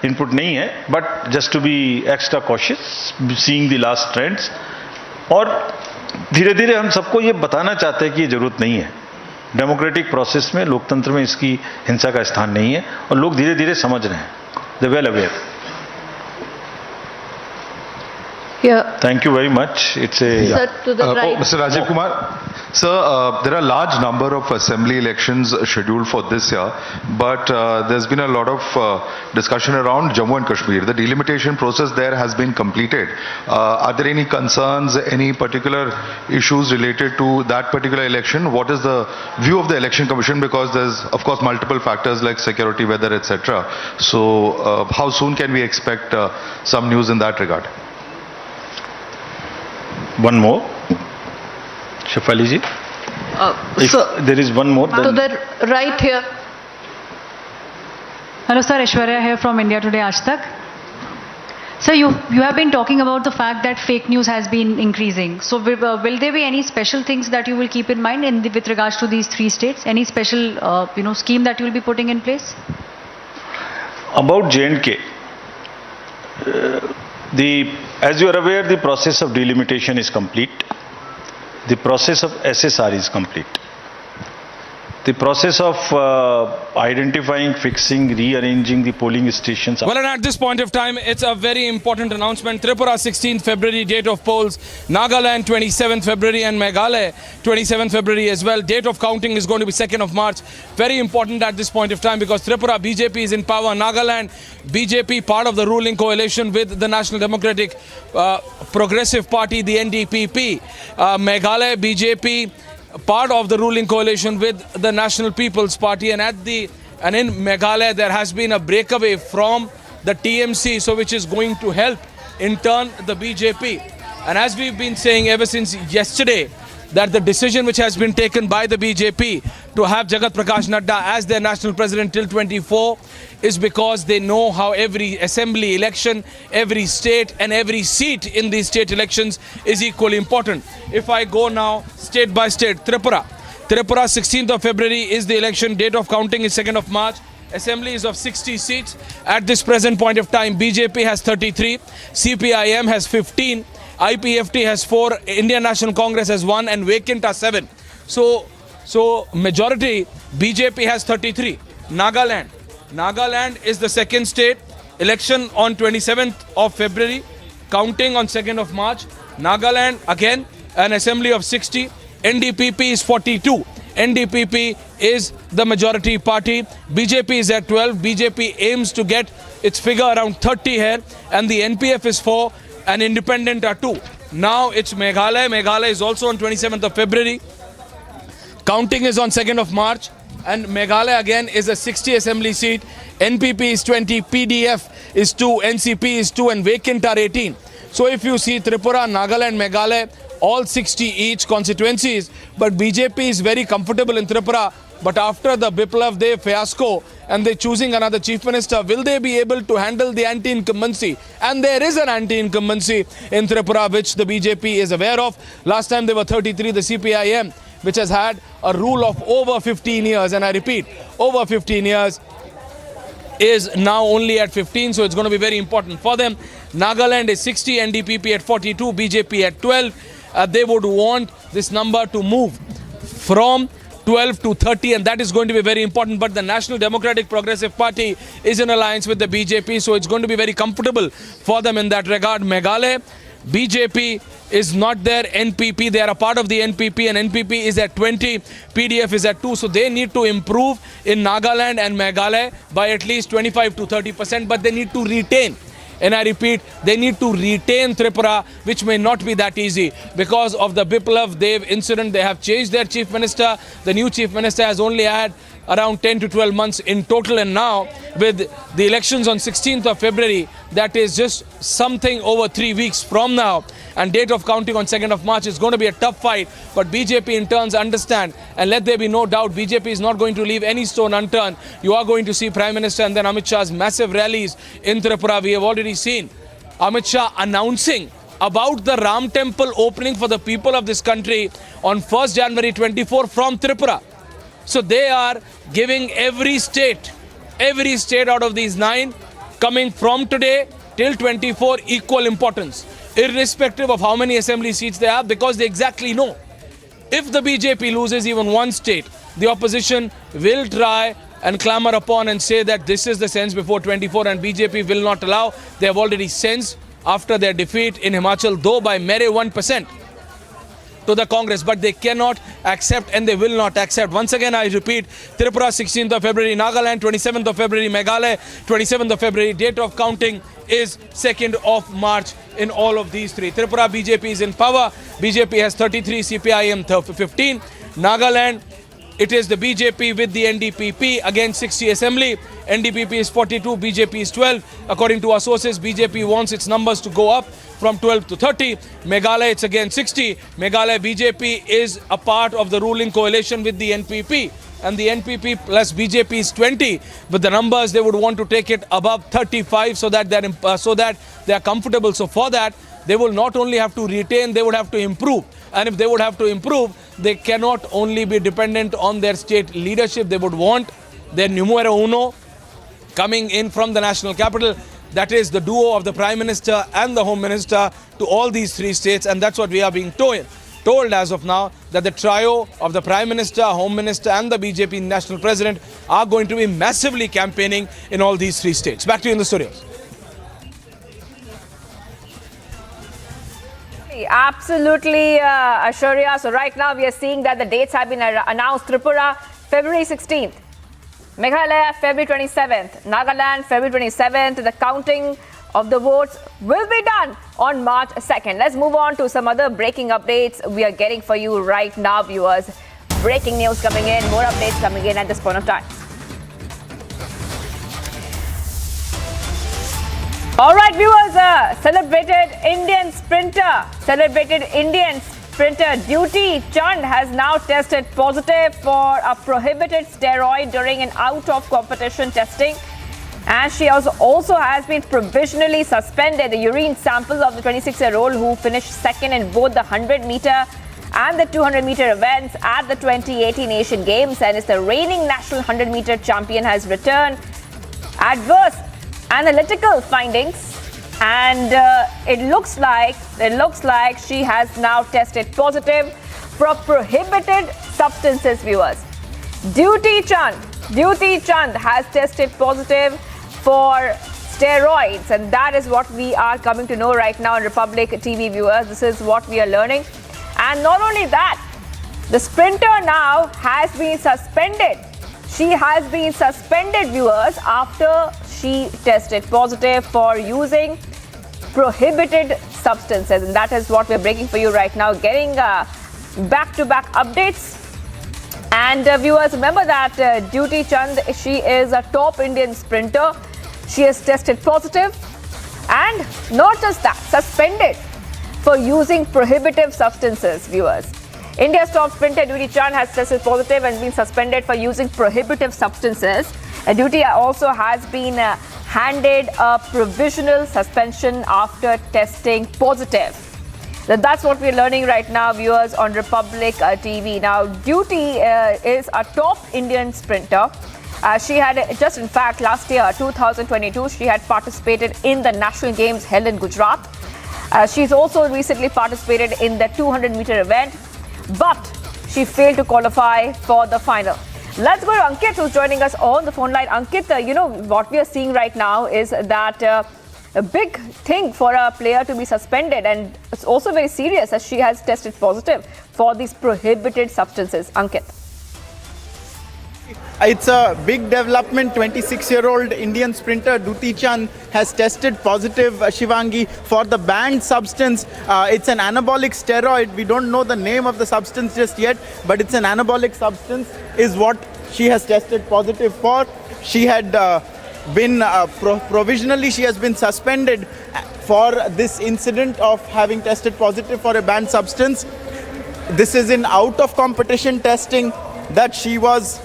input नहीं है, but just to be extra cautious, seeing the last trends. और धीरे धीरे हम सबको ये बताना चाहते हैं कि ये जरूरत नहीं है. डेमोक्रेटिक प्रोसेस में, लोकतंत्र में इसकी हिंसा का स्थान नहीं है और लोग धीरे धीरे समझ रहे हैं. They are well aware. Yeah. Thank you very much. It's a Sir, to the right. Mr. Rajiv Kumar, sir, there are large number of assembly elections scheduled for this year, but there's been a lot of discussion around Jammu and Kashmir. The delimitation process there has been completed. Are there any concerns, any particular issues related to that particular election? What is the view of the Election Commission? Because there's, of course, multiple factors like security, weather, etc. So, how soon can we expect some news in that regard? One more. Shafali ji. If there is one more. To the right here. Hello sir, Aishwarya here from India Today Aaj Tak. Sir, you have been talking about the fact that fake news has been increasing. So will there be any special things that you will keep in mind with regards to these three states? Any special scheme that you will be putting in place? About J&K, as you are aware, the process of delimitation is complete. The process of SSR is complete. The process of identifying, fixing, rearranging the polling stations. Well, and at this point of time, it's a very important announcement. Tripura 16th February, date of polls. Nagaland 27th February and Meghalaya 27th February as well. Date of counting is going to be 2nd of March. Very important at this point of time because Tripura BJP is in power. Nagaland BJP, part of the ruling coalition with the National Democratic Progressive Party, the NDPP. Meghalaya BJP, part of the ruling coalition with the National People's Party, and in Meghalaya there has been a breakaway from the TMC, so which is going to help in turn the BJP. And as we've been saying ever since yesterday, that the decision which has been taken by the BJP to have Jagat Prakash Nadda as their national president till 24 is because they know how every assembly election, every state and every seat in these state elections is equally important. If I go now state by state, Tripura 16th of February is the election. Date of counting is 2nd of March. Assembly is of 60 seats. At this present point of time, BJP has 33, CPIM has 15, IPFT has 4, Indian National Congress has 1 and vacant are 7. So majority, BJP has 33. Nagaland is the second state. Election on 27th of February. Counting on 2nd of March. Nagaland again an assembly of 60. NDPP is 42. NDPP is the majority party. BJP is at 12. BJP aims to get its figure around 30 here. And the NPF is 4 and independent are 2. Now it's Meghalaya. Meghalaya is also on 27th of February. Counting is on 2nd of March. And Meghalaya again is a 60 assembly seat. NPP is 20, PDF is 2, NCP is 2, and vacant are 18. So if you see Tripura, Nagaland, Meghalaya, all 60 each constituencies. But BJP is very comfortable in Tripura. But after the Biplav Dev fiasco and they're choosing another chief minister, will they be able to handle the anti-incumbency? And there is an anti-incumbency in Tripura which the BJP is aware of. Last time they were 33, the CPIM, which has had a rule of over 15 years, and I repeat, over 15 years, is now only at 15, so it's going to be very important for them. Nagaland is 60, NDPP at 42, BJP at 12. They would want this number to move from 12 to 30, and that is going to be very important. But the National Democratic Progressive Party is in alliance with the BJP, so it's going to be very comfortable for them in that regard. Meghalaya, BJP is not there. NPP, they are a part of the NPP, and NPP is at 20, PDF is at 2. So they need to improve in Nagaland and Meghalaya by at least 25 to 30%, but they need to retain. And I repeat, they need to retain Tripura, which may not be that easy. Because of the Biplav Dev incident, they have changed their chief minister. The new chief minister has only had around 10 to 12 months in total. And now, with the elections on 16th of February, that is just something over 3 weeks from now, and date of counting on 2nd of March, is going to be a tough fight. But BJP in turns understand, and let there be no doubt, BJP is not going to leave any stone unturned. You are going to see Prime Minister and then Amit Shah's massive rallies in Tripura. We have already seen Amit Shah announcing about the Ram Temple opening for the people of this country on 1st January 24 from Tripura. So they are giving every state out of these 9 coming from today till 24 equal importance, irrespective of how many assembly seats they have, because they exactly know if the BJP loses even one state, the opposition will try and clamor upon and say that this is the sense before 24, and BJP will not allow. They have already sensed after their defeat in Himachal, though by mere 1%. To the Congress, but they cannot accept and they will not accept. Once again, I repeat, Tripura 16th of February, Nagaland 27th of February, Meghalaya 27th of February. Date of counting is 2nd of March in all of these 3. Tripura, BJP is in power. BJP has 33, CPIM 15. Nagaland, it is the BJP with the NDPP, again 60 assembly. NDPP is 42, BJP is 12. According to our sources, BJP wants its numbers to go up from 12 to 30. Meghalaya, it's again 60. Meghalaya, BJP is a part of the ruling coalition with the NPP. And the NPP plus BJP is 20. But the numbers, they would want to take it above 35 so that they are comfortable. So for that, they will not only have to retain, they would have to improve. And if they would have to improve, they cannot only be dependent on their state leadership. They would want their numero uno coming in from the national capital. That is the duo of the Prime Minister and the Home Minister to all these 3 states. And that's what we are being told as of now, that the trio of the Prime Minister, Home Minister and the BJP National President are going to be massively campaigning in all these 3 states. Back to you in the studios. Absolutely, Ashwarya. So right now we are seeing that the dates have been announced. Tripura, February 16th. Meghalaya, February 27th. Nagaland, February 27th. The counting of the votes will be done on March 2nd. Let's move on to some other breaking updates we are getting for you right now, viewers. Breaking news coming in, more updates coming in at this point of time. All right, viewers, celebrated Indian sprinter Dutee Chand has now tested positive for a prohibited steroid during an out-of-competition testing. And she also has been provisionally suspended. The urine sample of the 26-year-old who finished second in both the 100-meter and the 200-meter events at the 2018 Asian Games and is the reigning national 100-meter champion has returned adverse analytical findings, and it looks like she has now tested positive for prohibited substances, viewers. Dutee Chand has tested positive for steroids, and that is what we are coming to know right now on Republic TV, viewers. This is what we are learning. And not only that, the sprinter now has been suspended. She has been suspended, viewers, after she tested positive for using prohibited substances, and that is what we're breaking for you right now, getting back-to-back updates. And viewers, remember that Dutee Chand, she is a top Indian sprinter. She has tested positive, and not just that, suspended for using prohibitive substances, viewers. India's top sprinter Dutee Chand has tested positive and been suspended for using prohibitive substances. Dutee also has been handed a provisional suspension after testing positive. That's what we're learning right now, viewers, on Republic TV. Now, Dutee is a top Indian sprinter. She had just, in fact, last year, 2022, she had participated in the national games held in Gujarat. She's also recently participated in the 200-meter event, but she failed to qualify for the final. Let's go to Ankit, who's joining us on the phone line. Ankit, what we are seeing right now is that a big thing for a player to be suspended, and it's also very serious as she has tested positive for these prohibited substances. Ankit. It's a big development. 26-year-old Indian sprinter Dutee Chand has tested positive, Shivangi, for the banned substance. It's an anabolic steroid. We don't know the name of the substance just yet, but it's an anabolic substance is what she has tested positive for. She had been provisionally, she has been suspended for this incident of having tested positive for a banned substance. This is in out of competition testing that she was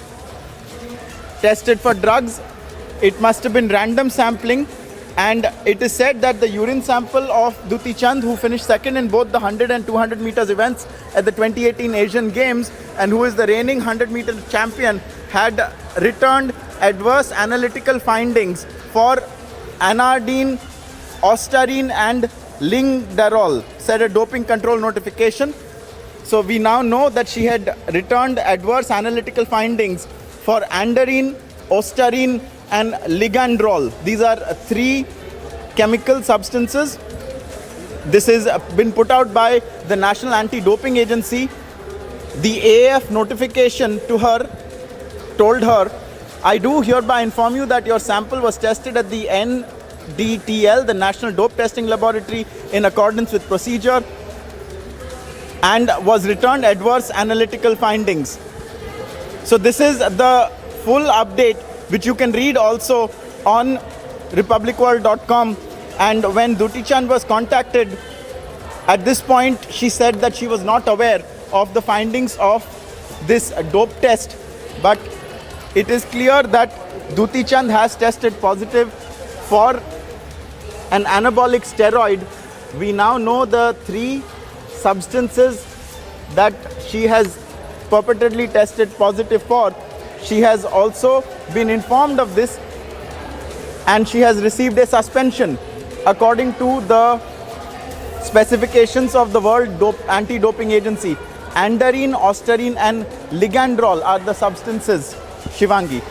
tested for drugs. It must have been random sampling, and it is said that the urine sample of Dutee Chand, who finished second in both the 100 and 200 meters events at the 2018 Asian Games and who is the reigning 100-meter champion, had returned adverse analytical findings for anandine, ostarine and linderol, said a doping control notification. So we now know that she had returned adverse analytical findings for andarine, ostarine and ligandrol. These are three chemical substances. This has been put out by the National Anti-Doping Agency. The AAF notification to her told her, I do hereby inform you that your sample was tested at the NDTL, the National Dope Testing Laboratory, in accordance with procedure and was returned adverse analytical findings. So this is the full update, which you can read also on republicworld.com. And when Dutee Chand was contacted, at this point, she said that she was not aware of the findings of this dope test. But it is clear that Dutee Chand has tested positive for an anabolic steroid. We now know the three substances that she has purportedly tested positive for. She has also been informed of this, and she has received a suspension according to the specifications of the World Anti-Doping Agency. Andarine, ostarine and ligandrol are the substances. Shivangi.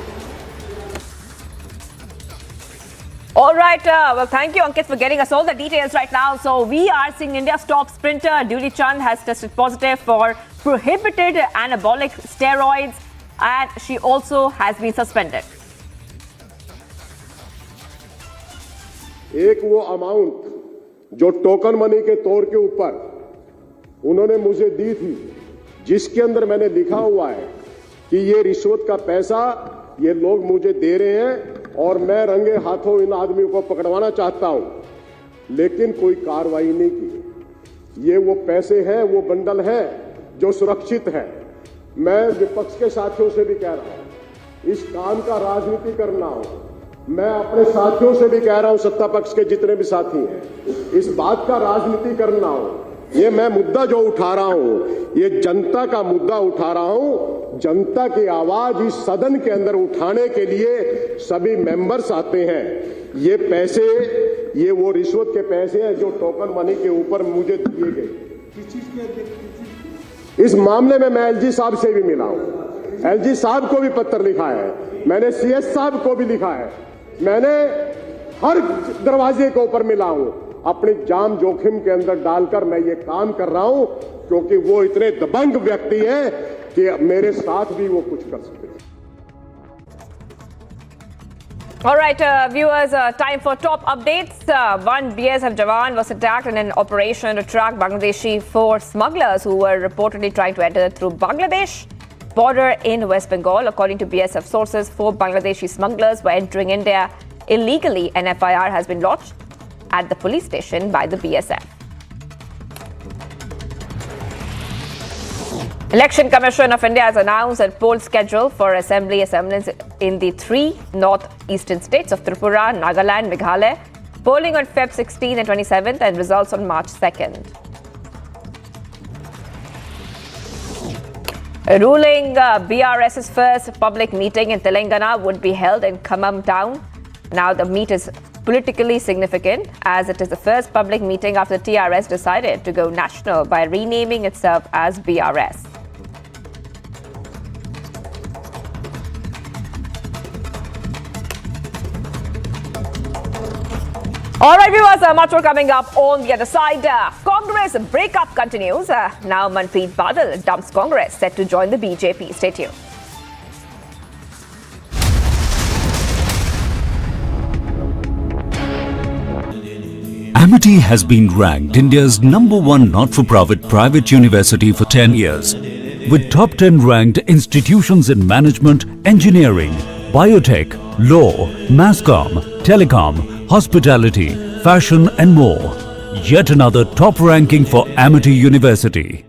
All right. Well, thank you, Ankit, for getting us all the details right now. So we are seeing India's top sprinter, Dutee Chand, has tested positive for prohibited anabolic steroids, and she also has been suspended. एक वो amount जो token money के तौर के ऊपर उन्होंने मुझे दी थी, जिसके अंदर मैंने लिखा हुआ है कि ये रिश्वत का पैसा ये लोग मुझे दे रहे हैं और मैं रंगे हाथों इन आदमियों को पकड़वाना चाहता हूं, लेकिन कोई कार्रवाई नहीं की। ये वो पैसे हैं, वो बंडल है जो सुरक्षित है। मैं विपक्ष के साथियों से भी कह रहा हूं, इस काम का राजनीति करना हो। मैं अपने साथियों से भी कह रहा हूं, सत्ता पक्ष के जितने भी साथी हैं, इस बात का राजनीति करना हो। ये मैं मुद्दा जो उठा रहा हूं, ये जनता का मुद्दा उठा रहा हूं। जनता की आवाज इस सदन के अंदर उठाने के लिए सभी मेंबर्स आते हैं। ये पैसे, ये वो रिश्वत के पैसे हैं जो टोकन मनी के ऊपर मुझे दिए गए। इस मामले में मैं एलजी साहब से भी मिला हूं, एलजी साहब को भी पत्र लिखा है, मैंने सीएस साहब को भी लिखा है, मैंने हर दरवाजे के ऊपर मिला हूं। अपनी जान जोखिम के अंदर डालकर मैं ये काम कर रहा हूं, क्योंकि वो इतने दबंग व्यक्ति हैं कि मेरे साथ भी वो कुछ कर सकते हैं। All right, viewers, time for top updates. One BSF Jawan was attacked in an operation to track Bangladeshi 4 smugglers who were reportedly trying to enter through Bangladesh border in West Bengal. According to BSF sources, 4 Bangladeshi smugglers were entering India illegally. An FIR has been lodged at the police station by the BSF. Election Commission of India has announced a poll schedule for assembly assemblies in the 3 northeastern states of Tripura, Nagaland, Meghalaya. Polling on Feb 16th and 27th and results on March 2nd. Ruling BRS's first public meeting in Telangana would be held in Khammam town. Now the meet is politically significant as it is the first public meeting after TRS decided to go national by renaming itself as BRS. All right, viewers, much more coming up on the other side. Congress breakup continues. Now Manpreet Badal dumps Congress, set to join the BJP. Stay tuned. Amity has been ranked India's #1 not-for-profit private university for 10 years, with top 10 ranked institutions in management, engineering, biotech, law, masscom, telecom, hospitality, fashion and more. Yet another top ranking for Amity University.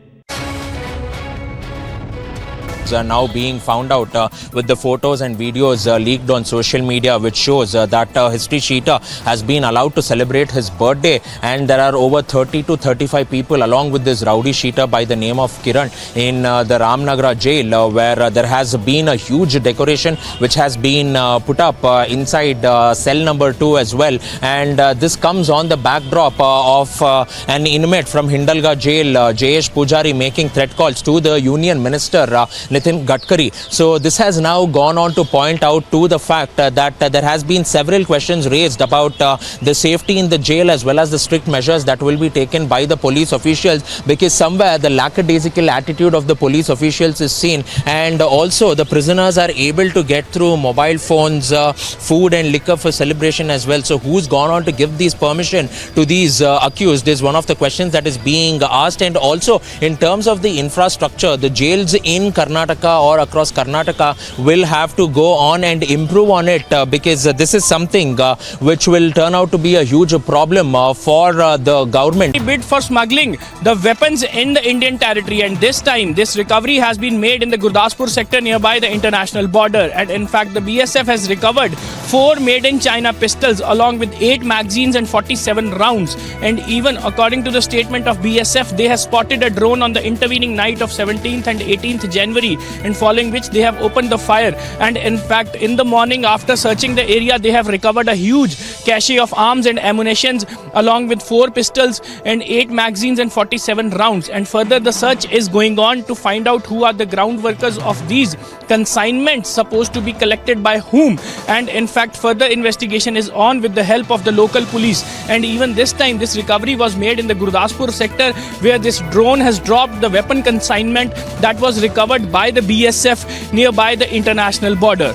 Are now being found out with the photos and videos leaked on social media, which shows that History Sheeter has been allowed to celebrate his birthday, and there are over 30 to 35 people along with this rowdy Sheeter by the name of Kiran in the Ramnagar jail, where there has been a huge decoration which has been put up inside cell number 2 as well, and this comes on the backdrop of an inmate from Hindalga jail, Jayesh Pujari, making threat calls to the Union Minister Nitin Gadkari. So this has now gone on to point out to the fact that there has been several questions raised about the safety in the jail as well as the strict measures that will be taken by the police officials, because somewhere the lackadaisical attitude of the police officials is seen, and also the prisoners are able to get through mobile phones, food and liquor for celebration as well. So who's gone on to give these permission to these accused is one of the questions that is being asked. And also in terms of the infrastructure, the jails in Karnataka or across Karnataka will have to go on and improve on it, because this is something which will turn out to be a huge problem for the government. Bid for smuggling the weapons in the Indian territory, and this time this recovery has been made in the Gurdaspur sector nearby the international border, and in fact the BSF has recovered 4 made in China pistols along with 8 magazines and 47 rounds, and even according to the statement of BSF, they have spotted a drone on the intervening night of 17th and 18th January, and following which they have opened the fire. And in fact, in the morning after searching the area, they have recovered a huge cache of arms and ammunitions along with 4 pistols and 8 magazines and 47 rounds. And further the search is going on to find out who are the ground workers of these consignments supposed to be collected by whom. And in fact, further investigation is on with the help of the local police. And even this time, this recovery was made in the Gurdaspur sector, where this drone has dropped the weapon consignment that was recovered by the BSF nearby the international border.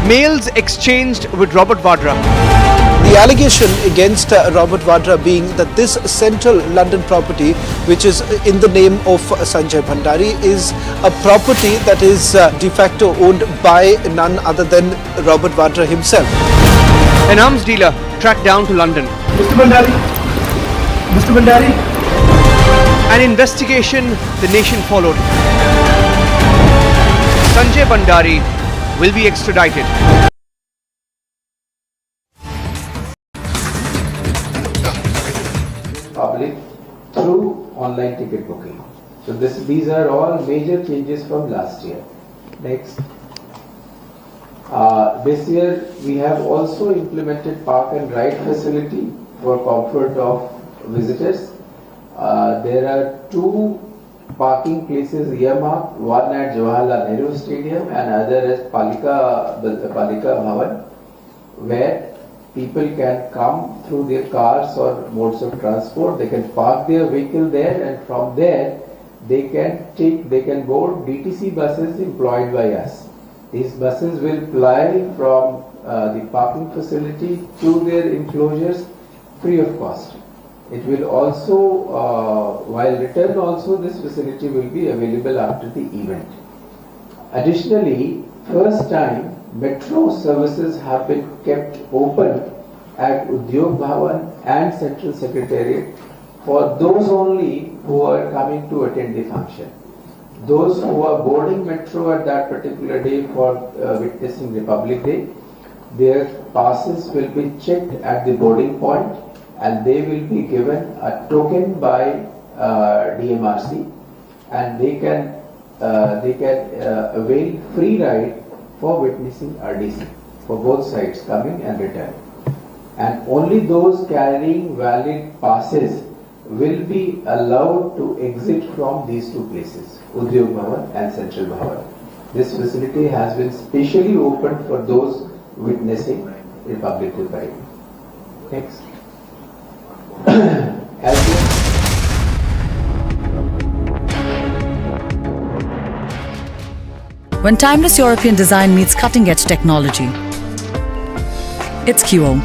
Mails exchanged with Robert Vadra. The allegation against Robert Vadra being that this central London property, which is in the name of Sanjay Bhandari, is a property that is de facto owned by none other than Robert Vadra himself. An arms dealer tracked down to London. Mr. Bhandari. Mr. Bhandari. An investigation the nation followed. Sanjay Bhandari will be extradited. Public through online ticket booking. So these are all major changes from last year. Next. This year we have also implemented park and ride facility for comfort of visitors. There are 2 parking places earmarked, one at Jawaharlal Nehru Stadium and other at Palika Bhavan, where people can come through their cars or modes of transport. They can park their vehicle there, and from there they can board DTC buses employed by us. These buses will ply from the parking facility to their enclosures free of cost. It will also, while return also, this facility will be available after the event. Additionally, first time metro services have been kept open at Udyog Bhavan and Central Secretariat for those only who are coming to attend the function. Those who are boarding metro at that particular day for witnessing Republic Day, their passes will be checked at the boarding point and they will be given a token by DMRC, and they can avail free ride for witnessing RDC for both sides, coming and return. And only those carrying valid passes will be allowed to exit from these two places, Udyog Bhavan and Central Bhavan. This facility has been specially opened for those witnessing Republic Day parade. Next. When timeless European design meets cutting-edge technology, it's QO.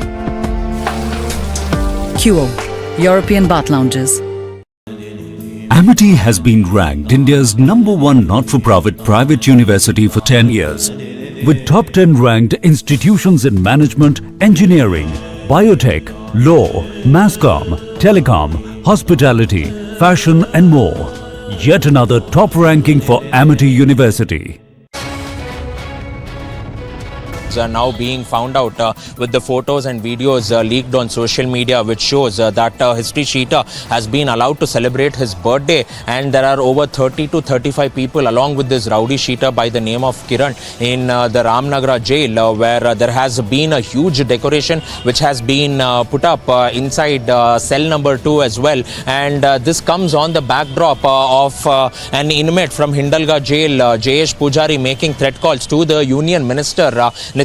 QO, European Bath Lounges. Amity has been ranked India's #1 not-for-profit private university for 10 years, with top 10 ranked institutions in management, engineering, biotech, law, masscom, telecom, hospitality, fashion and more. Yet another top ranking for Amity University. Are now being found out with the photos and videos leaked on social media, which shows that History Sheeter has been allowed to celebrate his birthday, and there are over 30 to 35 people along with this rowdy sheeter by the name of Kiran in the Ramnagara jail, where there has been a huge decoration which has been put up inside cell number 2 as well, and this comes on the backdrop of an inmate from Hindalga jail, Jayesh Pujari, making threat calls to the Union Minister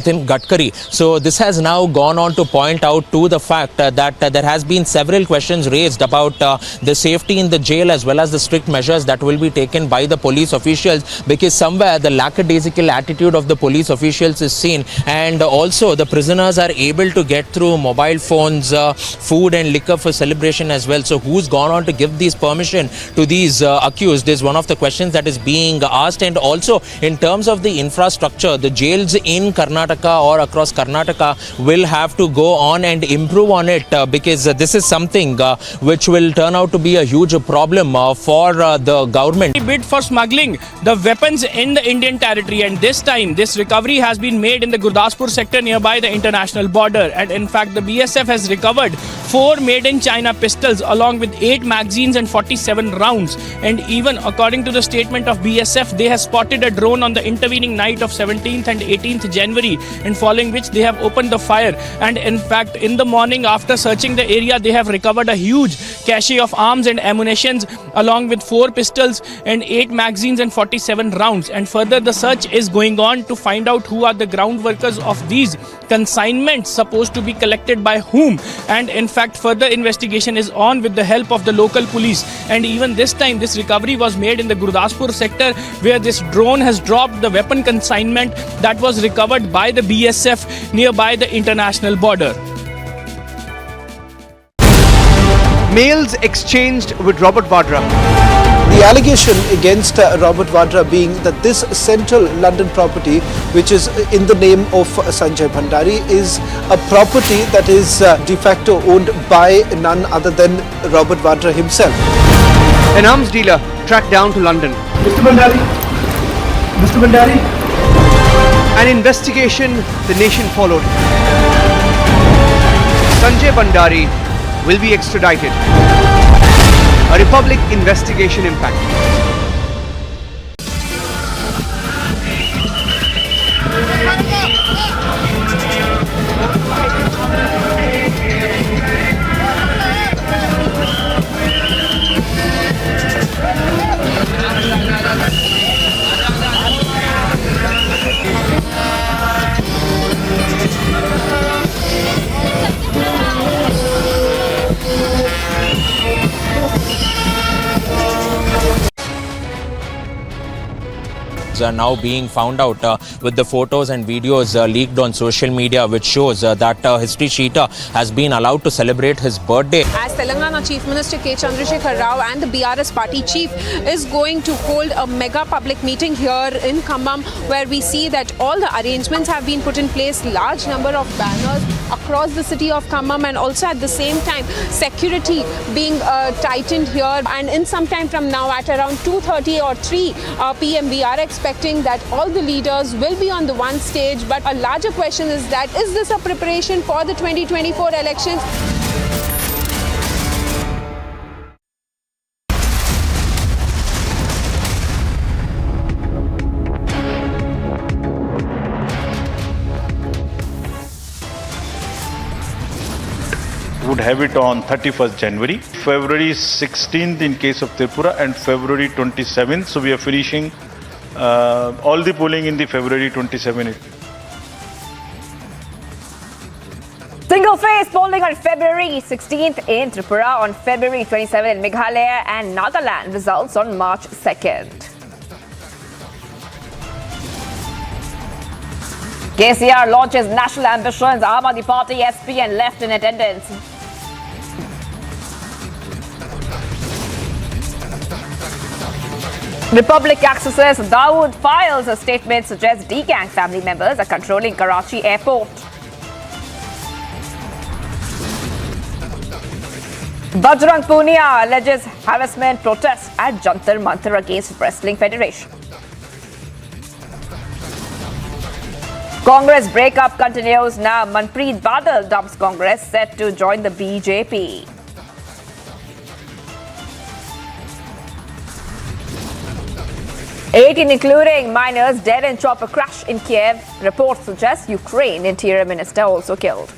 Nitin Gadkari. So this has now gone on to point out to the fact that there has been several questions raised about the safety in the jail as well as the strict measures that will be taken by the police officials, because somewhere the lackadaisical attitude of the police officials is seen, and also the prisoners are able to get through mobile phones, food and liquor for celebration as well. So who's gone on to give these permission to these accused is one of the questions that is being asked. And also in terms of the infrastructure, the jails in Karnataka or across Karnataka will have to go on and improve on it, because this is something which will turn out to be a huge problem for the government. Bid for smuggling the weapons in the Indian territory, and this time this recovery has been made in the Gurdaspur sector nearby the international border, and in fact the BSF has recovered 4 made in China pistols along with 8 magazines and 47 rounds, and even according to the statement of BSF, they have spotted a drone on the intervening night of 17th and 18th January, and following which they have opened the fire. And in fact in the morning, after searching the area, they have recovered a huge cache of arms and ammunitions along with 4 pistols and 8 magazines and 47 rounds, and further the search is going on to find out who are the ground workers of these consignments supposed to be collected by whom, and in fact further investigation is on with the help of the local police. And even this time this recovery was made in the Gurdaspur sector, where this drone has dropped the weapon consignment that was recovered by the BSF nearby the international border. Mails exchanged with Robert Vadra. The allegation against Robert Vadra being that this central London property, which is in the name of Sanjay Bhandari, is a property that is de facto owned by none other than Robert Vadra himself. An arms dealer tracked down to London. Mr. Bhandari. Mr. Bhandari. An investigation the nation followed. Sanjay Bhandari will be extradited. A Republic investigation impact. now being found out with the photos and videos leaked on social media, which shows that history cheater has been allowed to celebrate his birthday. As Telangana Chief Minister K. Chandrasekhar Rao and the BRS party chief is going to hold a mega public meeting here in Khammam, where we see that all the arrangements have been put in place, large number of banners across the city of Khammam, and also at the same time security being tightened here. And in some time from now, at around 2:30 or 3 p.m, we are expecting that all the leaders will be on the one stage. But a larger question is that, is this a preparation for the 2024 elections? Would have it on 31st January, February 16th in case of Tripura, and February 27th. So we are finishing all the polling in the February 27th. Single phase polling on February 16th in Tripura, on February 27th in Meghalaya and Nagaland. Results on March 2nd. KCR launches national ambitions. Aam Aadmi Party SP and left in attendance. Republic accesses. Dawood files a statement suggests D-gang family members are controlling Karachi Airport. Bajrang Punia alleges harassment protest at Jantar Mantar against Wrestling Federation. Congress breakup continues. Now Manpreet Badal dumps Congress, set to join the BJP. Eight, including minors, dead in chopper crash in Kiev. Reports suggest Ukraine Interior Minister also killed.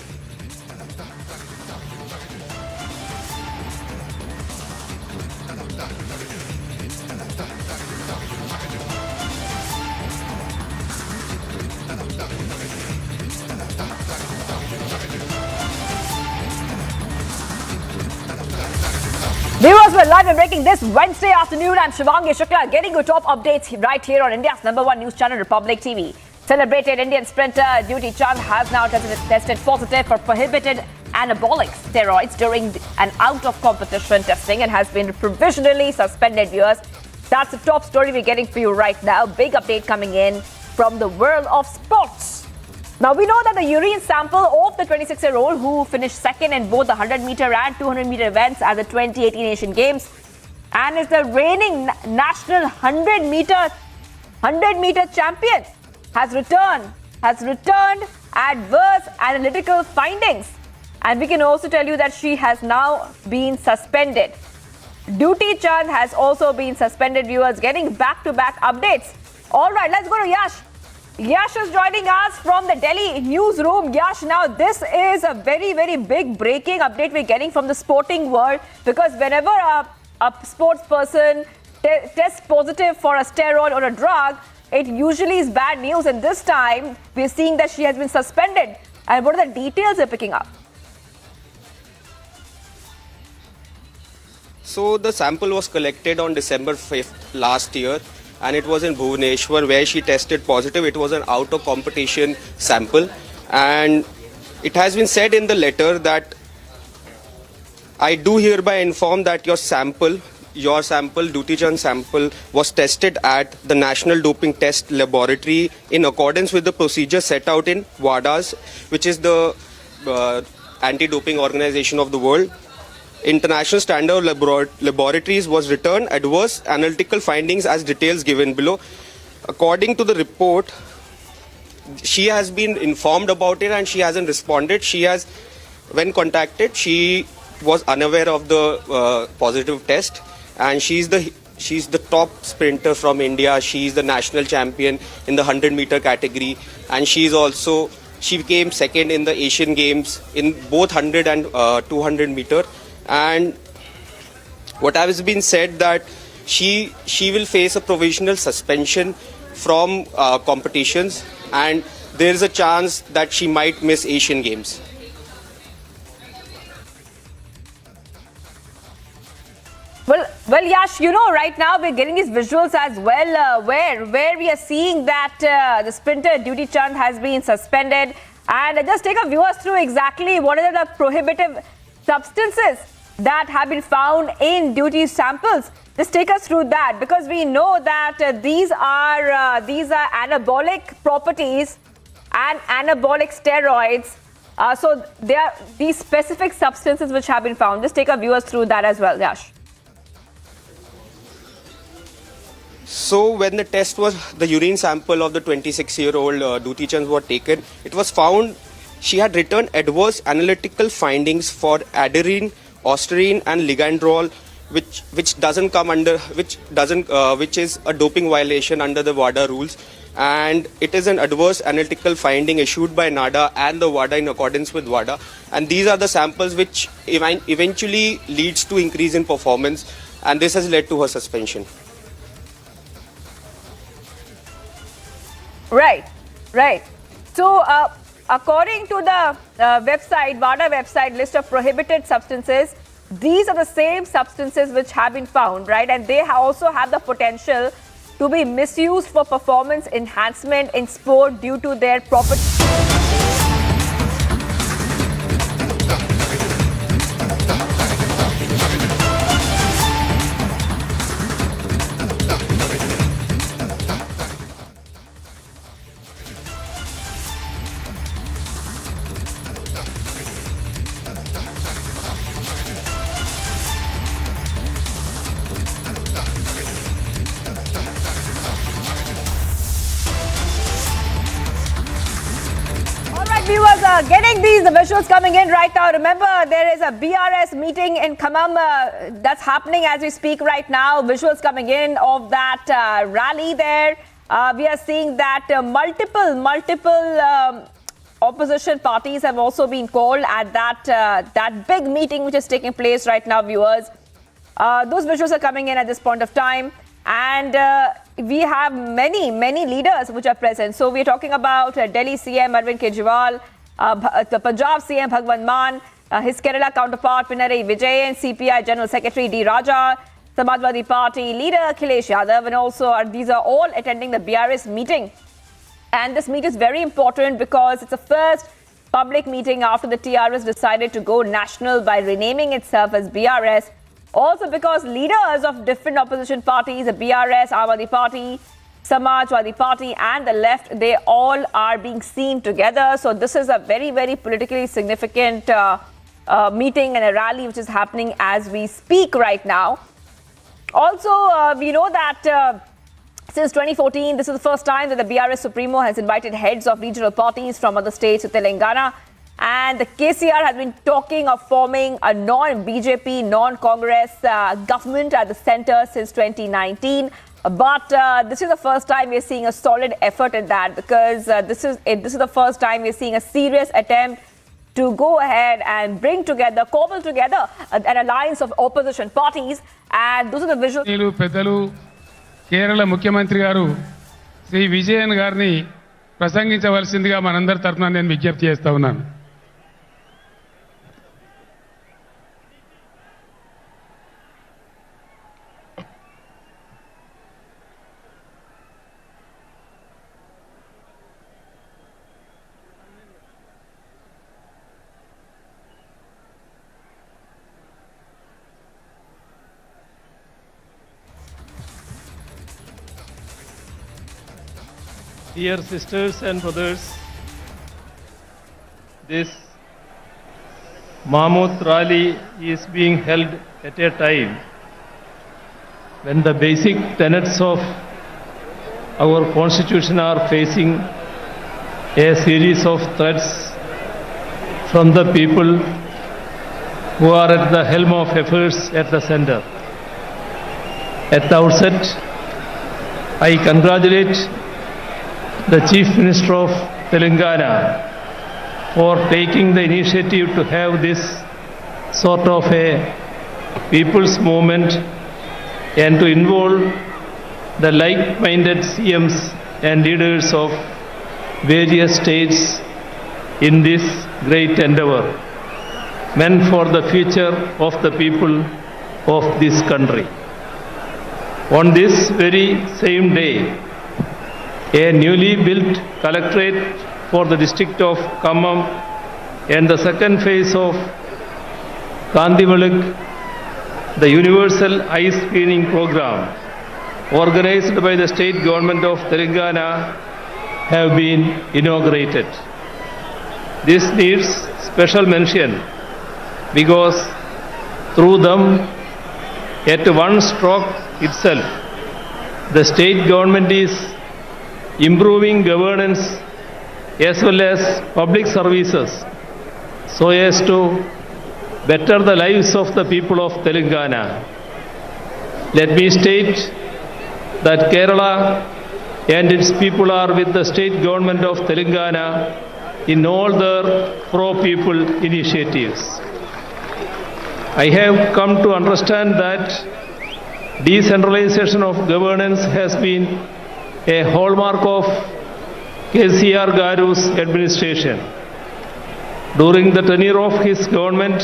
Viewers, we're live and breaking this Wednesday afternoon. I'm Shivangi Shukla, getting you top updates right here on India's #1 news channel, Republic TV. Celebrated Indian sprinter Dutee Chand has now tested positive for prohibited anabolic steroids during an out-of-competition testing and has been provisionally suspended. Viewers, that's the top story we're getting for you right now. Big update coming in from the world of sports. Now, we know that the urine sample of the 26-year-old who finished second in both the 100-meter and 200-meter events at the 2018 Asian Games and is the reigning national 100-meter champion has returned adverse analytical findings. And we can also tell you that she has now been suspended. Dutee Chand has also been suspended. Viewers, getting back-to-back updates. All right, let's go to Yash. Yash is joining us from the Delhi newsroom. Yash, now this is a very, very big breaking update we're getting from the sporting world, because whenever a sports person tests positive for a steroid or a drug, it usually is bad news. And this time, we're seeing that she has been suspended. And what are the details you're picking up? So the sample was collected on December 5th last year, and it was in Bhubaneswar where she tested positive. It was an out-of-competition sample, and it has been said in the letter that I do hereby inform that your sample, Dutee Chand sample, was tested at the National Doping Test Laboratory in accordance with the procedure set out in WADA's, which is the anti-doping organization of the world. International Standard Laboratories was returned adverse analytical findings as details given below. According to the report, she has been informed about it and she hasn't responded. She has, when contacted, she was unaware of the positive test, and she's the top sprinter from India. She's the national champion in the 100-meter category, and she came second in the Asian Games in both 100 and 200 meter. And what has been said that she will face a provisional suspension from competitions, and there is a chance that she might miss Asian Games. Well, Well, Yash, you know, right now we're getting these visuals as well, where we are seeing that the sprinter Dutee Chand has been suspended. And just take our viewers through exactly what are the prohibitive substances that have been found in Dutee's samples. Just take us through that, because we know that these are anabolic properties and anabolic steroids. So there are these specific substances which have been found. Just take our viewers through that as well, Yash. So when the test was, the urine sample of the 26-year-old Dutee Chand was taken, it was found she had returned adverse analytical findings for aderine, ostarine and ligandrol, which doesn't come under, which is a doping violation under the WADA rules. And it is an adverse analytical finding issued by NADA and the WADA in accordance with WADA. And these are the samples which eventually leads to increase in performance, and this has led to her suspension. Right. So, according to the website, WADA website list of prohibited substances, these are the same substances which have been found, right? And they also have the potential to be misused for performance enhancement in sport due to their properties. Viewers are getting the visuals coming in right now. Remember, there is a BRS meeting in Khammam that's happening as we speak right now. Visuals coming in of that rally there. We are seeing that multiple opposition parties have also been called at that big meeting which is taking place right now, viewers. Those visuals are coming in at this point of time. And we have many leaders which are present. So we're talking about Delhi CM Arvind Kejriwal, the Punjab CM Bhagwant Mann, his Kerala counterpart Pinarayi Vijayan, CPI General Secretary D. Raja, Samajwadi Party leader Akhilesh Yadav, and also these are all attending the BRS meeting. And this meeting is very important because it's the first public meeting after the TRS decided to go national by renaming itself as BRS. Also because leaders of different opposition parties, the BRS, Aam Aadmi Party, Samajwadi Party and the left, they all are being seen together. So this is a very politically significant meeting and a rally which is happening as we speak right now. Also, we know that since 2014, this is the first time that the BRS Supremo has invited heads of regional parties from other states to Telangana. And the KCR has been talking of forming a non-BJP, non-Congress government at the center since 2019. But this is the first time we're seeing a solid effort in that, because this is the first time we're seeing a serious attempt to go ahead and bring together, cobble together an alliance of opposition parties. And those are the visuals. Kerala ముఖ్యమంత్రి గారు శ్రీ విజయన్ గారిని ప్రసంగించవలసిందిగా మనందరి తరఫున నేను విజ్ఞప్తి చేస్తా ఉన్నాను. Dear sisters and brothers, this Mammoth rally is being held at a time when the basic tenets of our constitution are facing a series of threats from the people who are at the helm of affairs at the center. At the outset, I congratulate the Chief Minister of Telangana for taking the initiative to have this sort of a people's movement and to involve the like-minded CMs and leaders of various states in this great endeavor meant for the future of the people of this country. On this very same day, a newly built collectorate for the district of Khammam and the second phase of Kandivalak, the Universal Eye Screening Program, organized by the state government of Telangana, have been inaugurated. This needs special mention because through them, at one stroke itself, the state government is improving governance as well as public services so as to better the lives of the people of Telangana. Let me state that Kerala and its people are with the state government of Telangana in all their pro-people initiatives. I have come to understand that decentralization of governance has been a hallmark of KCR Garu's administration. During the tenure of his government,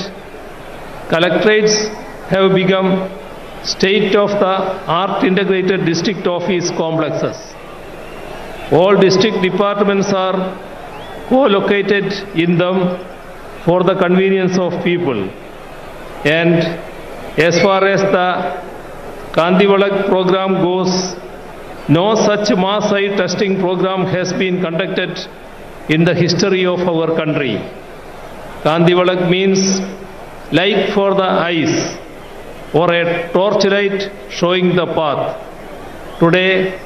collectorates have become state-of-the-art integrated district office complexes. All district departments are co-located in them for the convenience of people. And as far as the Kandivalak program goes, no such mass eye testing program has been conducted in the history of our country. Kandivalak means light for the eyes, or a torchlight showing the path. Today,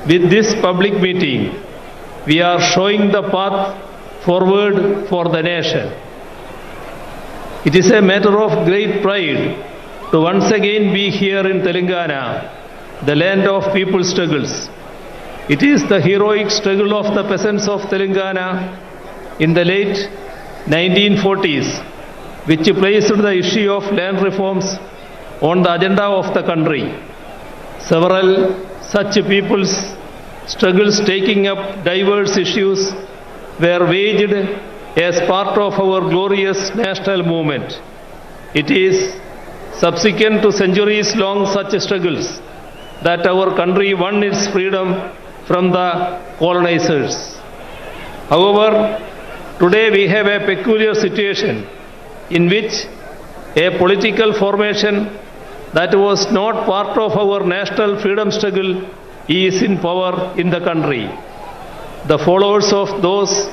with this public meeting, we are showing the path forward for the nation. It is a matter of great pride to once again be here in Telangana, the land of people's struggles. It is the heroic struggle of the peasants of Telangana in the late 1940s, which placed the issue of land reforms on the agenda of the country. Several such people's struggles taking up diverse issues were waged as part of our glorious national movement. It is subsequent to centuries-long such struggles that our country won its freedom from the colonizers. However, today we have a peculiar situation in which a political formation that was not part of our national freedom struggle is in power in the country. The followers of those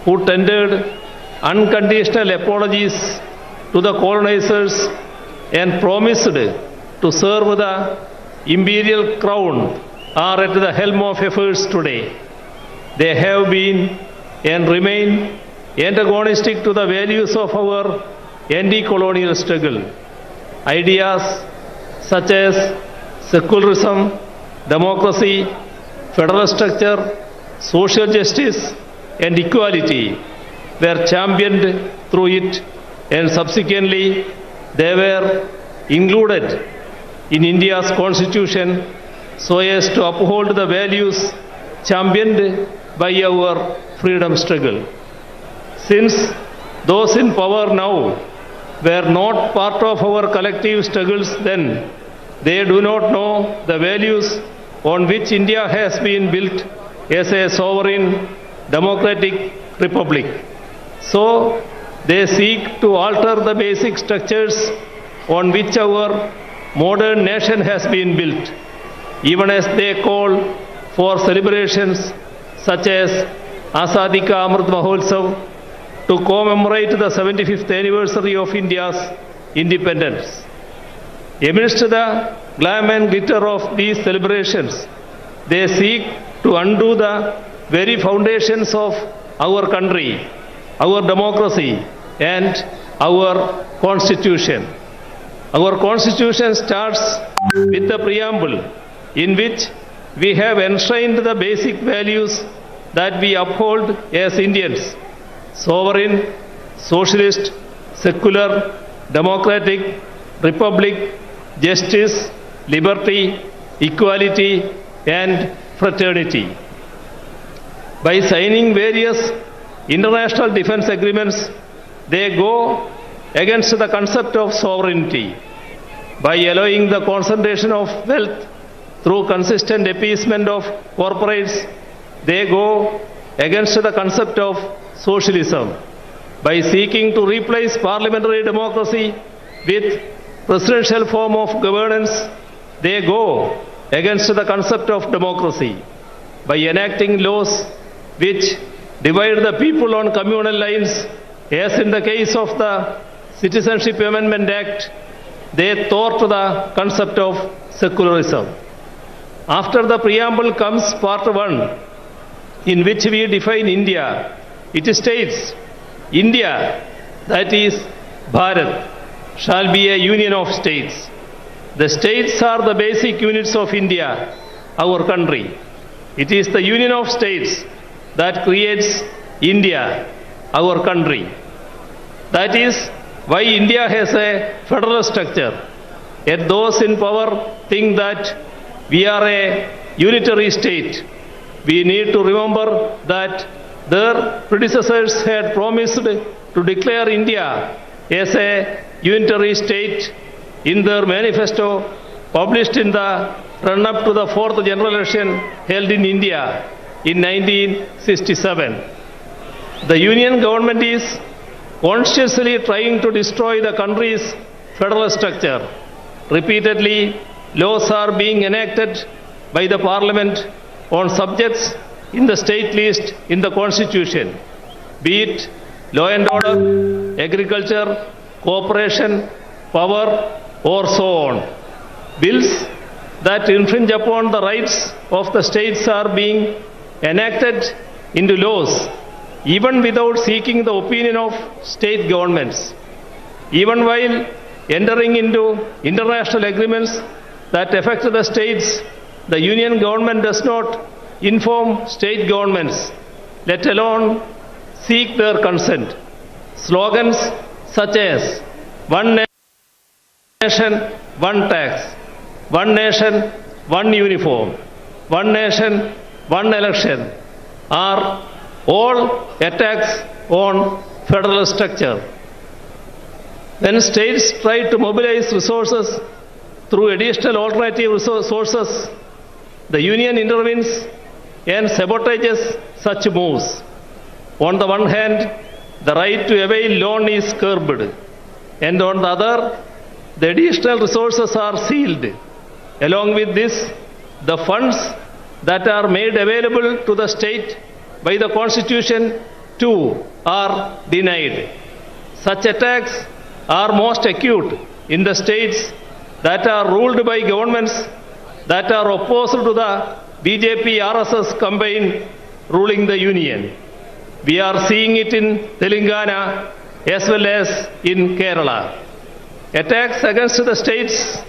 who tendered unconditional apologies to the colonizers and promised to serve the imperial crown are at the helm of affairs today. They have been and remain antagonistic to the values of our anti-colonial struggle. Ideas such as secularism, democracy, federal structure, social justice, and equality were championed through it, and subsequently they were included in India's constitution so as to uphold the values championed by our freedom struggle. Since those in power now were not part of our collective struggles then, they do not know the values on which India has been built as a sovereign democratic republic. So they seek to alter the basic structures on which our modern nation has been built, even as they call for celebrations such as Azadi Ka Amrit Mahotsav to commemorate the 75th anniversary of India's independence. Amidst the glam and glitter of these celebrations, they seek to undo the very foundations of our country, our democracy, and our constitution. Our constitution starts with the preamble in which we have enshrined the basic values that we uphold as Indians: sovereign, socialist, secular, democratic, republic, justice, liberty, equality, and fraternity. By signing various international defense agreements, they go against the concept of sovereignty. By allowing the concentration of wealth through consistent appeasement of corporates, they go against the concept of socialism. By seeking to replace parliamentary democracy with presidential form of governance, they go against the concept of democracy. By enacting laws which divide the people on communal lines, as in the case of the Citizenship Amendment Act, they thwart the concept of secularism. After the preamble comes part 1, in which we define India. It states, India, that is Bharat, shall be a union of states. The states are the basic units of India, our country. It is the union of states that creates India, our country. That is why India has a federal structure. Yet those in power think that we are a unitary state. We need to remember that their predecessors had promised to declare India as a unitary state in their manifesto published in the run-up to the 4th general election held in India in 1967. The union government is consciously trying to destroy the country's federal structure. Repeatedly, laws are being enacted by the parliament on subjects in the state list in the constitution, be it law and order, agriculture, cooperation, power, or so on. Bills that infringe upon the rights of the states are being enacted into laws, even without seeking the opinion of state governments. Even while entering into international agreements that affect the states, the union government does not inform state governments, let alone seek their consent. Slogans such as one nation, one tax, one nation, one uniform, one nation, one election are all attacks on federal structure. When states try to mobilize resources through additional alternative sources, the union intervenes and sabotages such moves. On the one hand, the right to avail loan is curbed, and on the other, the additional resources are sealed. Along with this, the funds that are made available to the state by the Constitution too are denied. Such attacks are most acute in the states that are ruled by governments that are opposed to the BJP-RSS combine ruling the union. We are seeing it in Telangana as well as in Kerala. Attacks against the states'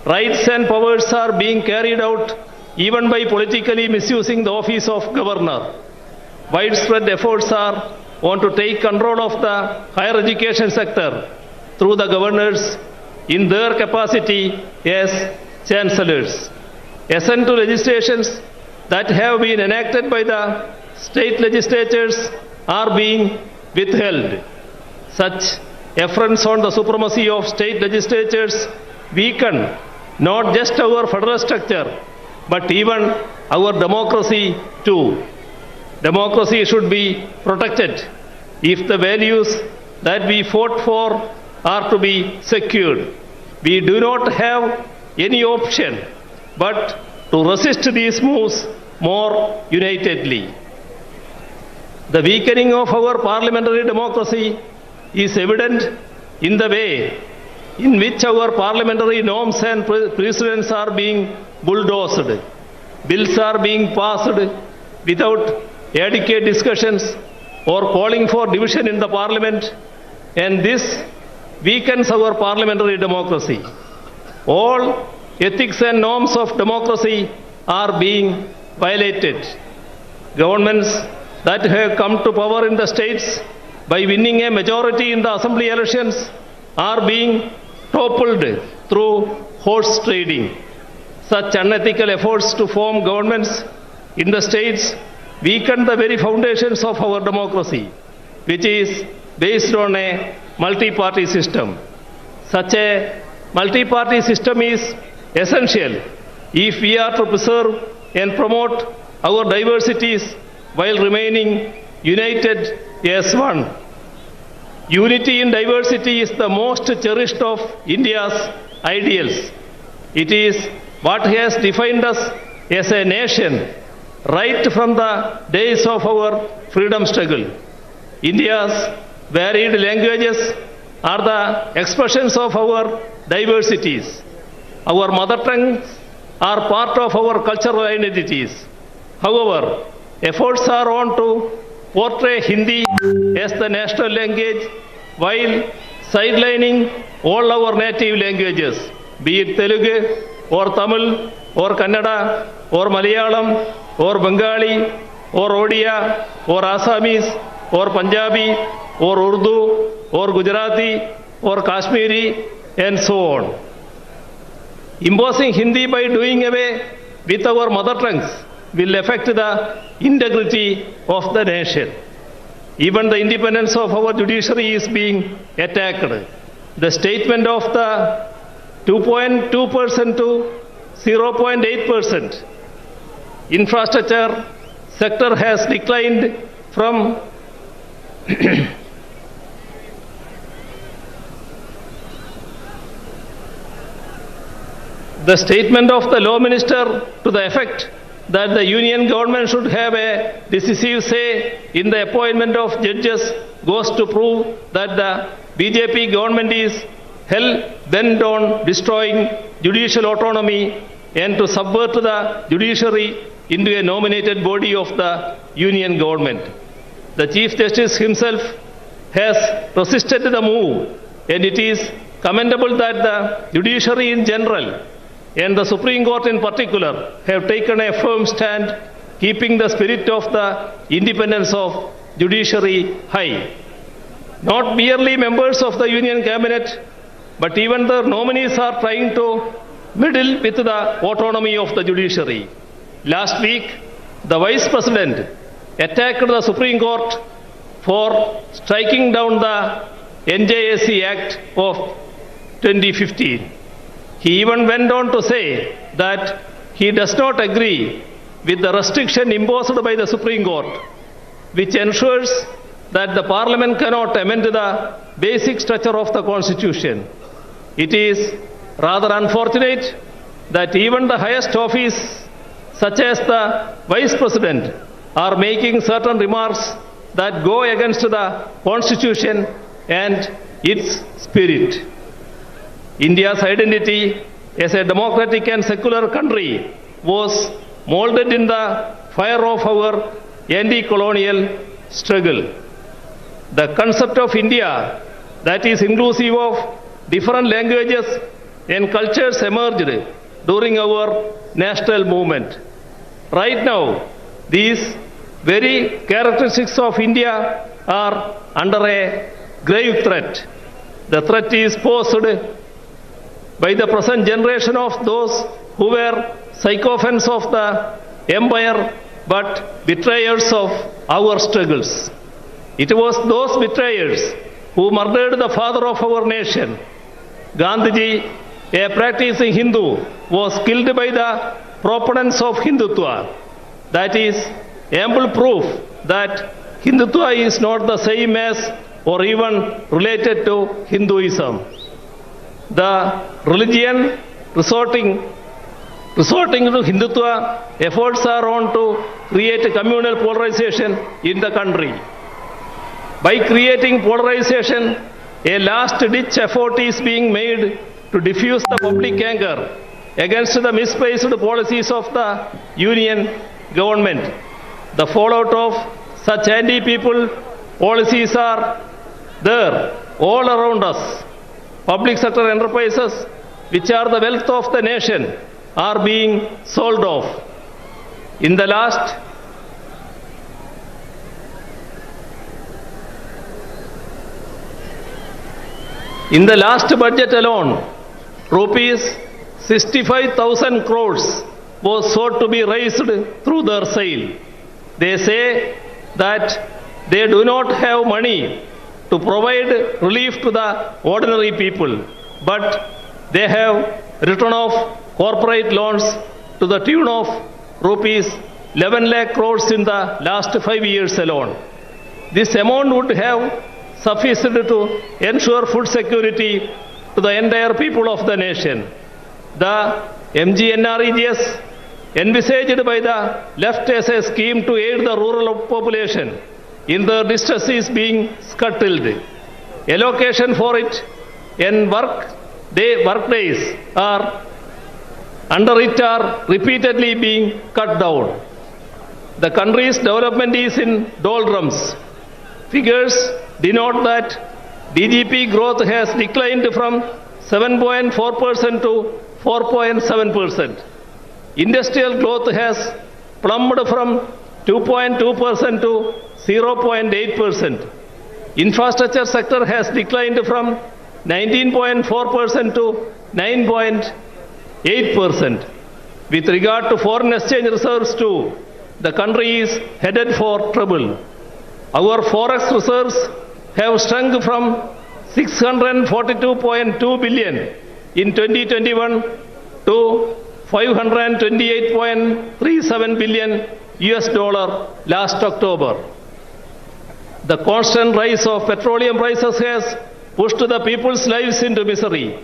rights and powers are being carried out even by politically misusing the office of governor. Widespread efforts are on to take control of the higher education sector through the governors in their capacity as chancellors. Assent to legislations that have been enacted by the state legislatures are being withheld. Such affronts on the supremacy of state legislatures weaken not just our federal structure, but even our democracy too. Democracy should be protected if the values that we fought for are to be secured. We do not have any option but to resist these moves more unitedly. The weakening of our parliamentary democracy is evident in the way in which our parliamentary norms and precedents are being bulldozed. Bills are being passed without adequate discussions or calling for division in the parliament, and this weakens our parliamentary democracy. All ethics and norms of democracy are being violated. Governments that have come to power in the states by winning a majority in the assembly elections are being toppled through horse trading. Such unethical efforts to form governments in the states weaken the very foundations of our democracy, which is based on a multi-party system. Such a multi-party system is essential if we are to preserve and promote our diversities while remaining united as one. Unity in diversity is the most cherished of India's ideals. It is what has defined us as a nation right from the days of our freedom struggle. India's varied languages are the expressions of our diversities. Our mother tongues are part of our cultural identities. However, efforts are on to portray Hindi as the national language while sidelining all our native languages, be it Telugu or Tamil or Kannada or Malayalam or Bengali or Odia or Assamese or Punjabi or Urdu or Gujarati or Kashmiri and so on. Imposing Hindi by doing away with our mother tongues will affect the integrity of the nation. Even the independence of our judiciary is being attacked. The statement of the 2.2% to 0.8% infrastructure sector has declined from the statement of the law minister to the effect that the union government should have a decisive say in the appointment of judges goes to prove that the BJP government is hell-bent on destroying judicial autonomy and to subvert the judiciary into a nominated body of the union government. The Chief Justice himself has resisted the move, and it is commendable that the judiciary in general and the Supreme Court in particular have taken a firm stand, keeping the spirit of the independence of judiciary high. Not merely members of the Union Cabinet, but even the nominees are trying to meddle with the autonomy of the judiciary. Last week, the Vice President attacked the Supreme Court for striking down the NJSC Act of 2015. He even went on to say that he does not agree with the restriction imposed by the Supreme Court, which ensures that the Parliament cannot amend the basic structure of the Constitution. It is rather unfortunate that even the highest office, such as the Vice President, are making certain remarks that go against the Constitution and its spirit. India's identity as a democratic and secular country was molded in the fire of our anti-colonial struggle. The concept of India that is inclusive of different languages and cultures emerged during our national movement. Right now, these very characteristics of India are under a grave threat. The threat is posed by the present generation of those who were sycophants of the empire but betrayers of our struggles. It was those betrayers who murdered the father of our nation. Gandhiji, a practicing Hindu, was killed by the proponents of Hindutva. That is ample proof that Hindutva is not the same as or even related to Hinduism. The religion resorting to Hindutva efforts are on to create a communal polarization in the country. By creating polarization, a last-ditch effort is being made to diffuse the public anger against the misplaced policies of the union government. The fallout of such anti-people policies are there all around us. Public sector enterprises, which are the wealth of the nation, are being sold off. In the last budget alone, rupees 65,000 crores was sought to be raised through their sale. They say that they do not have money to provide relief to the ordinary people, but they have written off corporate loans to the tune of rupees 11 lakh crores in the last 5 years alone. This amount would have sufficed to ensure food security to the entire people of the nation. The MGNREGS envisaged by the left as a scheme to aid the rural population in their distress is being scuttled. Allocation for it and work days are under it are repeatedly being cut down. The country's development is in doldrums. Figures denote that DGP growth has declined from 7.4% to 4.7%. Industrial growth has plumbed from 2.2% to 0.8%. Infrastructure sector has declined from 19.4% to 9.8%. With regard to foreign exchange reserves too, the country is headed for trouble. Our forex reserves have shrunk from 642.2 billion in 2021 to 528.37 billion US dollar last October. The constant rise of petroleum prices has pushed the people's lives into misery.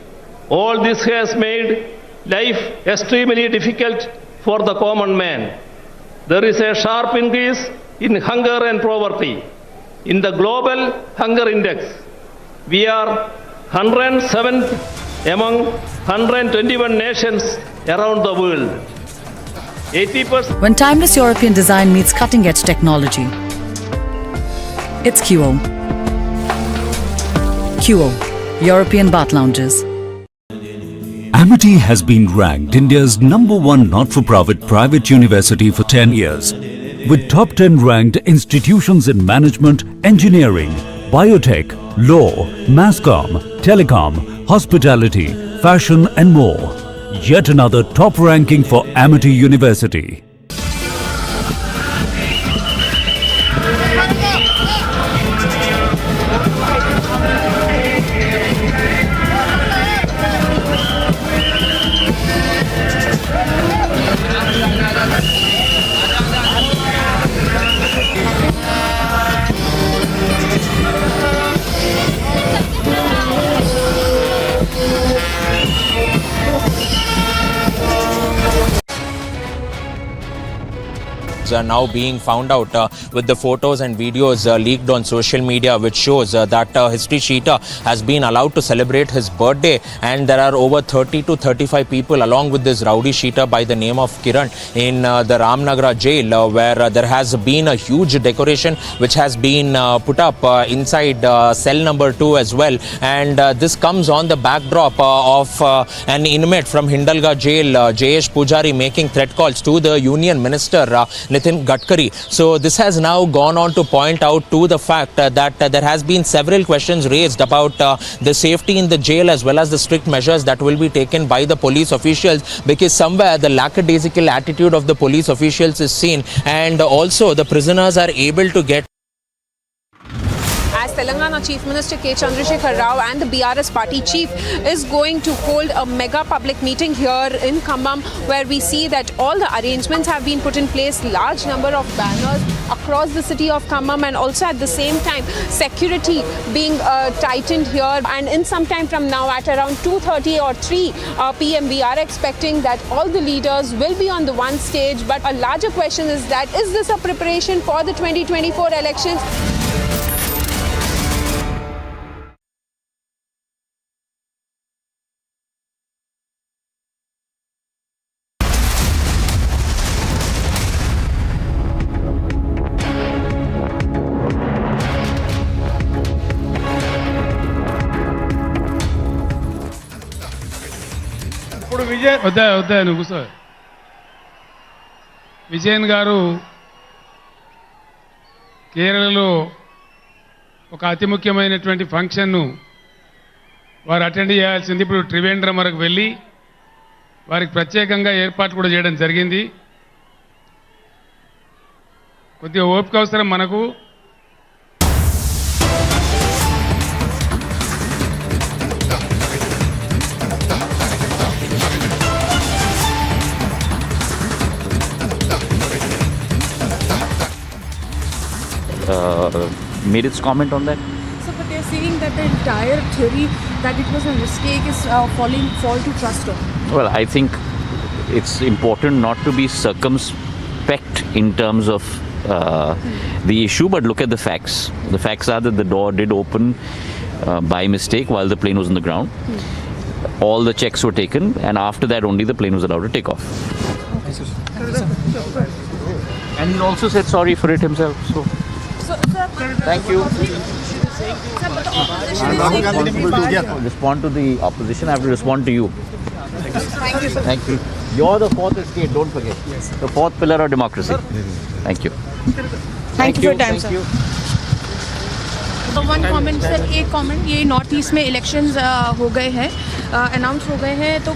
All this has made life extremely difficult for the common man. There is a sharp increase in hunger and poverty. In the global hunger index, we are 107th among 121 nations around the world. 80%. When timeless European design meets cutting-edge technology, it's QO. QO, European Bath Lounges. Amity has been ranked India's #1 not-for-profit private university for 10 years, with top 10 ranked institutions in management, engineering, biotech, law, masscom, telecom, hospitality, fashion and more. Yet another top ranking for Amity University. Are now being found out with the photos and videos leaked on social media, which shows that History Sheeter has been allowed to celebrate his birthday, and there are over 30 to 35 people along with this rowdy sheeter by the name of Kiran in the Ramnagara jail, where there has been a huge decoration which has been put up inside cell number 2 as well, and this comes on the backdrop of an inmate from Hindalga jail, Jayesh Pujari, making threat calls to the Union Minister Nitin Gadkari. So this has now gone on to point out to the fact that there has been several questions raised about the safety in the jail as well as the strict measures that will be taken by the police officials, because somewhere the lackadaisical attitude of the police officials is seen, and also the prisoners are able to get. As Telangana Chief Minister K. Chandrasekhar Rao and the BRS party chief is going to hold a mega public meeting here in Khammam, where we see that all the arrangements have been put in place, large number of banners across the city of Khammam, and also at the same time security being tightened here. And in some time from now, at around 2:30 or 3 p.m, we are expecting that all the leaders will be on the one stage. But a larger question is that, is this a preparation for the 2024 elections? వద్దా నువ్వు కూర్చో. విజయన్ గారు కేరళలో ఒక అతి ముఖ్యమైనటువంటి ఫంక్షన్ను వారు అటెండ్ చేయాల్సింది. ఇప్పుడు త్రివేంద్రం వరకు వెళ్ళి వారికి ప్రత్యేకంగా ఏర్పాటు కూడా చేయడం జరిగింది. కొద్దిగా ఓపిక అవసరం మనకు. made its comment on that. So, but they're saying that the entire theory that it was a mistake is fall to trust on. Well, I think it's important not to be circumspect in terms of the issue, but look at the facts. The facts are that the door did open by mistake while the plane was on the ground. All the checks were taken, and after that only the plane was allowed to take off. And he also said sorry for it himself. So, thank you. Respond to the opposition. I have to respond to you. Thank you, sir. Thank you. You're the fourth estate, don't forget. Yes. The fourth pillar of democracy. Thank you. Thank you for your time, sir. So one comment, sir. एक comment, ये north east में elections हो गए हैं, announce हो गए हैं, तो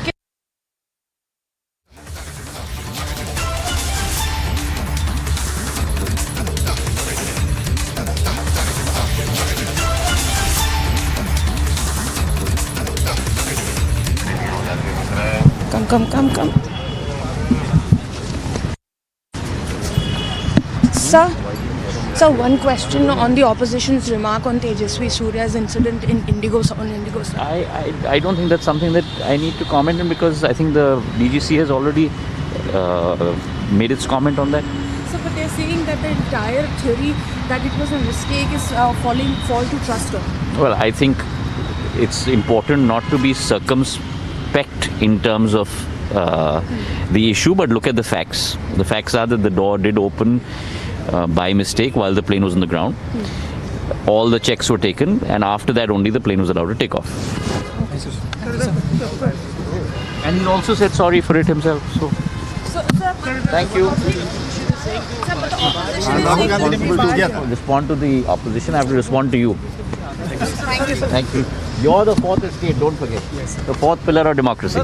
Come. Sir, one question on the opposition's remark on Tejaswi Surya's incident in Indigo. I don't think that's something that I need to comment on, because I think the DGC has already made its comment on that. So, but they're saying that the entire theory that it was a mistake is fall to trust on. Well, I think it's important not to be circumspect in terms of the issue, but look at the facts. The facts are that the door did open by mistake while the plane was on the ground. All the checks were taken, and after that only the plane was allowed to take off. And he also said sorry for it himself. So, thank you. Respond to the opposition. I have to respond to you. Thank you, sir. Thank you. You're the fourth estate, don't forget. Yes. The fourth pillar of democracy.